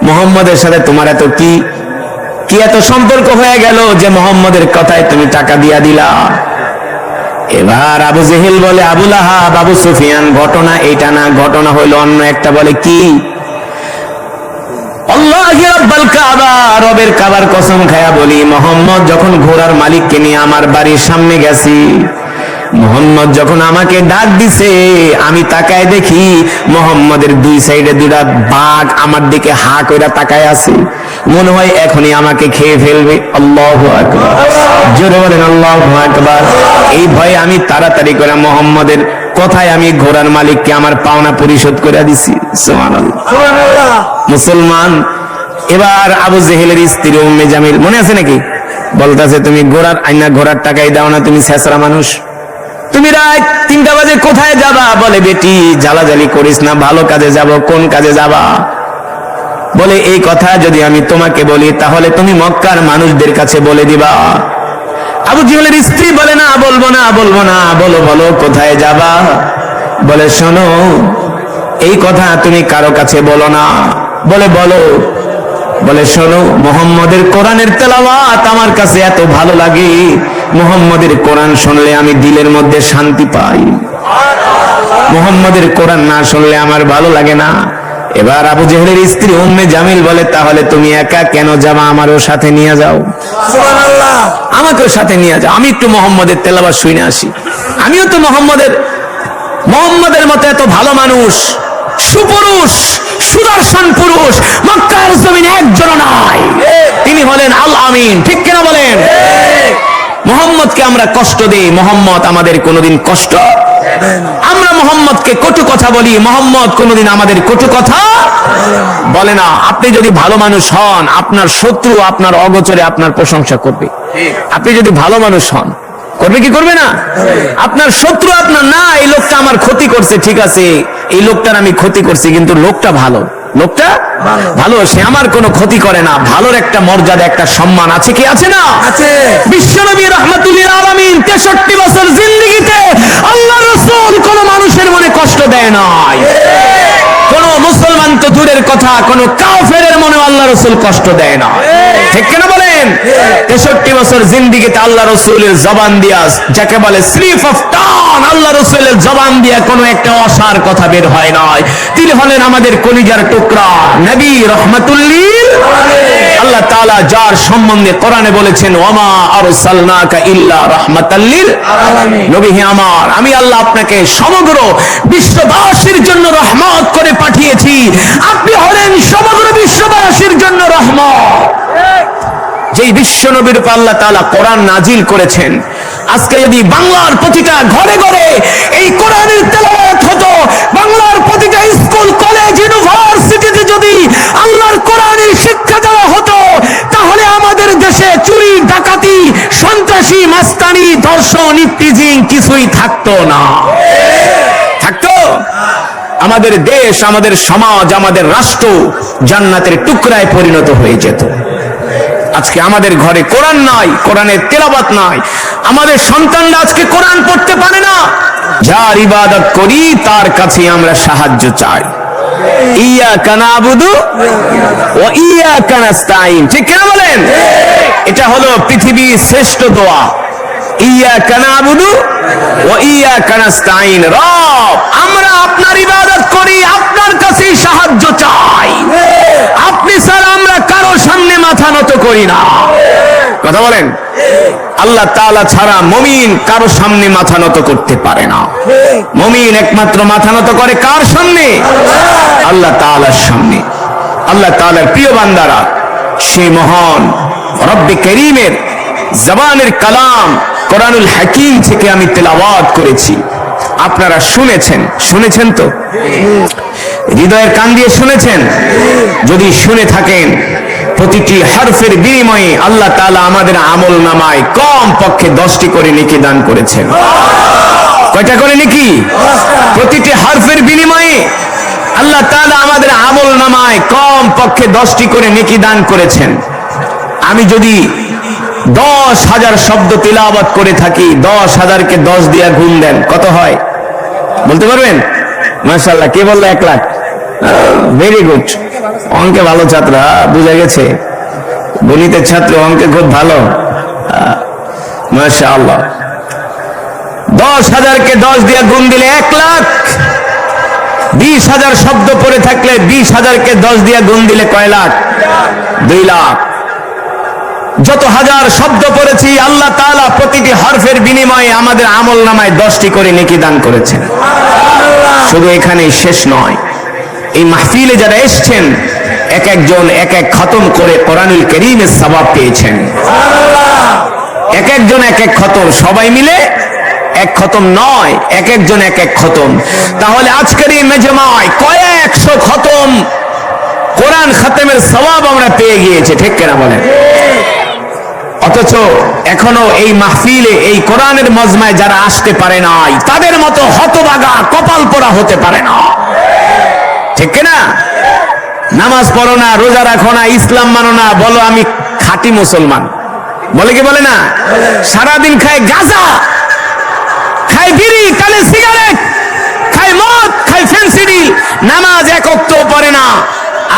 মোহাম্মদের সাথে তোমার এত কি এত সম্পর্ক হয়ে গেল যে মোহাম্মদের কথায় তুমি টাকা দিয়া দিলা? এবার আবু জেহেল বলে, আবু লাহাব, আবু সুফিয়ান, ঘটনা এটা না, ঘটনা হইল অন্য একটা। বলে কি? আল্লাহি রাব্বাল কাবা, রবের কাবার কসম খায়া বলি, মোহাম্মদ যখন ঘোড়ার মালিককে নিয়ে আমার বাড়ির সামনে গেছি, মোহাম্মদ যখন আমাকে ডাক দিছে, আমি তাকায় দেখি মোহাম্মদের দুই সাইডে দুটা বাঘ আমার দিকে হা কইরা তাকায় আছে। মনে হয় এখনই আমাকে খেয়ে ফেলবে। আল্লাহু আকবার, জোরে বলেন আল্লাহু আকবার। এই ভয়ে আমি তাড়াতাড়ি করে মোহাম্মদের কথায় আমি ঘোড়ার মালিককে আমার পাওনা পরিশোধ করে দিছি। সুবহানাল্লাহ। মুসলমান। এবার আবু জেহেলের স্ত্রী উম্মে জামিল, মনে আছে নাকি? বলতাছে, তুমি ঘোড়ার টাকাই দাও না, তুমি ছেঁচড়া মানুষ, তুমি রাত 3টা বাজে কোথায় যাবা? বলে, বেটি জ্বালাজালি করিস না, ভালো কাজে যাব। কোন কাজে যাবা? বলে, এই কথা যদি আমি তোমাকে বলি তাহলে তুমি মক্কার মানুষদের কাছে বলে দিবা। আবু জেহেলের স্ত্রী বলে, না বলবো না, বলবো না। বলো বলো কোথায় যাবা? বলে, শোনো, এই কথা তুমি কারো কাছে বলো না। বলে, বলো। বলে, শোনো, মুহাম্মদের কোরআনের তেলাওয়াত আমার কাছে এত ভালো লাগে, মুহাম্মদের কোরআন শুনলে আমি দিলের মধ্যে শান্তি পাই, মুহাম্মদের কোরআন না শুনলে আমার ভালো লাগে না। এবার আবু জেহেলের স্ত্রী উম্মে জামিল বলে, তাহলে তুমি একা কেন যাবা? আমারও সাথে নিয়ে যাও। সুবহানাল্লাহ। আমাকেও সাথে নিয়ে যাও, আমি একটু মুহাম্মদের তেলাওয়াত শুনে আসি। আমিও তো মুহাম্মদের মতো এত ভালো মানুষ, সুপুরুষ, সুদর্শন পুরুষ মক্কার জমিনে একজন নাই, তিনি হলেন আল আমিন। ঠিক কিনা বলেন? মুহাম্মদকে আমরা কষ্ট দেই, মুহাম্মদ আমাদের কোনোদিন কষ্ট, আমরা মুহাম্মদকে কটু কথা বলি, মুহাম্মদ কোনোদিন আমাদের কটু কথা বলে না। আপনি যদি ভালো মানুষ হন, আপনার শত্রু আপনার অগোচরে আপনার প্রশংসা করবে। আপনি যদি ভালো মানুষ হন, করবে কি করবে না? আপনার শত্রু আপনার, না এই লোকটা আমার ক্ষতি করছে, ঠিক আছে এই লোকটার আমি ক্ষতি করছি, কিন্তু লোকটা ভালো, লোকটা ভালো, সে আমার কোনো ক্ষতি করে না। ভালোর একটা মর্যাদা, একটা সম্মান আছে কি আছে না? আছে। বিশ্বনবী রাহমাতুল্লিল আলামিন 63 বছর জিন্দেগিতে আল্লাহর রাসূল কোন মানুষের মনে কষ্ট দেয় নাই। কোন মুসলমান তো দূরের কথা, কোন কাফেরের মনে আল্লাহর রাসূল কষ্ট দেয় না। ঠিক কিনা বলেন? 63 বছর জিন্দেগিতে আল্লাহ রাসূলের জবান দিয়া, যাকে বলে স্লিপ অফ টাং, আল্লাহ রাসূলের জবান দিয়া কোনো একটা অসার কথা বের হয় নাই। তিনি হলেন আমাদের কলিজার টুকরা নবী রাহমাতুল্লিল আলামিন। আল্লাহ তাআলা যার সম্বন্ধে কোরআনে বলেছেন, ওয়ামা আরসালনাকা ইল্লা রাহমাতাল লিল আলামিন। নবী হে আমার, আমি আল্লাহ আপনাকে সমগ্র বিশ্ববাসীর জন্য রহমত করে পাঠিয়েছি। আপনি হলেন সমগ্র বিশ্ববাসীর জন্য রহমত। যেই বিশ্ব নবীর উপর আল্লাহ তাআলা কোরআন নাজিল করেছেন, আজকে যদি বাংলার প্রতিটা ঘরে ঘরে এই কোরআনের তেলাওয়াত হতো, বাংলার প্রতিটা স্কুল, কলেজ, ইউনিভার্সিটিতে যদি আল্লাহর কোরআনের শিক্ষা দেওয়া হতো, তাহলে আমাদের দেশে চুরি, ডাকাতি, সন্ত্রাসী, মাস্তানি, ধর্ষণ, ইফতিজিং কিছুই থাকতো না। থাকতো? আমাদের দেশ, আমাদের সমাজ, আমাদের রাষ্ট্র জান্নাতের টুকরায় পরিণত হয়ে যেত। আজকে আমাদের ঘরে কোরআন নাই, কোরআনের তেলাওয়াত নাই, আমাদের সন্তানরা আজকে কোরআন পড়তে পারে না। যার ইবাদত করি তার কাছে আমরা সাহায্য চাই। ইয়াকা নাবুদু ওয়া ইয়াকা নাস্তাইন। ঠিক কিনা বলেন? এটা হলো পৃথিবীর শ্রেষ্ঠ দোয়া। ইয়াকা নাবুদু ওয়া ইয়াকা নাস্তাইন। রব, আমরা আপনার ইবাদত করি, আপনার কাছেই সাহায্য চাই। আপনি ছাড়া আমরা কারো সামনে মাথা নত করি না। কথা বলেন। আল্লাহ তাআলা ছাড়া মুমিন কারো সামনে মাথা নত করতে পারে না। মুমিন একমাত্র মাথা নত করে কার সামনে? আল্লাহ তাআলার সামনে। আল্লাহ তাআলার প্রিয় বান্দারা, সেই মহান রব্বে করিমের জবানের কালাম কোরআনুল হাকিম থেকে আমি তেলাওয়াত করেছি। আপনারা শুনেছেন তো? হৃদয়ের কান দিয়ে শুনেছেন? যদি শুনে থাকেন, প্রতিটি হরফের বিনিময়ে আল্লাহ তাআলা আমাদের আমল নামায় কম পক্ষে 10টি করে নেকি দান করেছেন। কয়টা করে নেকি? প্রতিটি হরফের বিনিময়ে আল্লাহ তাআলা আমাদের আমল নামায় কম পক্ষে 10টি করে নেকি দান করেছেন। আমি যদি 10,000 শব্দ তিলাওয়াত করে থাকি, 10,000 কে 10 দিয়া গুণ দেন, কত হয় বলতে পারবেন? মাশাআল্লাহ, কে বললো 1 লাখ? ভেরি গুড, অঙ্কে ভালো ছাত্র, বুঝা গেছে। গণিতের ছাত্র, অঙ্কে খুব ভালো, মাশাআল্লাহ। 10,000 কে 10 দিয়া গুণ দিলে 1 লাখ। 20,000 শব্দ পড়ে থাকলে 20,000 কে 10 দিয়া গুণ দিলে কয় লাখ? 2 লাখ। যত হাজার শব্দ পড়েছি, আল্লাহ তাআলা প্রতিটি হরফের বিনিময়ে আমাদের আমল নামায় 10টি করে নেকি দান করেছেন। শুধু এখানেই শেষ নয়, এই মাহফিলে যারা এসেছেন, এক একজন এক এক খতম করে কোরআনুল কারীমের সওয়াব পেয়েছেন। এক একজন এক এক খতম, সবাই মিলে এক খতম নয়, এক একজন এক এক খতম। তাহলে আজকের এই মেজমায় কয়েকশো খতম কোরআন খতমের সওয়াব আমরা পেয়ে গিয়েছি, ঠিক কিনা বলেন? অথচ এখনো এই মাহফিলে, এই কোরআনের মজমায় যারা আসতে পারে নাই, তাদের মতো হতভাগা কপাল পোড়া হতে পারে না, ঠিক কিনা? নামাজ পড়ো না, রোজা রাখো না, ইসলাম মানো না, বলো আমি খাঁটি মুসলমান, বলে কি বলে না? সারাদিন খায় গাঁজা, খায় বিড়ি, কালে সিগারেট, খায় মদ, খায় ফেন্সিডিল, নামাজ এক ওয়াক্তও পড়ে না।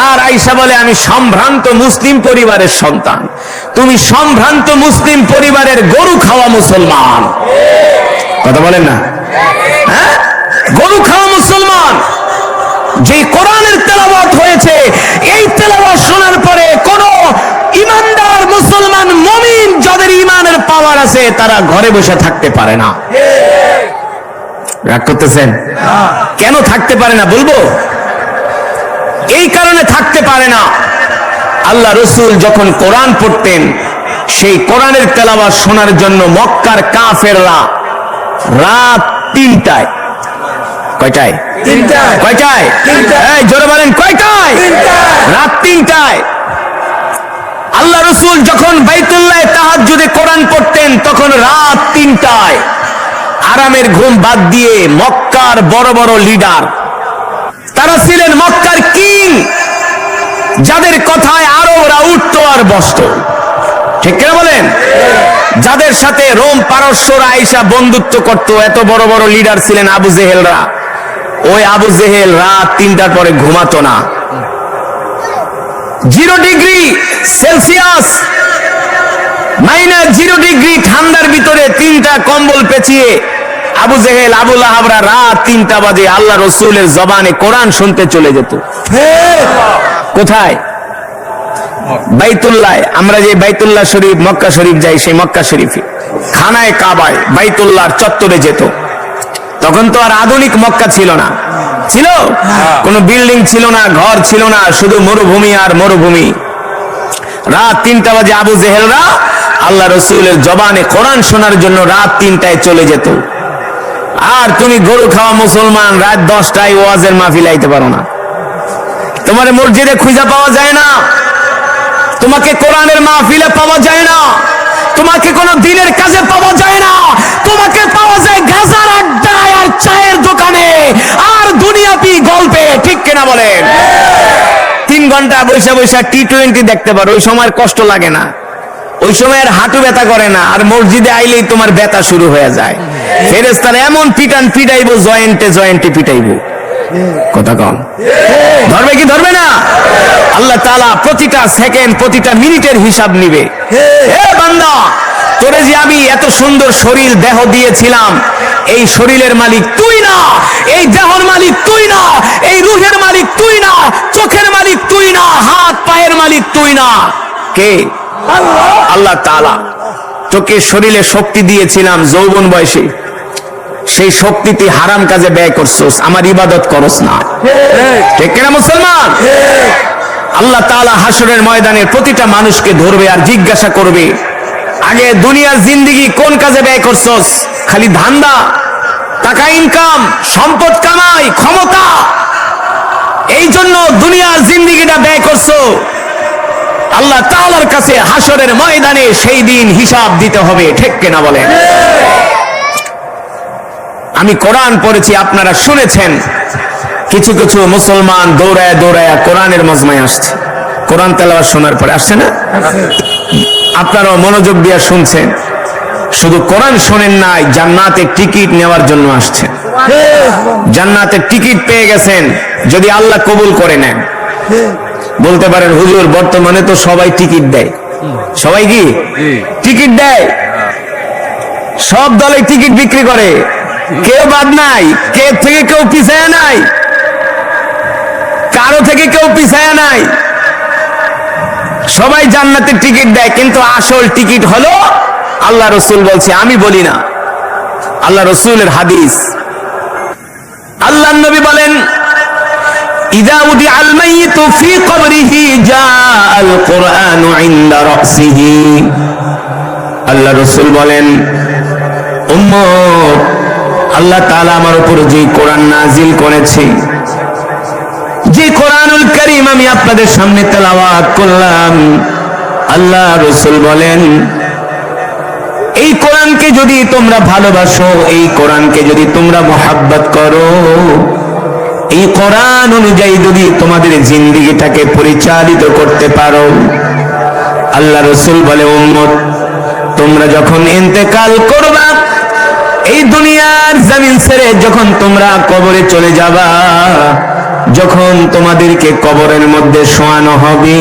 আর আয়েশা বলে আমি সম্ভ্রান্ত মুসলিম পরিবারের সন্তান। তুমি সম্ভ্রান্ত মুসলিম পরিবারের গরু খাওয়া মুসলমান, কথা বলেন না? হ্যাঁ, গরু খাওয়া মুসলমান। যে কোরআনের তেলাওয়াত হয়েছে, এই তেলাওয়াত শোনার পরে কোন ইমানদার মুসলমান মুমিন, যাদের ইমানের পাওয়ার আছে, তারা ঘরে বসে থাকতে পারে না। রাগ করতেছেন? কেন থাকতে পারে না বলবো? এই কারণে থাকতে পারে না, আল্লাহ রসুল যখন কোরআন পড়তেন, সেই কোরআনের তেলাওয়াত শোনার জন্য মক্কার কাফেররা রাত 3টায়, কয়টায়? 3টায়। কয়টায়? এই জোরে বলেন, কয়টায়? রাত 3টায়। আল্লাহ রসুল যখন বাইতুল্লাহ তাহাজ্জুদে কোরআন পড়তেন, তখন রাত 3টায় আরামের ঘুম বাদ দিয়ে মক্কার বড় বড় লিডার, তারা ছিলেন মক্কার কিং, যাদের কথায় আরবরা উঠত আর বসত, ঠিক কিনা বলেন? যাদের সাথে রোম পারস্যরা আইসা বন্ধুত্ব করত, এত বড় বড় লিডার ছিলেন আবু জেহেলরা। ওই আবু জেহেল রাত 3টার পরে ঘুমাতো না। 0 ডিগ্রি সেলসিয়াস, -0 ডিগ্রি ঠান্ডার ভিতরে 3টা কম্বল পেঁচিয়ে আবু জেহেল, আবু লাহাবরা রাত 3টা বাজে আল্লাহ রসুলের জবানে কোরআন শুনতে চলে যেত। কোথায়? বাইতুল্লাহ। আমরা যে বাইতুল্লাহ শরীফ, মক্কা শরীফ যাই, সেই মক্কা শরীফে খানায় কাবায় বাইতুল্লাহর চত্বরে যেত। তখন তো আর আধুনিক মক্কা ছিল না, ছিল কোন বিল্ডিং ছিল না, ঘর ছিল না, শুধু মরুভূমি আর মরুভূমি। রাত 3টা বাজে আবু জেহেলরা আল্লাহ রসুলের জবানে কোরআন শোনার জন্য রাত 3টায় চলে যেত। আর তুমি গরু খাওয়া মুসলমান, রাত 10টায় ওয়াজের মাহফিল আইতে পারো না, তোমার মসজিদে খুঁজে পাওয়া যায় না, তোমাকে কোরআনের মাহফিলে পাওয়া যায় না, তোমাকে কোনো দিনের কাজে পাওয়া যায় না, তোমাকে পাওয়া যায় গাজার আড্ডায় আর চায়ের দোকানে আর দুনিয়াবি গল্পে, ঠিক কিনা বলেন? 3 ঘন্টা বৈশা বৈশা T20 দেখতে পারো, ওই সময় কষ্ট লাগে না, ওই সময় আর হাঁটু ব্যথা করে না, আর মসজিদে আইলেই তোমার ব্যথা শুরু হয়ে যায়। ফেরেশতারা এমন পিটাইবো, জয়েন্টে জয়েন্টে পিটাইবো, কথা কম ধরবে কি ধরবে না? আল্লাহ তাআলা প্রতিটা সেকেন্ড, প্রতিটা মিনিটের হিসাব নিবে। হে বান্দা, তোরে যে আমি এত সুন্দর শরীর দেহ দিয়েছিলাম, এই শরীরের মালিক তুই না, এই দেহর মালিক তুই না, এই রূহের মালিক তুই না, চোখের মালিক তুই না, হাত পায়ের মালিক তুই না, কে? আল্লাহ তাআলা তোকে শরীরে শক্তি দিয়েছিলাম যৌবন বয়সে, সেই শক্তি তুই হারাম কাজে ব্যয় করছস, আমার ইবাদত করস না। ঠিক কিনা মুসলমান? আল্লাহ তাআলা হাসরের ময়দানে প্রতিটা মানুষকে ধরবে আর জিজ্ঞাসা করবে, আগে দুনিয়ার জিন্দেগি কোন কাজে ব্যয় করছস? খালি ধান্দা, টাকা ইনকাম, সম্পদ কামাই, ক্ষমতা, এই জন্য দুনিয়ার জিন্দেগিটা ব্যয় করছো? আল্লাহ তাআলার কাছে হাসরের ময়দানে সেই দিন হিসাব দিতে হবে। ঠিক কিনা বলেন? আমি কোরআন পড়েছি, আপনারা শুনেছেন, কিছু কিছু মুসলমান দৌড়ায় দৌড়ায় কোরআনের মজমায় আসছে, কোরআন তেলাওয়াত শোনার পরে আসছে না? আপনারাও মনোযোগ দিয়ে শুনছেন, শুধু কোরআন শোনেন নাই, জান্নাতের টিকিট নেওয়ার জন্য আসছেন। জান্নাতের টিকিট পেয়ে গেছেন, যদি আল্লাহ কবুল করে নেন। বলতে পারেন হুজুর বর্তমানে তো সবাই টিকিট দেয়। সবাই কি টিকিট দেয়? সব দলে টিকিট বিক্রি করে, কেউ বাদ নাই, কে থেকে কেউ পিছায়া নাই, কারো থেকে কেউ পিছায়া নাই, সবাই জান্নাতের টিকিট দেয়। কিন্তু আসল টিকিট হলো আল্লাহ রসুল বলছে, আমি বলি না, আল্লাহ রসুলের হাদিস। আল্লাহ নবী বলেন, ইযা উদিআল মাইয়িতু ফি কবরিহি জাআল কুরআনু ইনদা রাসিহি। আল্লাহ রসুল বলেন, উম্মত, আল্লাহ তাআলা আমার উপর যে কোরআন নাজিল করেছে, যে কোরআনুল কারীম আমি আপনাদের সামনে তেলাওয়াত করলাম, আল্লাহ রাসূল বলেন, এই কোরআনকে যদি তোমরা ভালোবাসো, এই কোরআনকে যদি তোমরা মুহাব্বত করো, এই কোরআন অনুযায়ী যদি তোমাদের জিন্দেগিটাকে পরিচালিত করতে পারো, আল্লাহ রাসূল বলে, উম্মত, তোমরা যখন ইন্তেকাল করবা, এই দুনিয়ার জমিন ছেড়ে যখন তোমরা কবরে চলে যাবা, যখন তোমাদেরকে কবরের মধ্যে শোয়ানো হবে,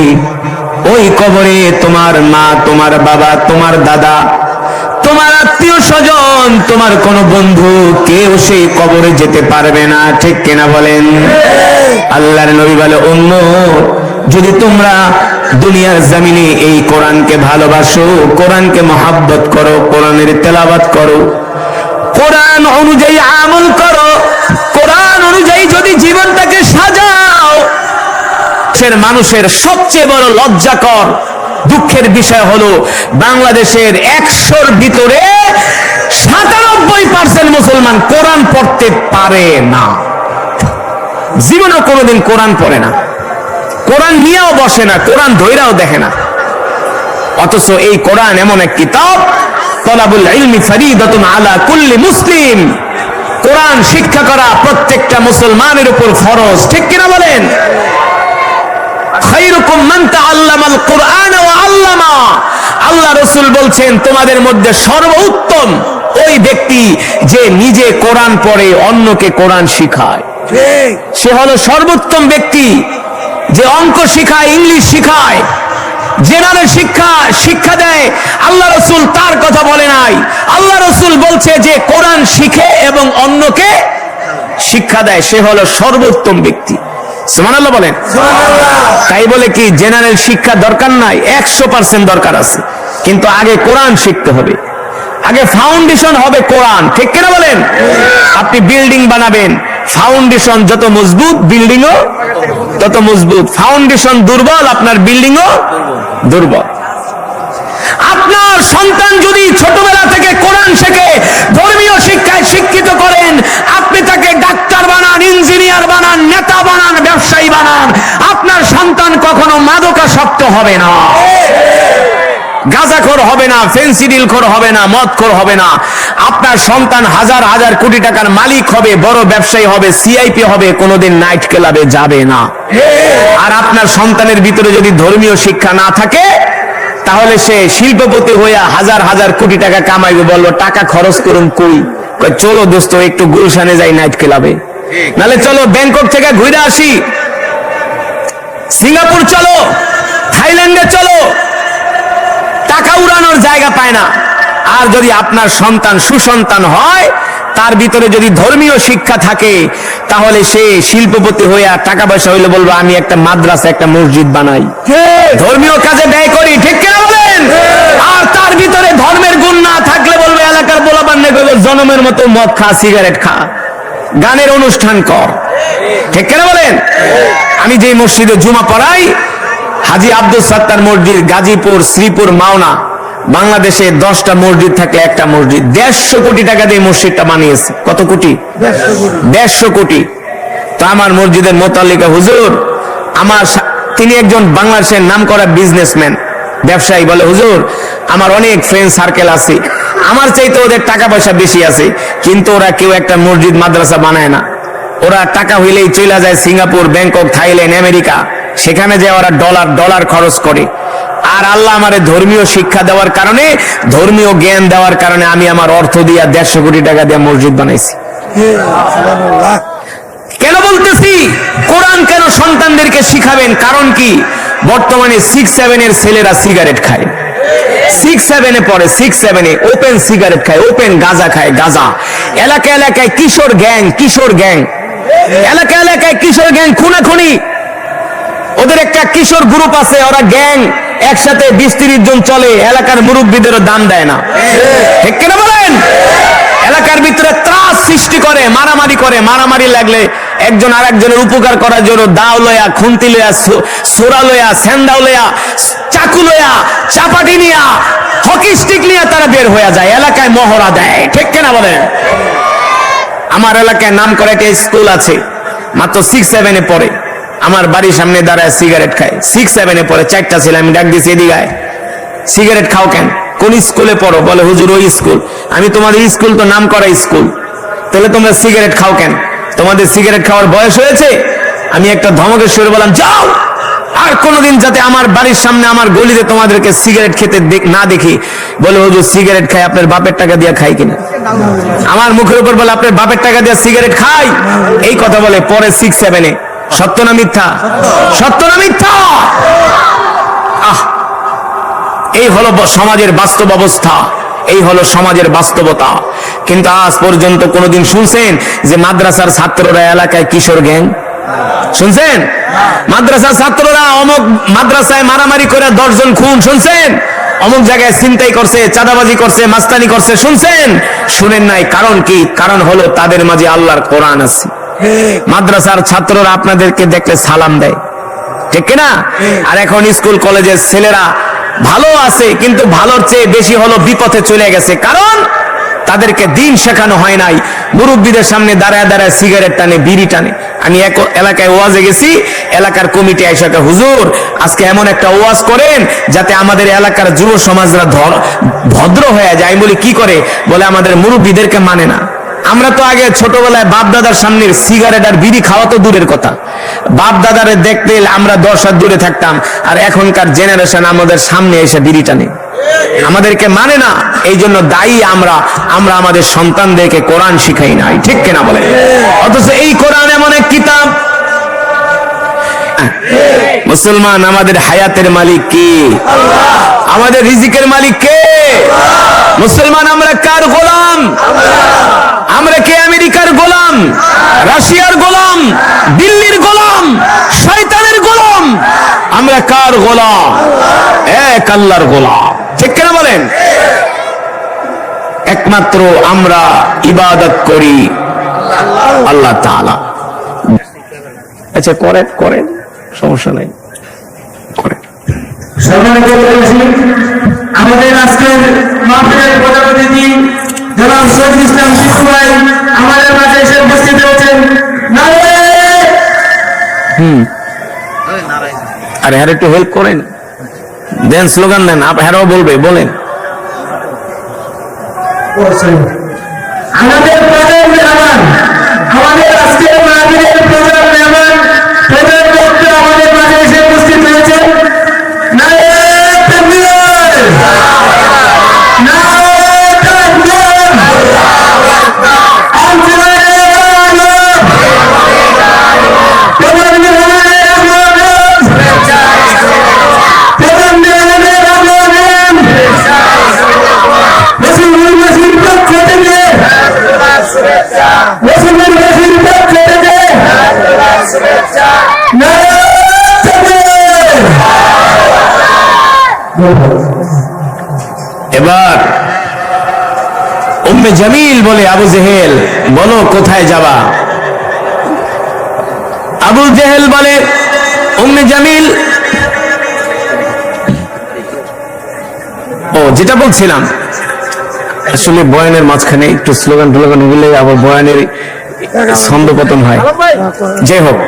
ওই কবরে তোমার মা, তোমার বাবা, তোমার দাদা, তোমার আত্মীয় স্বজন, তোমার কোনো বন্ধু, কেউ সেই কবরে যেতে পারবে না। ঠিক কিনা বলেন? আল্লাহর নবী বলে, উম্মত, যদি তোমরা দুনিয়ার জমিনে এই কোরআনকে ভালোবাসো, কোরআনকে মহব্বত করো, কোরআনের তেলাওয়াত করো, কোরআন অনুযায়ী আমল করো, কোরআন অনুযায়ী যদি জীবনটাকে সাজাও, মানুষের সবচেয়ে বড় লজ্জাকর দুঃখের বিষয় হলো বাংলাদেশের 100-র ভিতরে 97% মুসলমান কোরআন পড়তে পারে না, জীবনও কোনোদিন কোরআন পড়ে না, কোরআন নিয়েও বসে না, কোরআন ধইরাও দেখে না। অথচ এই কোরআন এমন এক কিতাব, তলাবুল ইলমি ফরিদাতুন আলা কুল্লি মুসলিম, কোরআন শিক্ষা করা প্রত্যেকটা মুসলমানের উপর ফরজ। ঠিক কিনা বলেন? খায়রুকুম মান তাআল্লামাল কুরআন ওয়া আল্লামা। আল্লাহ রাসূল বলছেন, তোমাদের মধ্যে সর্বোত্তম ওই ব্যক্তি যে নিজে কোরআন পড়ে, অন্যকে কোরআন শিখায়। সে হলো সর্বোত্তম ব্যক্তি, যে অঙ্ক শিখায়, ইংলিশ শিখায়, জেনারেল শিক্ষা দেয়। আল্লাহ রাসূল তার কথা বলে নাই, আল্লাহ রাসূল বলছে যে কোরআন শিখে এবং অন্যকে শিক্ষা দেয়, সে হলো সর্বোত্তম ব্যক্তি। সুবহানাল্লাহ বলেন। তাই বলে কি জেনারেল শিক্ষা দরকার নাই? 100% দরকার আছে, কিন্তু আগে কোরআন শিখতে হবে, আগে ফাউন্ডেশন হবে কোরআন। ঠিক কিনা বলেন? আপনি বিল্ডিং বানাবেন, ফাউন্ডেশন যত মজবুত, বিল্ডিংও তত মজবুত। ফাউন্ডেশন দুর্বল, আপনার বিল্ডিংও দুর্বল। আপনার সন্তান যদি ছোটবেলা থেকে কোরআন শেখে, ধর্মীয় শিক্ষায় শিক্ষিত করেন, আপনি তাকে ডাক্তার বানান, ইঞ্জিনিয়ার বানান, নেতা বানান, ব্যবসায়ী বানান, আপনার সন্তান কখনো মাদকাসক্ত হবে না, গাঁজাখোর হবে না, ফেন্সিডিলখোর হবে না, মদখোর হবে না। আপনার সন্তান হাজার হাজার কোটি টাকার মালিক হবে, বড় ব্যবসায়ী হবে, সিআইপি হবে, কোনোদিন নাইট ক্লাবে যাবে না। আর আপনার সন্তানের ভিতরে যদি ধর্মীয় শিক্ষা না থাকে, তাহলে সে শিল্পপতি হইয়া হাজার হাজার কোটি টাকা কামাইবে, বলবো টাকা খরচ করুন কই? চলো দোস্ত একটু গুলশানে যাই নাইট ক্লাবে, নালে চলো ব্যাংকক থেকে ঘুরে আসি, সিঙ্গাপুর চলো, থাইল্যান্ডে চলো। টাকা উড়ানোর জায়গা পায় না। আর যদি আপনার সন্তান সুসন্তান হয়, তার ভিতরে যদি ধর্মীয় শিক্ষা থাকে, তাহলে সে শিল্পপতি হইয়া টাকা পয়সা হইলে বলবো আমি একটা মাদ্রাসা, একটা মসজিদ বানাই, ধর্মীয় কাজে ব্যয় করি। ঠিক কিনা বলেন? বলেন? আর তার ভিতরে ধর্মের গুণ না থাকলে বলবে এলাকার পোলাপান্নে জনমের মতো মদ খা, সিগারেট খা, গানের অনুষ্ঠান কর। ঠিক কেন বলেন? আমি যে মসজিদে জুমা পড়াই, হাজী আব্দুল সত্তার মসজিদ, গাজীপুর, শ্রীপুর, মাওনা, বাংলাদেশে 10টা মসজিদ থাকে একটা মসজিদ 150 কোটি টাকা দিয়ে মসজিদটা বানিয়েছে। কত কোটি? 150 কোটি। তো আমার মসজিদের মোতাল্লিকা হুজুর, তিনি একজন বাংলাদেশের নামকরা বিজনেসম্যান, ব্যবসায়ী, বলে হুজুর আমার অনেক ফ্রেন্ড সার্কেল আছে, আমার চাইতে ওদের টাকা পয়সা বেশি আছে, কিন্তু ওরা কেউ একটা মসজিদ মাদ্রাসা বানায় না। ওরা টাকা হইলেই চলে যায় সিঙ্গাপুর, ব্যাংকক, থাইল্যান্ড, আমেরিকা, সেখানে যে ওরা ডলার খরচ করে। আর আল্লাহ আমারে ধর্মীয় শিক্ষা দেওয়ার কারণে, ধর্মীয় জ্ঞান দেওয়ার কারণে আমি আমার অর্থ দিয়া 150 কোটি টাকা দিয়ে মসজিদ বানাইছি। কেন বলতেছি? কোরআন কেন সন্তানদেরকে শিখাবেন? কারণ কি? বর্তমানে 6-7 এর ছেলেরা সিগারেট খায়, 6-7 পড়ে, 6-7 ওপেন সিগারেট খায়, ওপেন গাঁজা খায়, গাঁজা। এলাকায় কিশোর গ্যাং, এলাকায় কিশোর গ্যাং, খুনাখুনি। ওদের একটা কিশোর গ্রুপ আছে, ওরা গ্যাং একসাথে 20-30 জন চলে, এলাকার মুরব্বীদেরও দাম দেয় না। ঠিক কিনা বলেন? এলাকার ভিতরে ত্রাস সৃষ্টি করে, মারামারি করে, মারামারি লাগলে একজন আর একজনের উপকার করার জন্য দাও লয়া, খুন্তি লয়া, সোরা লয়া, স্যান্ডাও লয়া, চাকু লয়া, চাপাটি নিয়া, হকি স্টিক নিয়ে তারা বের হয়ে যায়, এলাকায় মহড়া দেয়। ঠিক কিনা বলেন? আমার এলাকায় নাম করে একটা স্কুল আছে, মাত্র 6-7 পড়ে, আমার বাড়ির সামনে দাঁড়ায় সিগারেট খায়। 6-7 পড়ে, 4টা ছিল, আমি ডাক দিয়েছি এদিকে আয়, সিগারেট খাও কেন? কোন স্কুলে পড়ো? বলে হুজুর ওই স্কুল। আমি তোমাদের স্কুল তো নাম করা স্কুল, তাহলে তোমরা সিগারেট খাও কেন? তোমাদের সিগারেট খাওয়ার বয়স হয়েছে? আমি একটা ধমকের সুরে বললাম, যাও, আর কোনোদিন যাতে আমার বাড়ির সামনে, আমার গলিতে তোমাদেরকে সিগারেট খেতে না দেখি। বলে হুজুর সিগারেট খাই, আপনার বাপের টাকা দিয়ে খাই কিনা? আমার মুখের উপর বলে আপনার বাপের টাকা দিয়ে সিগারেট খাই, এই কথা বলে। পরে 6-7 সত্য না মিথ্যা? সত্য না মিথ্যা? এই হলো সমাজের বাস্তব অবস্থা, এই হলো সমাজের বাস্তবতা। কিন্তু আজ পর্যন্ত কোনোদিন শুনছেন যে মাদ্রাসার ছাত্ররা এলাকায় কিশোর গ্যাং? শুনছেন? মাদ্রাসার ছাত্ররা অমুক মাদ্রাসায় মারামারি করে 10 জন খুন? শুনছেন? অমুক জায়গায় ছিনতাই করছে, চাঁদাবাজি করছে, মাস্তানি করছে? শুনছেন? শুনেন নাই। কারণ কি? কারণ হলো তাদের মাঝে আল্লাহর কোরআন আছে। মাদ্রাসার ছাত্ররা আপনাদেরকে দেখলে সালাম দেয়, ঠিক কিনা? আর এখন স্কুল কলেজের ছেলেরা ভালো আছে, কিন্তু ভালোর চেয়ে বেশি হলো বিপথে চলে গেছে। কারণ তাদেরকে দিন শেখানো হয় নাই। মুরব্বীদের সামনে দাঁড়ায় দাঁড়ায় সিগারেট টানে, বিড়ি টানে। আমি এক এলাকায় ওয়াজে গেছি, এলাকার কমিটি এসে হুজুর আজকে এমন একটা ওয়াজ করেন যাতে আমাদের এলাকার যুব সমাজরা ভদ্র হয়ে যায়। আমি বলি কি করে? বলে আমাদের মুরব্বীদেরকে মানে না। আমরা তো আগে ছোটবেলায় বাপ দাদার সামনে সিগারেট আর বিড়ি খাওয়া তো দূরের কথা, বাপ দাদারে দেখতে আমরা 10 হাত দূরে থাকতাম। আর এখনকার জেনারেশন আমাদের সামনে এসে বিড়ি টানে, আমাদেরকে মানে না। এই জন্য দায়ী আমরা আমাদের সন্তানদেরকে কোরআন শিখাই নাই। ঠিক কিনা বলে? অথচ এই কোরআন এমন এক কিতাব। মুসলমান, আমাদের হায়াতের মালিক কে? আমাদের রিজিকের মালিক কে? মুসলমান, আমরা কার গোলাম? আমরা কে আমেরিকার গোলাম, রাশিয়ার গোলাম, দিল্লির গোলাম, শয়তানের গোলাম? আমরা কার গোলাম? এক আল্লাহর গোলাম। ঠিক কিনা বলেন? একমাত্র আমরা ইবাদত করি আল্লাহ তাআলা। আচ্ছা করেন, সমস্যা নাই, করেন। আমাদের আজকের মাহফিলের প্রধান অতিথি জনাব শহীদুল ইসলাম শিশু ভাই আমাদের মাঝে এসে উপস্থিত হয়েছেন। আরে হ্যাঁ, একটু হেল্প করেন, দেন, স্লোগান দেন, হ্যাঁ বলবে, বলেন। আমাদের প্রধান মেহমান, আমাদের আজকের মাহফিলের প্রধান মেহমান, প্রধান বক্তা আমাদের মাঝে এসে উপস্থিত হয়েছেন। No. আকবার। উম্মে জামিল বলে, আবু জেহেল বলো কোথায় যাবা? আবু জেহেল বলে, উম্মে জামিল, ও যেটা বলছিলাম, আসলে বয়ানের মাঝখানে একটু স্লোগান টোলোগান গেলে আবার বয়ানের ছন্দপতন হয়। যাই হোক,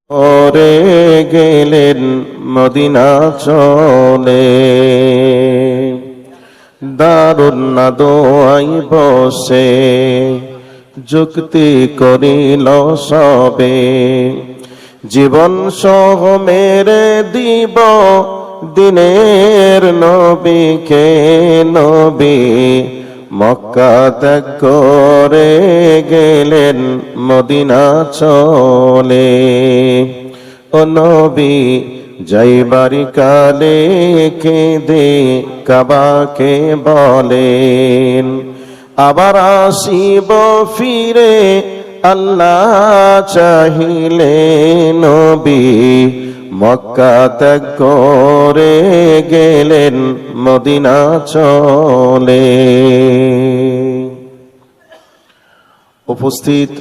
ওরে গেলেন মদিনা চলে, দারুন না দোয়াই বসে যুক্তি করিল সবে, জীবন সহ মেরে দিব দিনের নবীকে নবী, মক্কা ত্যাগ করে গেলেন মদিনা চলে। ও নবী যাইবারি কালে কেঁদে কাবাকে বলেন, আবার আসিব ফিরে আল্লাহ চাহিলে নবী, মক্কা ত্যাগ করে গেলেন মদিনা চলে। উপস্থিত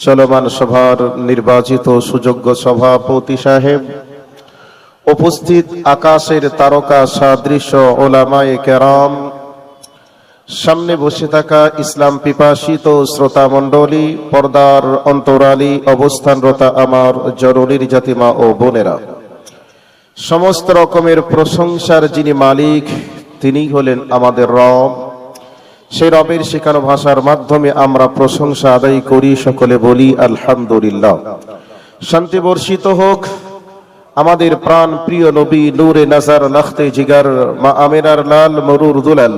চলমান সভার নির্বাচিত সুযোগ্য সভাপতি সাহেব, উপস্থিত আকাশের তারকা সাদৃশ্য ওলামায়ে কেরাম, সামনে বসে থাকা ইসলাম পিপাসিত শ্রোতা মণ্ডলী, পর্দার অন্তরালী অবস্থানরতা আমার জরুরির জাতিমা ও বোনেরা, সমস্ত রকমের প্রশংসার যিনি মালিক তিনি হলেন আমাদের রব। সেই রবের শেখানো ভাষার মাধ্যমে আমরা প্রশংসা আদায় করি, সকলে বলি আলহামদুলিল্লাহ। শান্তি বর্ষিত হোক আমাদের প্রাণ প্রিয় নবী নূরে নজর লখতে জিগার মা আমিনার লাল মরুর দুলাল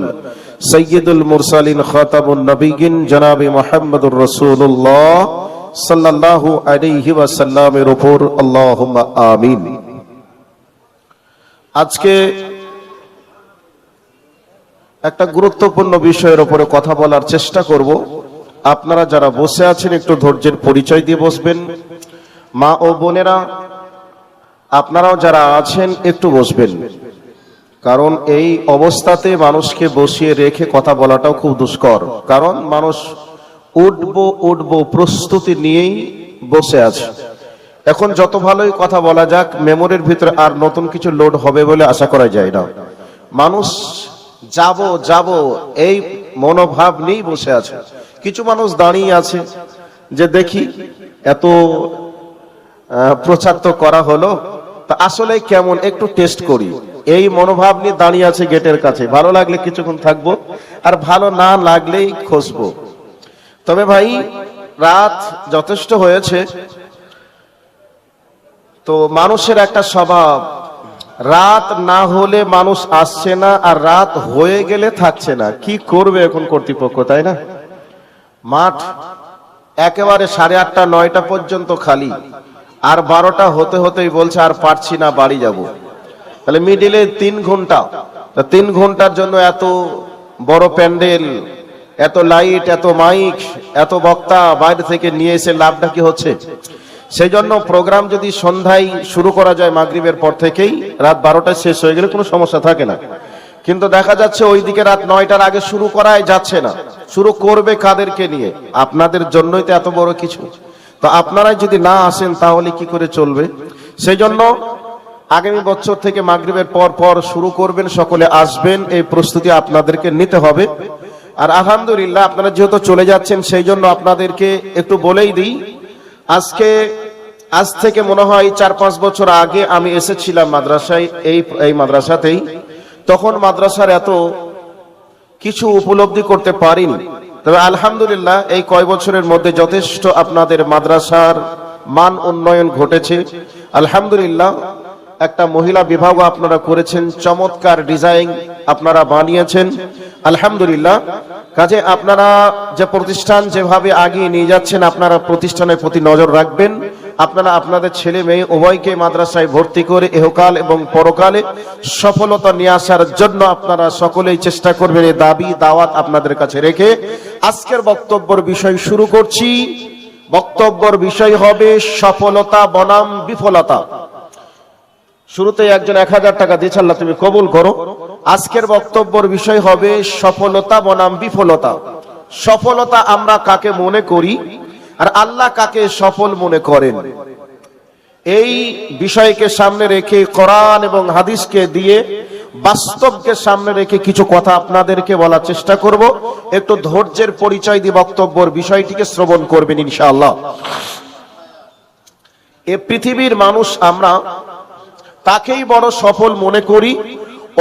সৈয়দুল মুরসালিন খাতামুন নবীন জনাবে মুহাম্মদুর রাসূলুল্লাহ সাল্লাল্লাহু আলাইহি ওয়াসাল্লামের উপর আল্লাহুম্মা আমিন। আজকে একটা গুরুত্বপূর্ণ বিষয়ের উপরে কথা বলার চেষ্টা করব। আপনারা যারা বসে আছেন একটু ধৈর্যের পরিচয় দিয়ে বসবেন। মা ও বোনেরা আপনারাও যারা আছেন একটু বসবেন, কারণ এই অবস্থাতে মানুষকে বসিয়ে রেখে কথা বলাটাও খুব দুষ্কর। কারণ মানুষ উঠবো প্রস্তুতি নিয়েই বসে আছে। এখন যত ভালোই কথা বলা যাক, মেমোরির ভিতরে আর নতুন কিছু লোড হবে বলে আশা করা যায় না। মানুষ যাব এই মনোভাব নিয়েই বসে আছে। কিছু মানুষ দাঁড়িয়ে আছে যে দেখি এত প্রচার তো করা হলো, তা আসলে কেমন একটু টেস্ট করি, এই মনোভাব নিয়ে দাঁড়িয়ে আছে গেটের কাছে। ভালো লাগলে কিছুক্ষণ থাকবো, আর ভালো না লাগলেই খসবো। তবে ভাই রাত যথেষ্ট হয়েছে, তো মানুষের একটা স্বভাব, রাত না হলে মানুষ আসছে না, আর রাত হয়ে গেলে থাকছে না। কি করবে এখন কর্তৃপক্ষ, তাই না? মাঠ একেবারে 8:30 9টা পর্যন্ত খালি, আর 12টা হতে হতেই বলছে আর পারছি না, বাড়ি যাব। তাহলে মিডিলে 3 ঘন্টা, 3 ঘন্টার জন্য এত বড় প্যান্ডেল, এত লাইট, এত মাইক, এত বক্তা বাইরে থেকে নিয়ে এসে লাভটা কি হচ্ছে? সেই জন্য প্রোগ্রাম যদি সন্ধ্যায় শুরু করা যায়, মাগরিবের পর থেকেই রাত 12টায় শেষ হয়ে গেলে কোনো সমস্যা থাকে না। কিন্তু দেখা যাচ্ছে ওইদিকে রাত 9টার আগে শুরু করাই যাচ্ছে না। শুরু করবে কাদেরকে নিয়ে? আপনাদের জন্যই তো এত বড় কিছু। তো আপনারাই যদি না আসেন তাহলে কি করে চলবে? সেই জন্য আগামী বছর থেকে মাগরিবের পর শুরু করবেন, সকলে আসবেন, এই প্রস্তুতি আপনাদেরকে নিতে হবে। আর আলহামদুলিল্লাহ আপনারা যেহেতু চলে যাচ্ছেন, সেই জন্য আপনাদেরকে একটু বলেই দিই, আজ থেকে মনে হয় 4-5 বছর আগে আমি এসেছিলাম মাদ্রাসায়, এই মাদ্রাসাতেই। তখন মাদ্রাসার এত কিছু উপলব্ধি করতে পারিনি। তবে আলহামদুলিল্লাহ এই কয় বছরের মধ্যে যথেষ্ট আপনাদের মাদ্রাসার মান উন্নয়ন ঘটেছে। আলহামদুলিল্লাহ একটা মহিলা বিভাগও আপনারা করেছেন, চমৎকার ডিজাইন আপনারা বানিয়েছেন, আলহামদুলিল্লাহ। কাজে আপনারা যে প্রতিষ্ঠান যেভাবে আগিয়ে নিয়ে যাচ্ছেন, আপনারা প্রতিষ্ঠানের প্রতি নজর রাখবেন। আপনারা আপনাদের ছেলে মেয়ে উভয়কে মাদ্রাসায় ভর্তি করে ইহকাল এবং পরকালে সফলতা নিয়ে আসার জন্য আপনারা সকলেই চেষ্টা করবেন। এই দাবি দাওয়াত আপনাদের কাছে রেখে আজকের বক্তব্যের বিষয় শুরু করছি। বক্তব্যের বিষয় হবে সফলতা বনাম বিফলতা। শুরুতে একজন 1000 টাকা দিয়েছে, আল্লাহ তুমি কবুল করো। আজকের বক্তব্যের বিষয় হবে সফলতা বনাম বিফলতা। সফলতা আমরা কাকে মনে করি আর আল্লাহ কাকে সফল মনে করেন, এই বিষয়কে সামনে রেখে কোরআন এবং হাদিসকে দিয়ে বাস্তবকে সামনে রেখে কিছু কথা আপনাদেরকে বলার চেষ্টা করব। একটু ধৈর্যের পরিচয় দিয়ে বক্তব্যের বিষয়টিকে শ্রবণ করবেন ইনশাআল্লাহ। এ পৃথিবীর মানুষ আমরা তাকেই বড় সফল মনে করি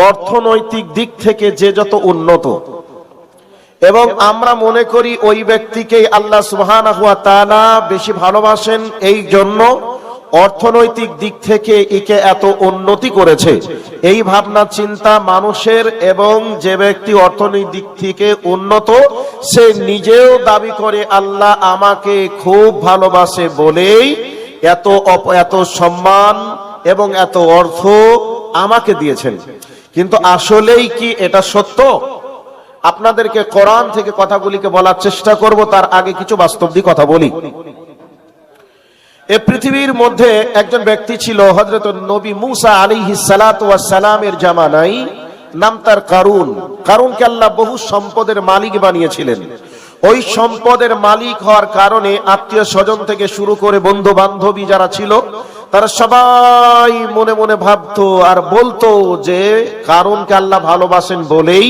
অর্থনৈতিক দিক থেকে যে যত উন্নত, এবং আমরা মনে করি ওই ব্যক্তিকেই আল্লাহ সুবহানাহু ওয়া তাআলা বেশি ভালোবাসেন, এই জন্য অর্থনৈতিক দিক থেকে একে এত উন্নতি করেছে। এই ভাবনা চিন্তা মানুষের, এবং যে ব্যক্তি অর্থনৈতিক দিক থেকে উন্নত সে নিজেও দাবি করে আল্লাহ আমাকে খুব ভালোবাসে বলেই এত সম্মান এবং এত অর্থ আমাকে দিয়েছেন। কিন্তু আসলেই কি এটা সত্য? আপনাদেরকে কোরআন থেকে কথাগুলিকে বলার চেষ্টা করব, তার আগে কিছু বাস্তবিক কথা বলি। এই পৃথিবীর মধ্যে একজন ব্যক্তি ছিল, হযরত নবী মুসা আলাইহিস সালাতু ওয়াস সালামের জামানায়, নাম তার কারুন। কারুনকে আল্লাহ বহু সম্পদের মালিক বানিয়েছিলেন। ওই সম্পদের মালিক হওয়ার কারণে আত্মীয় স্বজন থেকে শুরু করে বন্ধু বান্ধবী যারা ছিল তারা সবাই মনে মনে ভাবতো আর বলতো যে কারুনকে আল্লাহ ভালোবাসেন বলেই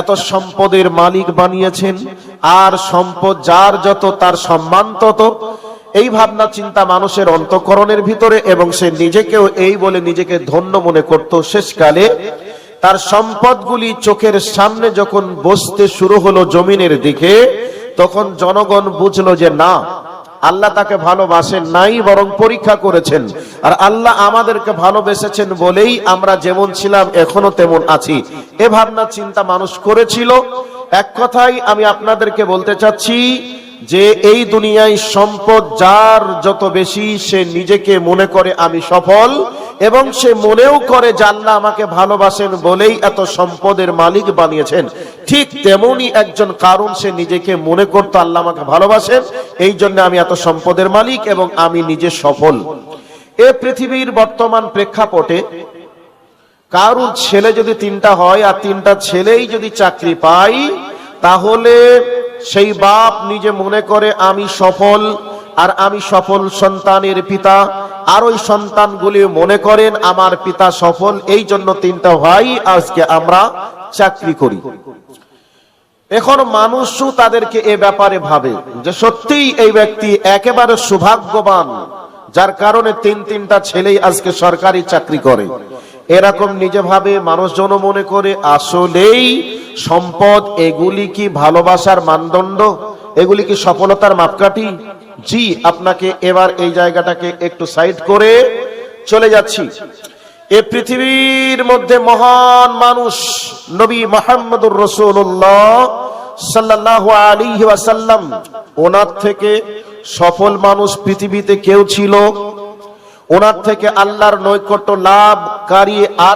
এত সম্পদের মালিক বানিয়েছেন, আর সম্পদ যার যত তার সম্মান তত। এই ভাবনা চিন্তা মানুষের অন্তঃকরণের ভিতরে, এবং সে নিজেকেও এই বলে নিজেকে ধন্য মনে করত। শেষকালে তার সম্পদগুলি চোখের সামনে যখন বসতে শুরু হলো জমিনের দিকে, তখন জনগণ বুঝলো যে না, আল্লাহ তাকে ভালোবাসেন নাই, বরং পরীক্ষা করেছেন। আর আল্লাহ আমাদেরকে ভালোবেসেছেন বলেই আমরা যেমন ছিলাম এখনো তেমন আছি। এ ভাবনা চিন্তা মানুষ করেছিল। এক কথাই আমি আপনাদেরকে বলতে চাচ্ছি যে এই দুনিয়ায় সম্পদ যার যত বেশি, সে নিজেকে মনে করে আমি সফল, এবং সে মনেও করে যে আল্লাহ আমাকে ভালোবাসেন বলেই এত সম্পদের মালিক বানিয়েছেন। ঠিক তেমনি একজন কারুন, সে নিজেকে মনে করতো আল্লাহ আমাকে ভালোবাসেন, এই জন্য আমি এত সম্পদের মালিক এবং আমি নিজে সফল। এ পৃথিবীর বর্তমান প্রেক্ষাপটে কারুর ছেলে যদি 3টা হয় আর 3টা ছেলেই যদি চাকরি পায়, তাহলে সেই বাপ নিজে মনে করে আমি সফল, আর আমি সফল সন্তানের পিতা, আর ওই সন্তানগুলি মনে করেন আমার পিতা সফল, এই জন্য 3টা ভাই আজকে আমরা চাকরি করি। এখন মানুষও তাদেরকে এ ব্যাপারে ভাবে যে সত্যিই এই ব্যক্তি একেবারে সৌভাগ্যবান, যার কারণে 3টা ছেলেই আজকে সরকারি চাকরি করে। এরকম নিজে ভাবে, মানুষজন মনে করে। আসলেই সম্পদ এগুলি কি ভালোবাসার মানদণ্ড? এগুলি কি সফলতার মাপকাঠি? জি, আপনাকে এবার এই জায়গাটাকে একটু সাইড করে চলে যাচ্ছি। এই পৃথিবীর মধ্যে মহান মানুষ নবী মুহাম্মদুর রাসূলুল্লাহ সাল্লাল্লাহু আলাইহি ওয়াসাল্লাম, ওনার থেকে সফল মানুষ পৃথিবীতে কেউ ছিল? ওনার থেকে আল্লাহর নৈকট্য লাভকারী আর